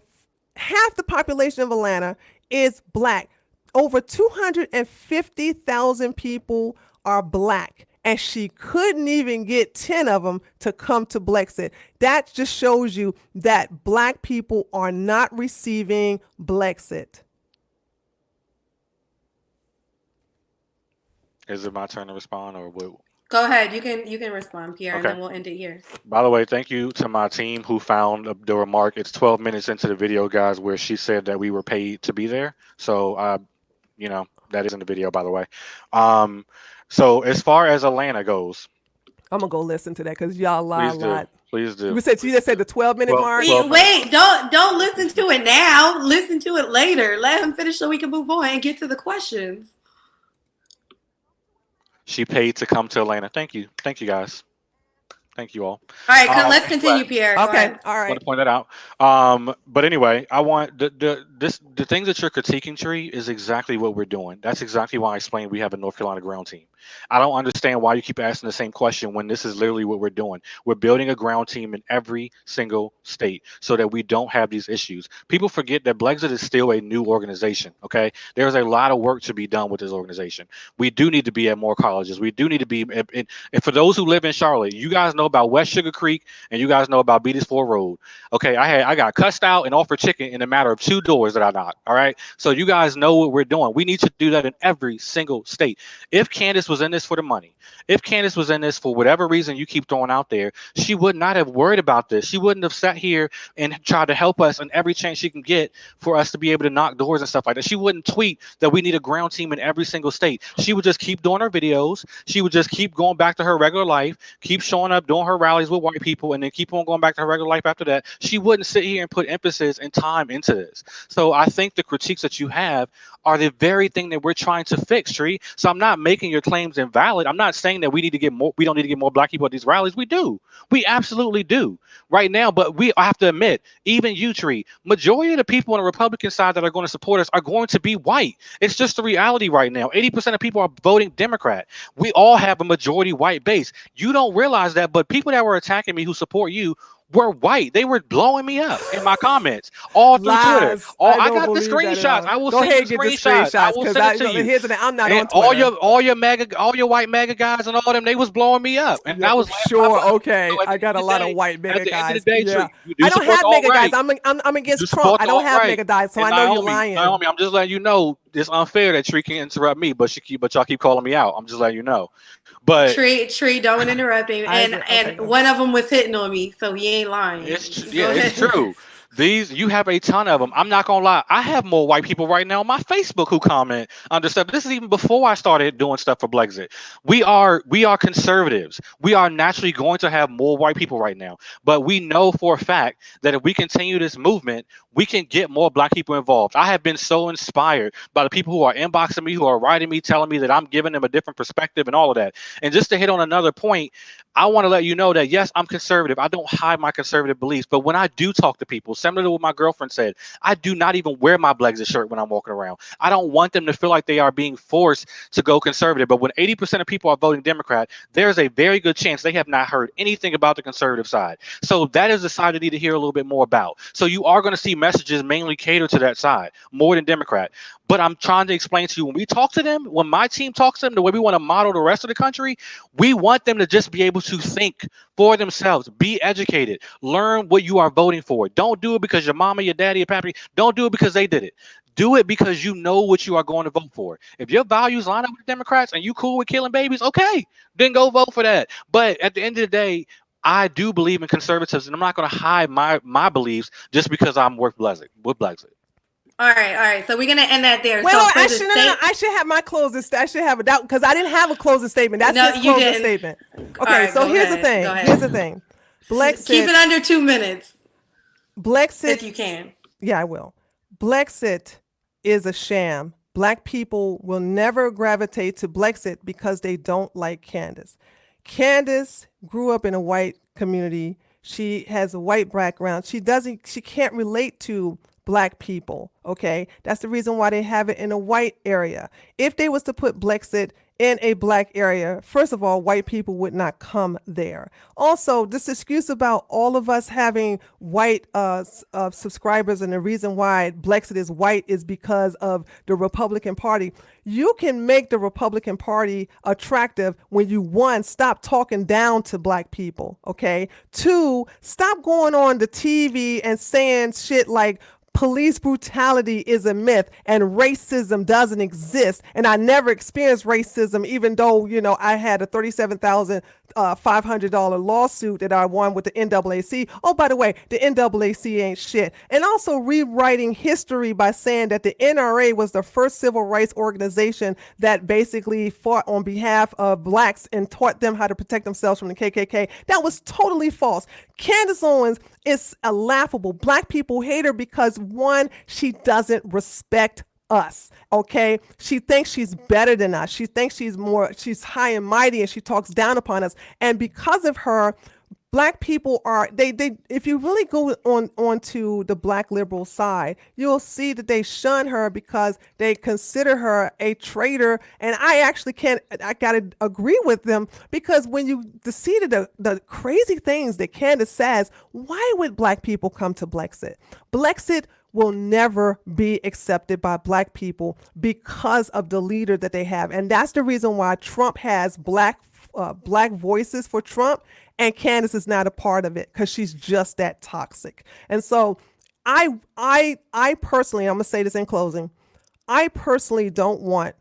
half the population of Atlanta is black. Over 250,000 people are black. And she couldn't even get 10 of them to come to BLEXIT. That just shows you that black people are not receiving BLEXIT. Is it my turn to respond, or what? Go ahead. You can respond, Pierre, and Okay. then we'll end it here. By the way, thank you to my team who found the remark. It's 12 minutes into the video, guys, where she said that we were paid to be there. So, that is in the video, by the way. So as far as Atlanta goes, I'm going to go listen to that because y'all lie a lot. Please do. You just said the 12-minute mark? Wait, don't listen to it now. Listen to it later. Let him finish so we can move on and get to the questions. She paid to come to Atlanta. Thank you, guys. Thank you all. All right, let's continue, Pierre. Go Okay, ahead. all I want right. to point that out. But anyway, I want the things that you're critiquing, Tree, is exactly what we're doing. That's exactly why I explained we have a North Carolina ground team. I don't understand why you keep asking the same question when this is literally what we're doing. We're building a ground team in every single state so that we don't have these issues. People forget that BLEXIT is still a new organization, okay? There's a lot of work to be done with this organization. We do need to be at more colleges. We do need to be, and for those who live in Charlotte, you guys know about West Sugar Creek and you guys know about Beatties Ford Road. Okay, I got cussed out and offered chicken in a matter of 2 doors that I knocked, all right? So you guys know what we're doing. We need to do that in every single state. If Candace was in this for the money, if Candace was in this for whatever reason you keep throwing out there, she would not have worried about this. She wouldn't have sat here and tried to help us in every chance she can get for us to be able to knock doors and stuff like that. She wouldn't tweet that we need a ground team in every single state. She would just keep doing her videos. She would just keep going back to her regular life, keep showing up, doing her rallies with white people, and then keep on going back to her regular life after that. She wouldn't sit here and put emphasis and time into this. So I think the critiques that you have are the very thing that we're trying to fix, Tree. So I'm not making your claims invalid. I'm not saying that we don't need to get more black people at these rallies. We do. We absolutely do right now. But I have to admit, even you, Tree, majority of the people on the Republican side that are going to support us are going to be white. It's just the reality right now. 80% of people are voting Democrat. We all have a majority white base. You don't realize that, but people that were attacking me who support you were white. They were blowing me up in my comments all through Twitter. I got the screenshots. I will send you screenshots. I will send it to you. Here's the thing. I'm not and on Twitter. all your white MAGA guys and all them, they was blowing me up. And I was sure, okay. I got a lot of white MAGA guys. At the end of the day, yeah. I don't have MAGA guys. I'm against Trump. I don't have MAGA guys, so I know you're lying. Naomi, I'm just letting you know it's unfair that Tree can interrupt me, but y'all keep calling me out. I'm just letting you know. But Tree, don't interrupt him. And one of them was hitting on me, so he ain't lying. It's true. You have a ton of them. I'm not gonna lie. I have more white people right now on my Facebook who comment under stuff. This is even before I started doing stuff for BLEXIT. We are conservatives. We are naturally going to have more white people right now. But we know for a fact that if we continue this movement, we can get more black people involved. I have been so inspired by the people who are inboxing me, who are writing me, telling me that I'm giving them a different perspective and all of that. And just to hit on another point, I want to let you know that, yes, I'm conservative. I don't hide my conservative beliefs. But when I do talk to people, similar to what my girlfriend said, I do not even wear my BLEXIT shirt when I'm walking around. I don't want them to feel like they are being forced to go conservative. But when 80% of people are voting Democrat, there's a very good chance they have not heard anything about the conservative side. So that is the side they need to hear a little bit more about. So you are going to see messages mainly cater to that side more than Democrat. But I'm trying to explain to you, when we talk to them, when my team talks to them, the way we want to model the rest of the country, we want them to just be able to think for themselves, be educated, learn what you are voting for. Don't do it because your mama, your daddy, your pappy. Don't do it because they did it. Do it because you know what you are going to vote for. If your values line up with the Democrats and you cool with killing babies, okay, then go vote for that. But at the end of the day, I do believe in conservatives, and I'm not going to hide my beliefs just because I'm with BLEXIT. All right. So we're gonna end that there. Wait, I should have my closing. I should have a doubt because I didn't have a closing statement. That's his closing statement. Okay, right, so here's the thing. Here's the thing. BLEXIT. Keep it under 2 minutes. BLEXIT, if you can. Yeah, I will. BLEXIT is a sham. Black people will never gravitate to BLEXIT because they don't like Candace. Candace grew up in a white community. She has a white background. She can't relate to Black people. Okay, that's the reason why they have it in a white area. If they was to put BLEXIT in a Black area, first of all, white people would not come there. Also, this excuse about all of us having white subscribers, and the reason why BLEXIT is white is because of the Republican Party. You can make the Republican Party attractive when you, one, stop talking down to Black people, okay? Two, stop going on the TV and saying shit like, police brutality is a myth and racism doesn't exist. And I never experienced racism, even though, I had a $37,500 lawsuit that I won with the NAACP. Oh, by the way, the NAACP ain't shit. And also rewriting history by saying that the NRA was the first civil rights organization that basically fought on behalf of Blacks and taught them how to protect themselves from the KKK. That was totally false. Candace Owens is a laughable. Black people hate her because, one, she doesn't respect us. Okay. She thinks she's better than us. She thinks she's high and mighty, and she talks down upon us. And because of her, Black people are they if you really go onto the black liberal side, you'll see that they shun her because they consider her a traitor. And I gotta agree with them, because when you see the crazy things that Candace says, why would black people come to BLEXIT? BLEXIT will never be accepted by black people because of the leader that they have. And that's the reason why Trump has black voices for Trump, and Candace is not a part of it, because she's just that toxic. And so I personally, I'm gonna say this in closing, I personally don't want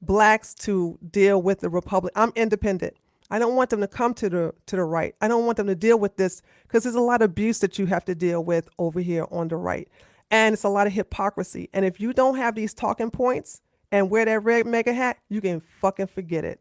blacks to deal with the Republic. I'm independent. I don't want them to come to the right. I don't want them to deal with this, because there's a lot of abuse that you have to deal with over here on the right. And it's a lot of hypocrisy. And if you don't have these talking points and wear that red mega hat, you can fucking forget it.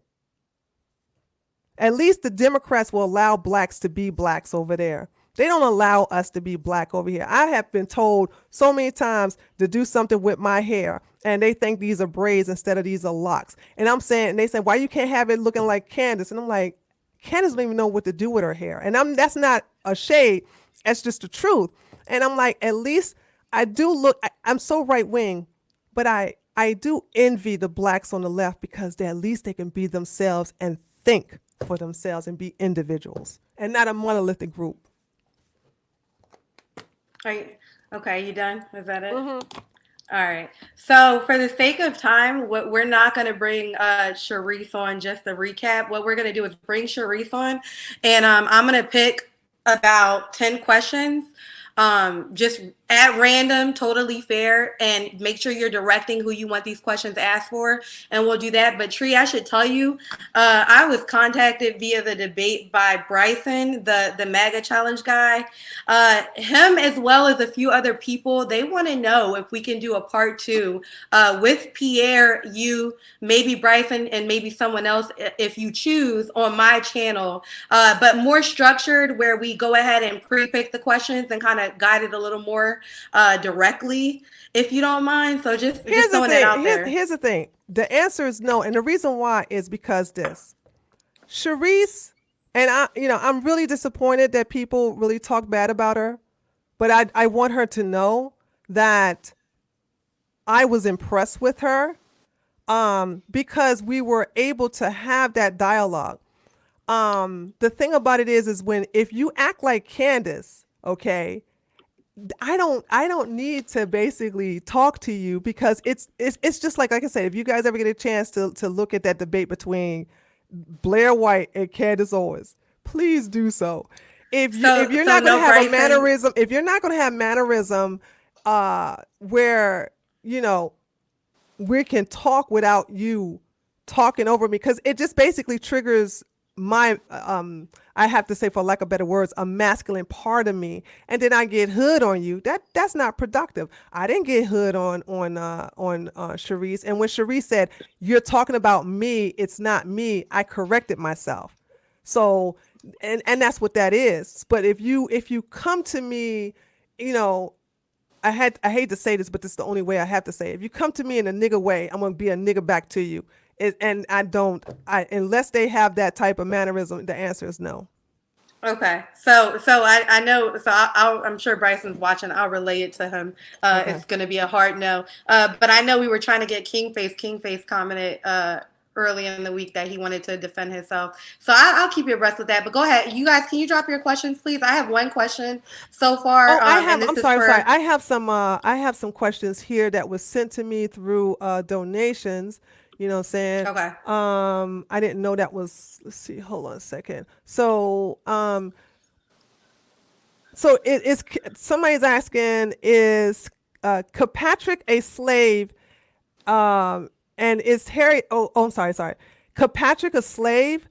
At least the Democrats will allow blacks to be blacks over there. They don't allow us to be black over here. I have been told so many times to do something with my hair, and they think these are braids instead of these are locks. And I'm saying, and they say, why you can't have it looking like Candace? And I'm like, Candace don't even know what to do with her hair. And that's not a shade. That's just the truth. And I'm like, at least I do look, I'm so right wing, but I do envy the blacks on the left, because at least they can be themselves and think for themselves and be individuals and not a monolithic group. Okay, you done? Is that it? Mm-hmm. All right. So for the sake of time, we're not going to bring Charisse on just to recap. What we're going to do is bring Charisse on, and I'm going to pick about 10 questions, just at random, totally fair, and make sure you're directing who you want these questions asked for, and we'll do that. But Tree, I should tell you, I was contacted via the debate by Bryson, the MAGA challenge guy. Him, as well as a few other people, they want to know if we can do a part 2 with Pierre, you, maybe Bryson, and maybe someone else if you choose, on my channel, but more structured, where we go ahead and pre-pick the questions and kind of guide it a little more directly, if you don't mind. So just throwing it out there. Here's the thing. The answer is no. And the reason why is because Charisse, and I'm really disappointed that people really talk bad about her, but I want her to know that I was impressed with her, because we were able to have that dialogue. The thing about it is if you act like Candace, okay, I don't need to basically talk to you, because it's just like I said, if you guys ever get a chance to look at that debate between Blair White and Candace Owens, please do so. If you're not going to have a mannerism, if you're not going to have mannerism, where we can talk without you talking over me, because it just basically triggers my I have to say, for lack of better words, a masculine part of me, and then I get hood on you. That's not productive. I didn't get hood on Charisse, and when Charisse said, "You're talking about me, it's not me," I corrected myself. So, and that's what that is. But if you come to me, I hate to say this, but this is the only way I have to say it. If you come to me in a nigga way, I'm gonna be a nigga back to you. And unless they have that type of mannerism, the answer is no. Okay, so I know, so I'm sure Bryson's watching. I'll relay it to him. Okay. It's going to be a hard no. But I know we were trying to get Kingface. Kingface commented early in the week that he wanted to defend himself. So I'll keep you abreast with that. But go ahead, you guys. Can you drop your questions, please? I have one question so far. Oh, I'm sorry. I have some questions here that was sent to me through donations. You know what I'm saying? Okay. I didn't know that was, let's see, hold on a second. So it's somebody's asking, is Kirkpatrick a slave? And is Harry, I'm sorry. Kirkpatrick a slave?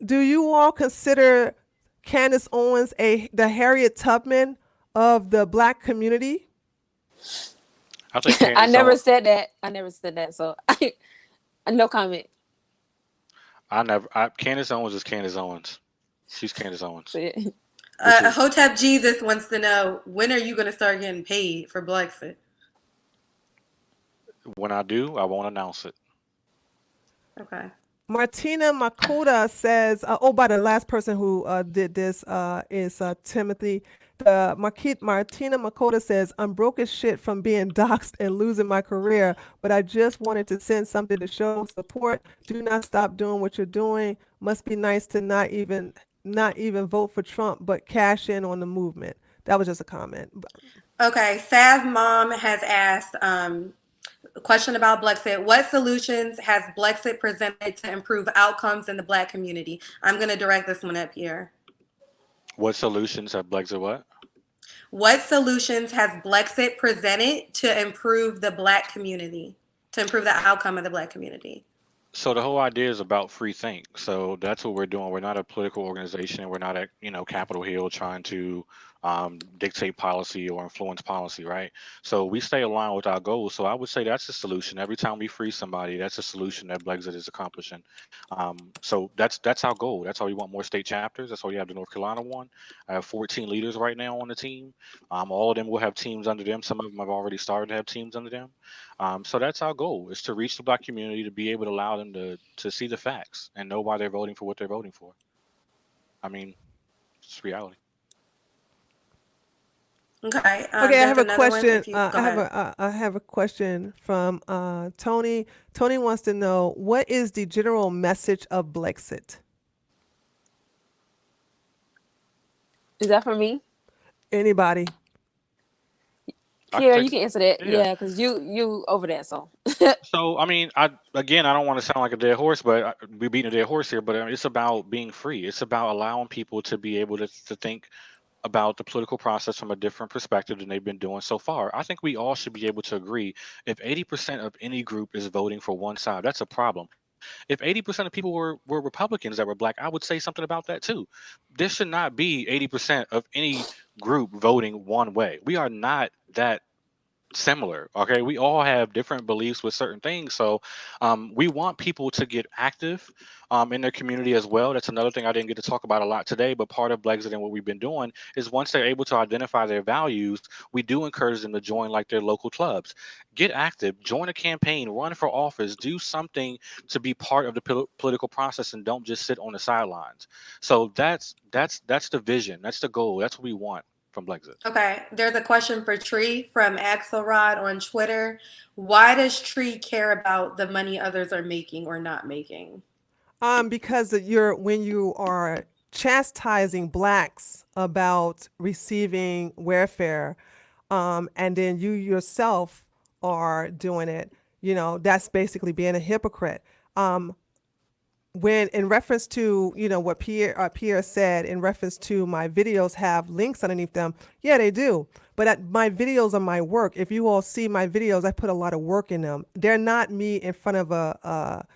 Do you all consider Candace Owens the Harriet Tubman of the black community? I never said that. So no comment. Candace Owens is Candace Owens. She's Candace Owens. Hotep Jesus wants to know, when are you going to start getting paid for BLEXIT? When I do, I won't announce it. Okay. Martina Makota says, oh, by the last person who did this is Timothy. Martina Makota says, I'm broke as shit from being doxxed and losing my career, but I just wanted to send something to show support. Do not stop doing what you're doing. Must be nice to not even vote for Trump, but cash in on the movement. That was just a comment. Okay, Sav Mom has asked a question about BLEXIT. What solutions has BLEXIT presented to improve outcomes in the Black community? I'm going to direct this one at Pierre. What solutions have BLEXIT what? What solutions has BLEXIT presented to improve the Black community, to improve the outcome of the Black community? So the whole idea is about free think. So that's what we're doing. We're not a political organization. We're not at Capitol Hill trying to dictate policy or influence policy, right? So we stay aligned with our goals. So I would say that's the solution. Every time we free somebody, that's a solution that BLEXIT is accomplishing. So that's our goal. That's why we want more state chapters. That's why we have the North Carolina one. I have 14 leaders right now on the team. All of them will have teams under them. Some of them have already started to have teams under them. So that's our goal, is to reach the Black community, to be able to allow them to see the facts and know why they're voting for what they're voting for. I mean, it's reality. Okay. Okay, I have a question. I I have a question from Tony. Tony wants to know, what is the general message of BLEXIT? Is that for me? Anybody? Pierre, you can answer that. Yeah. Yeah, because you over that. So. So I mean, I don't want to sound like a dead horse, but we're beating a dead horse here. But I mean, it's about being free. It's about allowing people to be able to think about the political process from a different perspective than they've been doing so far. I think we all should be able to agree, if 80% of any group is voting for one side, that's a problem. If 80% of people were Republicans that were Black, I would say something about that too. There should not be 80% of any group voting one way. We are not that similar. Okay, we all have different beliefs with certain things, so we want people to get active in their community as well. That's another thing I didn't get to talk about a lot today, but part of BLEXIT and what we've been doing is, once they're able to identify their values, we do encourage them to join like their local clubs, get active, join a campaign, run for office, do something to be part of the political process, and don't just sit on the sidelines. So that's the vision, that's the goal, that's what we want from BLEXIT. Okay, there's a question for Tree from Axelrod on Twitter. Why does Tree care about the money others are making or not making? Because when you are chastising Blacks about receiving welfare, and then you yourself are doing it, that's basically being a hypocrite. When in reference to what Pierre said, in reference to my videos have links underneath them, yeah, they do. But my videos are my work. If you all see my videos, I put a lot of work in them. They're not me in front of a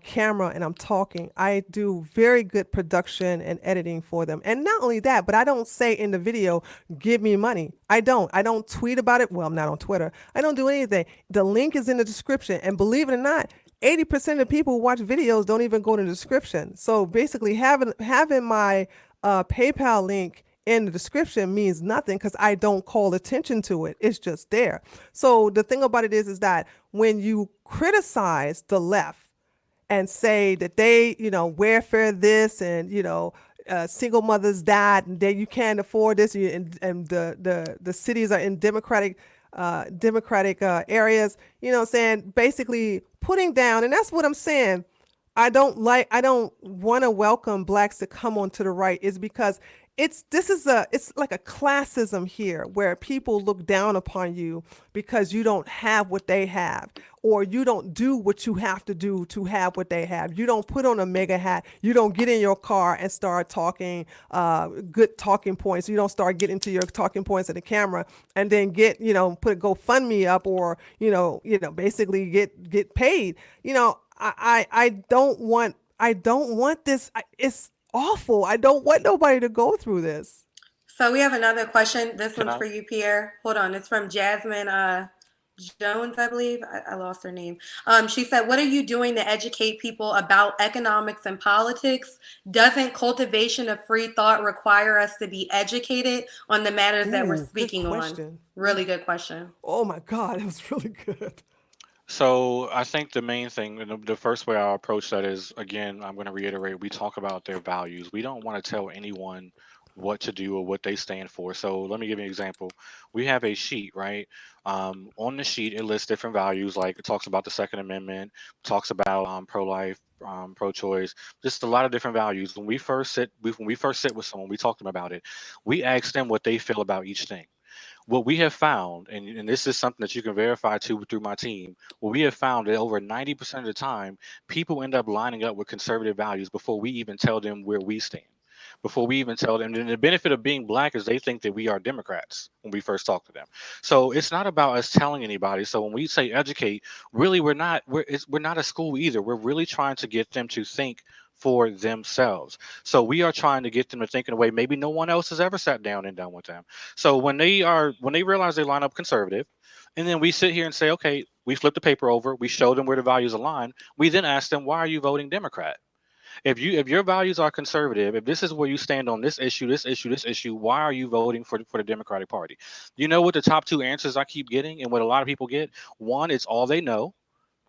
camera and I'm talking. I do very good production and editing for them. And not only that, but I don't say in the video, give me money. I don't tweet about it. Well, I'm not on Twitter. I don't do anything. The link is in the description. And believe it or not, 80% of people who watch videos don't even go to the description. So basically having my PayPal link in the description means nothing, because I don't call attention to it. It's just there. So the thing about it is that when you criticize the left and say that they, welfare this, and single mothers that, and then you can't afford this, and the cities are in democratic areas, saying, basically putting down, and that's what I'm saying. I don't want to welcome Blacks to come onto the right, is because it's like a classism here, where people look down upon you because you don't have what they have, or you don't do what you have to do to have what they have. You don't put on a mega hat. You don't get in your car and start talking good talking points. You don't start getting to your talking points at the camera and then put a GoFundMe up, or basically get paid. I don't want this. It's awful. I don't want nobody to go through this. So we have another question. This one's I- for you, Pierre. Hold on. It's from Jasmine Jones, I believe. I lost her name. She said, what are you doing to educate people about economics and politics? Doesn't cultivation of free thought require us to be educated on the matters that we're speaking on? Really good question. Oh my God, it was really good. So I think the main thing, and the first way I approach that is, again, I'm going to reiterate, we talk about their values. We don't want to tell anyone what to do or what they stand for. So let me give you an example. We have a sheet, right? On the sheet, it lists different values, like it talks about the Second Amendment, talks about pro-life, pro-choice, just a lot of different values. When we first sit with someone, we talk to them about it. We ask them what they feel about each thing. What we have found, and this is something that you can verify too through my team, what we have found that over 90% of the time, people end up lining up with conservative values before we even tell them where we stand. Before we even tell them, and the benefit of being black is they think that we are Democrats when we first talk to them. So it's not about us telling anybody. So when we say educate, really we're not a school either. We're really trying to get them to think for themselves. So we are trying to get them to think in a way maybe no one else has ever sat down and done with them. So when they realize they line up conservative, and then we sit here and say, okay, we flip the paper over, we show them where the values align. We then ask them, why are you voting Democrat? If your values are conservative, if this is where you stand on this issue, this issue, this issue, why are you voting for the Democratic Party? You know what the top two answers I keep getting and what a lot of people get? One, it's all they know.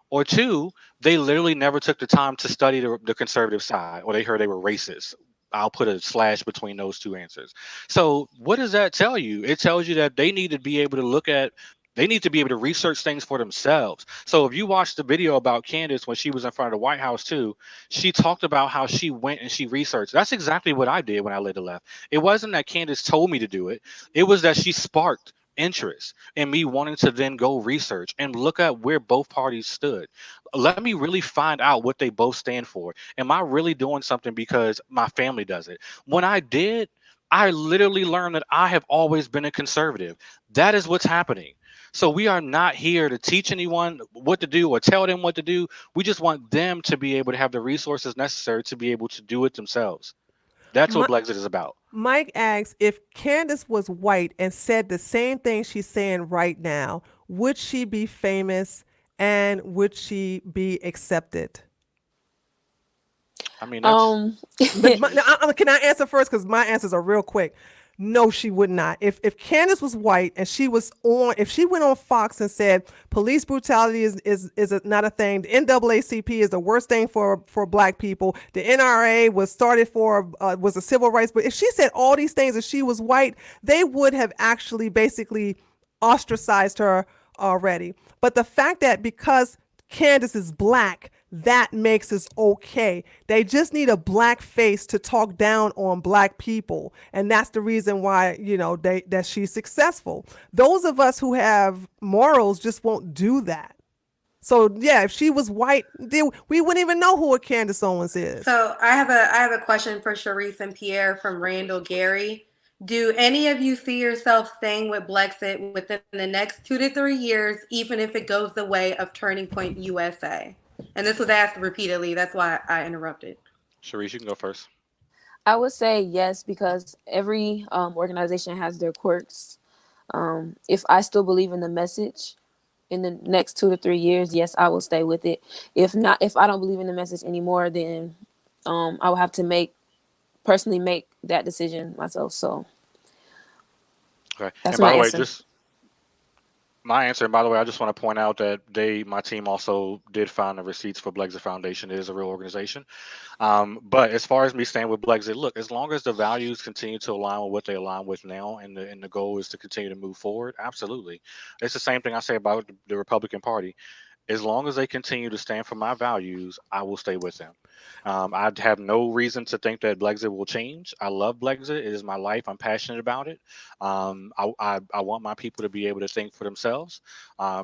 Or two, they literally never took the time to study the conservative side, or they heard they were racist. I'll put a slash between those two answers. So what does that tell you? It tells you that they need to be able to they need to be able to research things for themselves. So if you watch the video about Candace when she was in front of the White House too, she talked about how she went and she researched. That's exactly what I did when I led the left. It wasn't that Candace told me to do it. It was that she sparked interest in me wanting to then go research and look at where both parties stood. Let me really find out what they both stand for. Am I really doing something because my family does it? When I did, I literally learned that I have always been a conservative. That is what's happening. So we are not here to teach anyone what to do or tell them what to do. We just want them to be able to have the resources necessary to be able to do it themselves. That's what My, Blexit is about. Mike asks if Candace was white and said the same thing she's saying right now, would she be famous and would she be accepted? I mean, that's Um, Can I answer first? Because my answers are real quick. No, she would not. If Candace was white and if she went on Fox and said police brutality not a thing, the NAACP is the worst thing for black people. The NRA was a civil rights, but if she said all these things and she was white, they would have actually basically ostracized her already. But the fact that because Candace is black, that makes us okay. They just need a black face to talk down on black people. And that's the reason why, that she's successful. Those of us who have morals just won't do that. So yeah, if she was white, we wouldn't even know who a Candace Owens is. So I have a question for Charisse and Pierre from Randall Gary. Do any of you see yourself staying with BLEXIT within the next 2 to 3 years, even if it goes the way of Turning Point USA? And this was asked repeatedly. That's why I interrupted. Sharice, you can go first. I would say yes, because every organization has their quirks. If I still believe in the message in the next 2 to 3 years, yes, I will stay with it. If not, if I don't believe in the message anymore, then I will have to personally make that decision myself. So Okay. that's And by my the way, answer. just my answer. And by the way, I just want to point out that my team also did find the receipts for BLEXIT Foundation. It is a real organization. But as far as me staying with BLEXIT, look, as long as the values continue to align with what they align with now, and the goal is to continue to move forward, absolutely. It's the same thing I say about the Republican Party. As long as they continue to stand for my values, I will stay with them. I have no reason to think that BLEXIT will change. I love BLEXIT. It is my life. I'm passionate about it. I want my people to be able to think for themselves.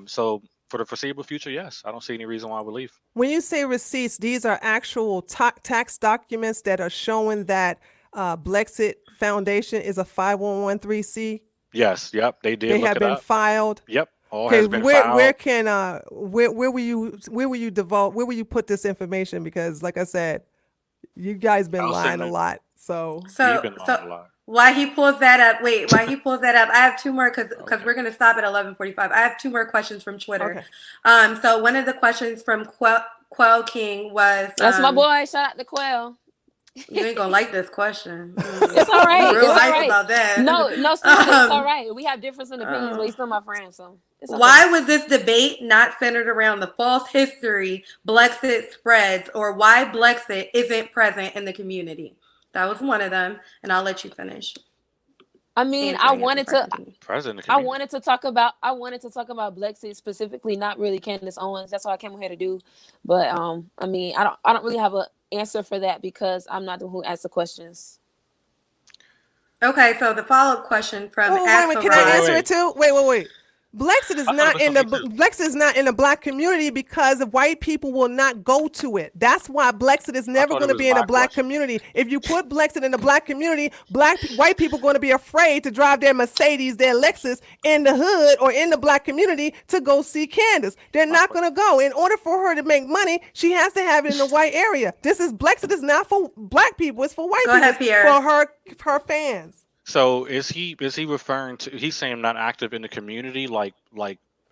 So for the foreseeable future, yes, I don't see any reason why I would leave. When you say receipts, these are actual tax documents that are showing that BLEXIT Foundation is a 501c. Yes, yep, they did They look have it been up. filed. Yep, all Okay, has been filed. where will you put this information? Because like I said, you guys been I'll lying send a it. lot. So We've So been lying a lot. while he pulls that up, I have two more because Okay. we're gonna stop at 11:45. I have two more questions from Twitter. okay. So one of the questions from Quell King was That's my boy. Shout out to Quell. You ain't gonna like this question. It's all right. You real It's all hype right. about that. No, seriously, it's all Um, right. We have difference in opinions, but uh, he's still my friend, so it's okay. why was this debate not centered around the false history BLEXIT spreads, or why BLEXIT isn't present in the community? That was one of them, and I'll let you finish I mean, answering it before I continue. President of the I community. wanted to talk about BLEXIT specifically, not really Candace Owens. That's what I came here to do. But I mean, I don't really have an answer for that because I'm not the one who asked the questions. Okay, so the follow-up question from Oh, wait, wait. Can I Axelrod. answer it too? Wait. BLEXIT is not in the me too. BLEXIT is not in the black community because white people will not go to it. That's why BLEXIT is never thought going it to was be in a my black question. community. If you put BLEXIT in the black community, white people are going to be afraid to drive their Mercedes, their Lexus in the hood or in the black community to go see Candace. They're not going to go. In order for her to make money, she has to have it in the white area. BLEXIT is not for black people. It's for white Go people. ahead, Pierre. For her fans. So is he referring to? He's saying not active in the community, like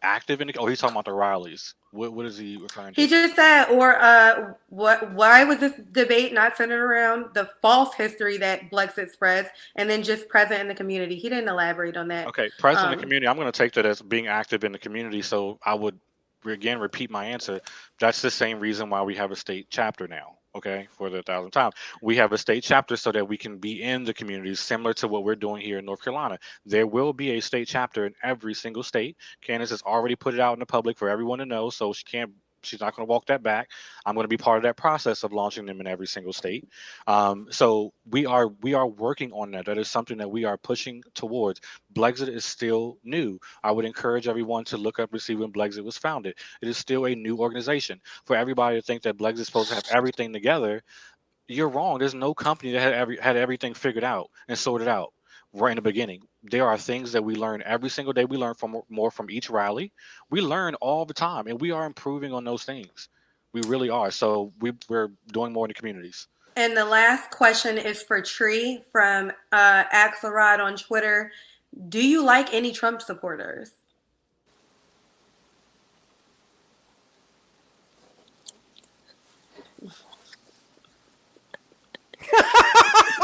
active in the. Oh, he's talking about the rallies. What is he referring to? He just said, or why was this debate not centered around the false history that BLEXIT spreads, and then just present in the community? He didn't elaborate on that. Okay, present in the community. I'm going to take that as being active in the community. So I would again repeat my answer. That's the same reason why we have a state chapter now. Okay, for the 1,000th time, we have a state chapter so that we can be in the communities, similar to what we're doing here in North Carolina. There will be a state chapter in every single state. Candace has already put it out in the public for everyone to know, so she's not going to walk that back. I'm going to be part of that process of launching them in every single state. So we are working on that. That is something that we are pushing towards. BLEXIT is still new. I would encourage everyone to look up and see when BLEXIT was founded. It is still a new organization. For everybody to think that BLEXIT is supposed to have everything together, you're wrong. There's no company that had everything figured out and sorted out right in the beginning. There are things that we learn every single day. We learn more from each rally. We learn all the time, and we are improving on those things. We really are. So we're doing more in the communities. And the last question is for Tree from Axelrod on Twitter. Do you like any Trump supporters?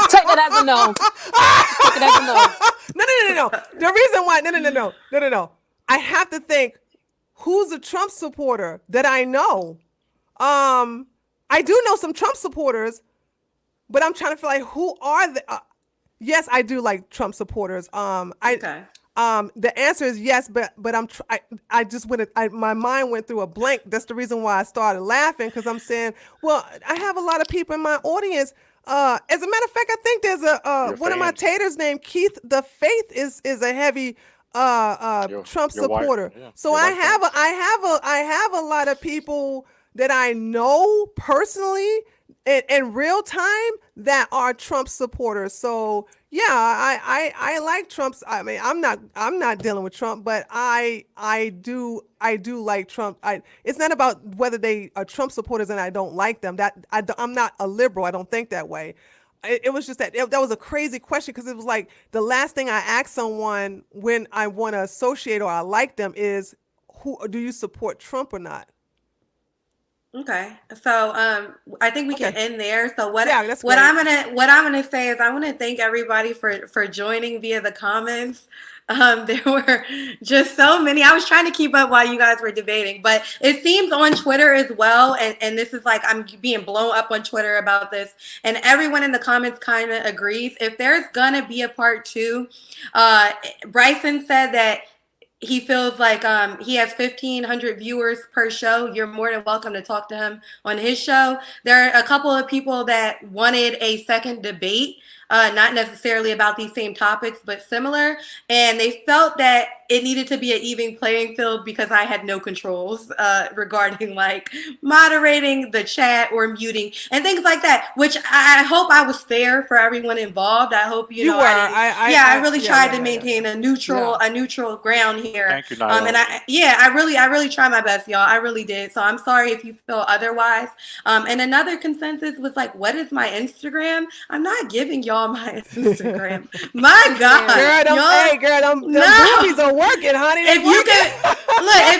Take that as a no. Take it as a no. No. The reason why, no. I have to think, who's a Trump supporter that I know? I do know some Trump supporters, but I'm trying to feel like who are the. Yes, I do like Trump supporters. Okay. The answer is yes, but I just my mind went through a blank. That's the reason why I started laughing, because I'm saying, well, I have a lot of people in my audience. As a matter of fact, I think there's one of my taters named Keith the Faith is a heavy Trump supporter. Yeah, so I have a lot of people that I know personally in real time that are Trump supporters. So yeah, I like Trump's. I mean, I'm not dealing with Trump, but I do like Trump. It's not about whether they are Trump supporters and I don't like them. I'm not a liberal. I don't think that way. It was just that was a crazy question, because it was like the last thing I ask someone when I want to associate or I like them is, who do you support, Trump or not? Okay, so I think we can end there. So what Yeah, that's what great. I'm gonna say is I want to thank everybody for joining via the comments. There were just so many. I was trying to keep up while you guys were debating, but it seems on Twitter as well, and this is like, I'm being blown up on Twitter about this, and everyone in the comments kind of agrees. If there's gonna be a part 2, Bryson said that he feels like he has 1,500 viewers per show. You're more than welcome to talk to him on his show. There are a couple of people that wanted a second debate, not necessarily about these same topics, but similar. And they felt that it needed to be an even playing field because I had no controls regarding like moderating the chat or muting and things like that, which I hope I was fair for everyone involved. I hope you know were. I really tried to maintain a neutral ground here. Thank you, And I really tried my best, y'all. I really did. So I'm sorry if you feel otherwise. And another consensus was like, what is my Instagram? I'm not giving y'all on my Instagram. My God, Girl, them boobies are working, honey. If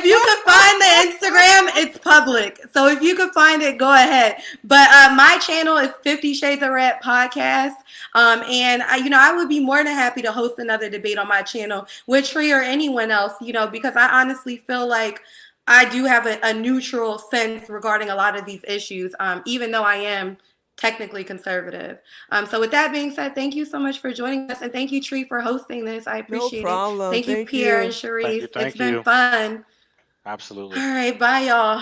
you could find the Instagram, it's public. So if you could find it, go ahead. But my channel is 50 Shades of Red Podcast. And I would be more than happy to host another debate on my channel with Tree or anyone else, because I honestly feel like I do have a neutral sense regarding a lot of these issues, even though I am technically conservative. So with that being said, thank you so much for joining us, and thank you, Tree, for hosting this. I appreciate it. Thank you, Pierre and Charisse. It's been fun. Absolutely. All right, bye, y'all.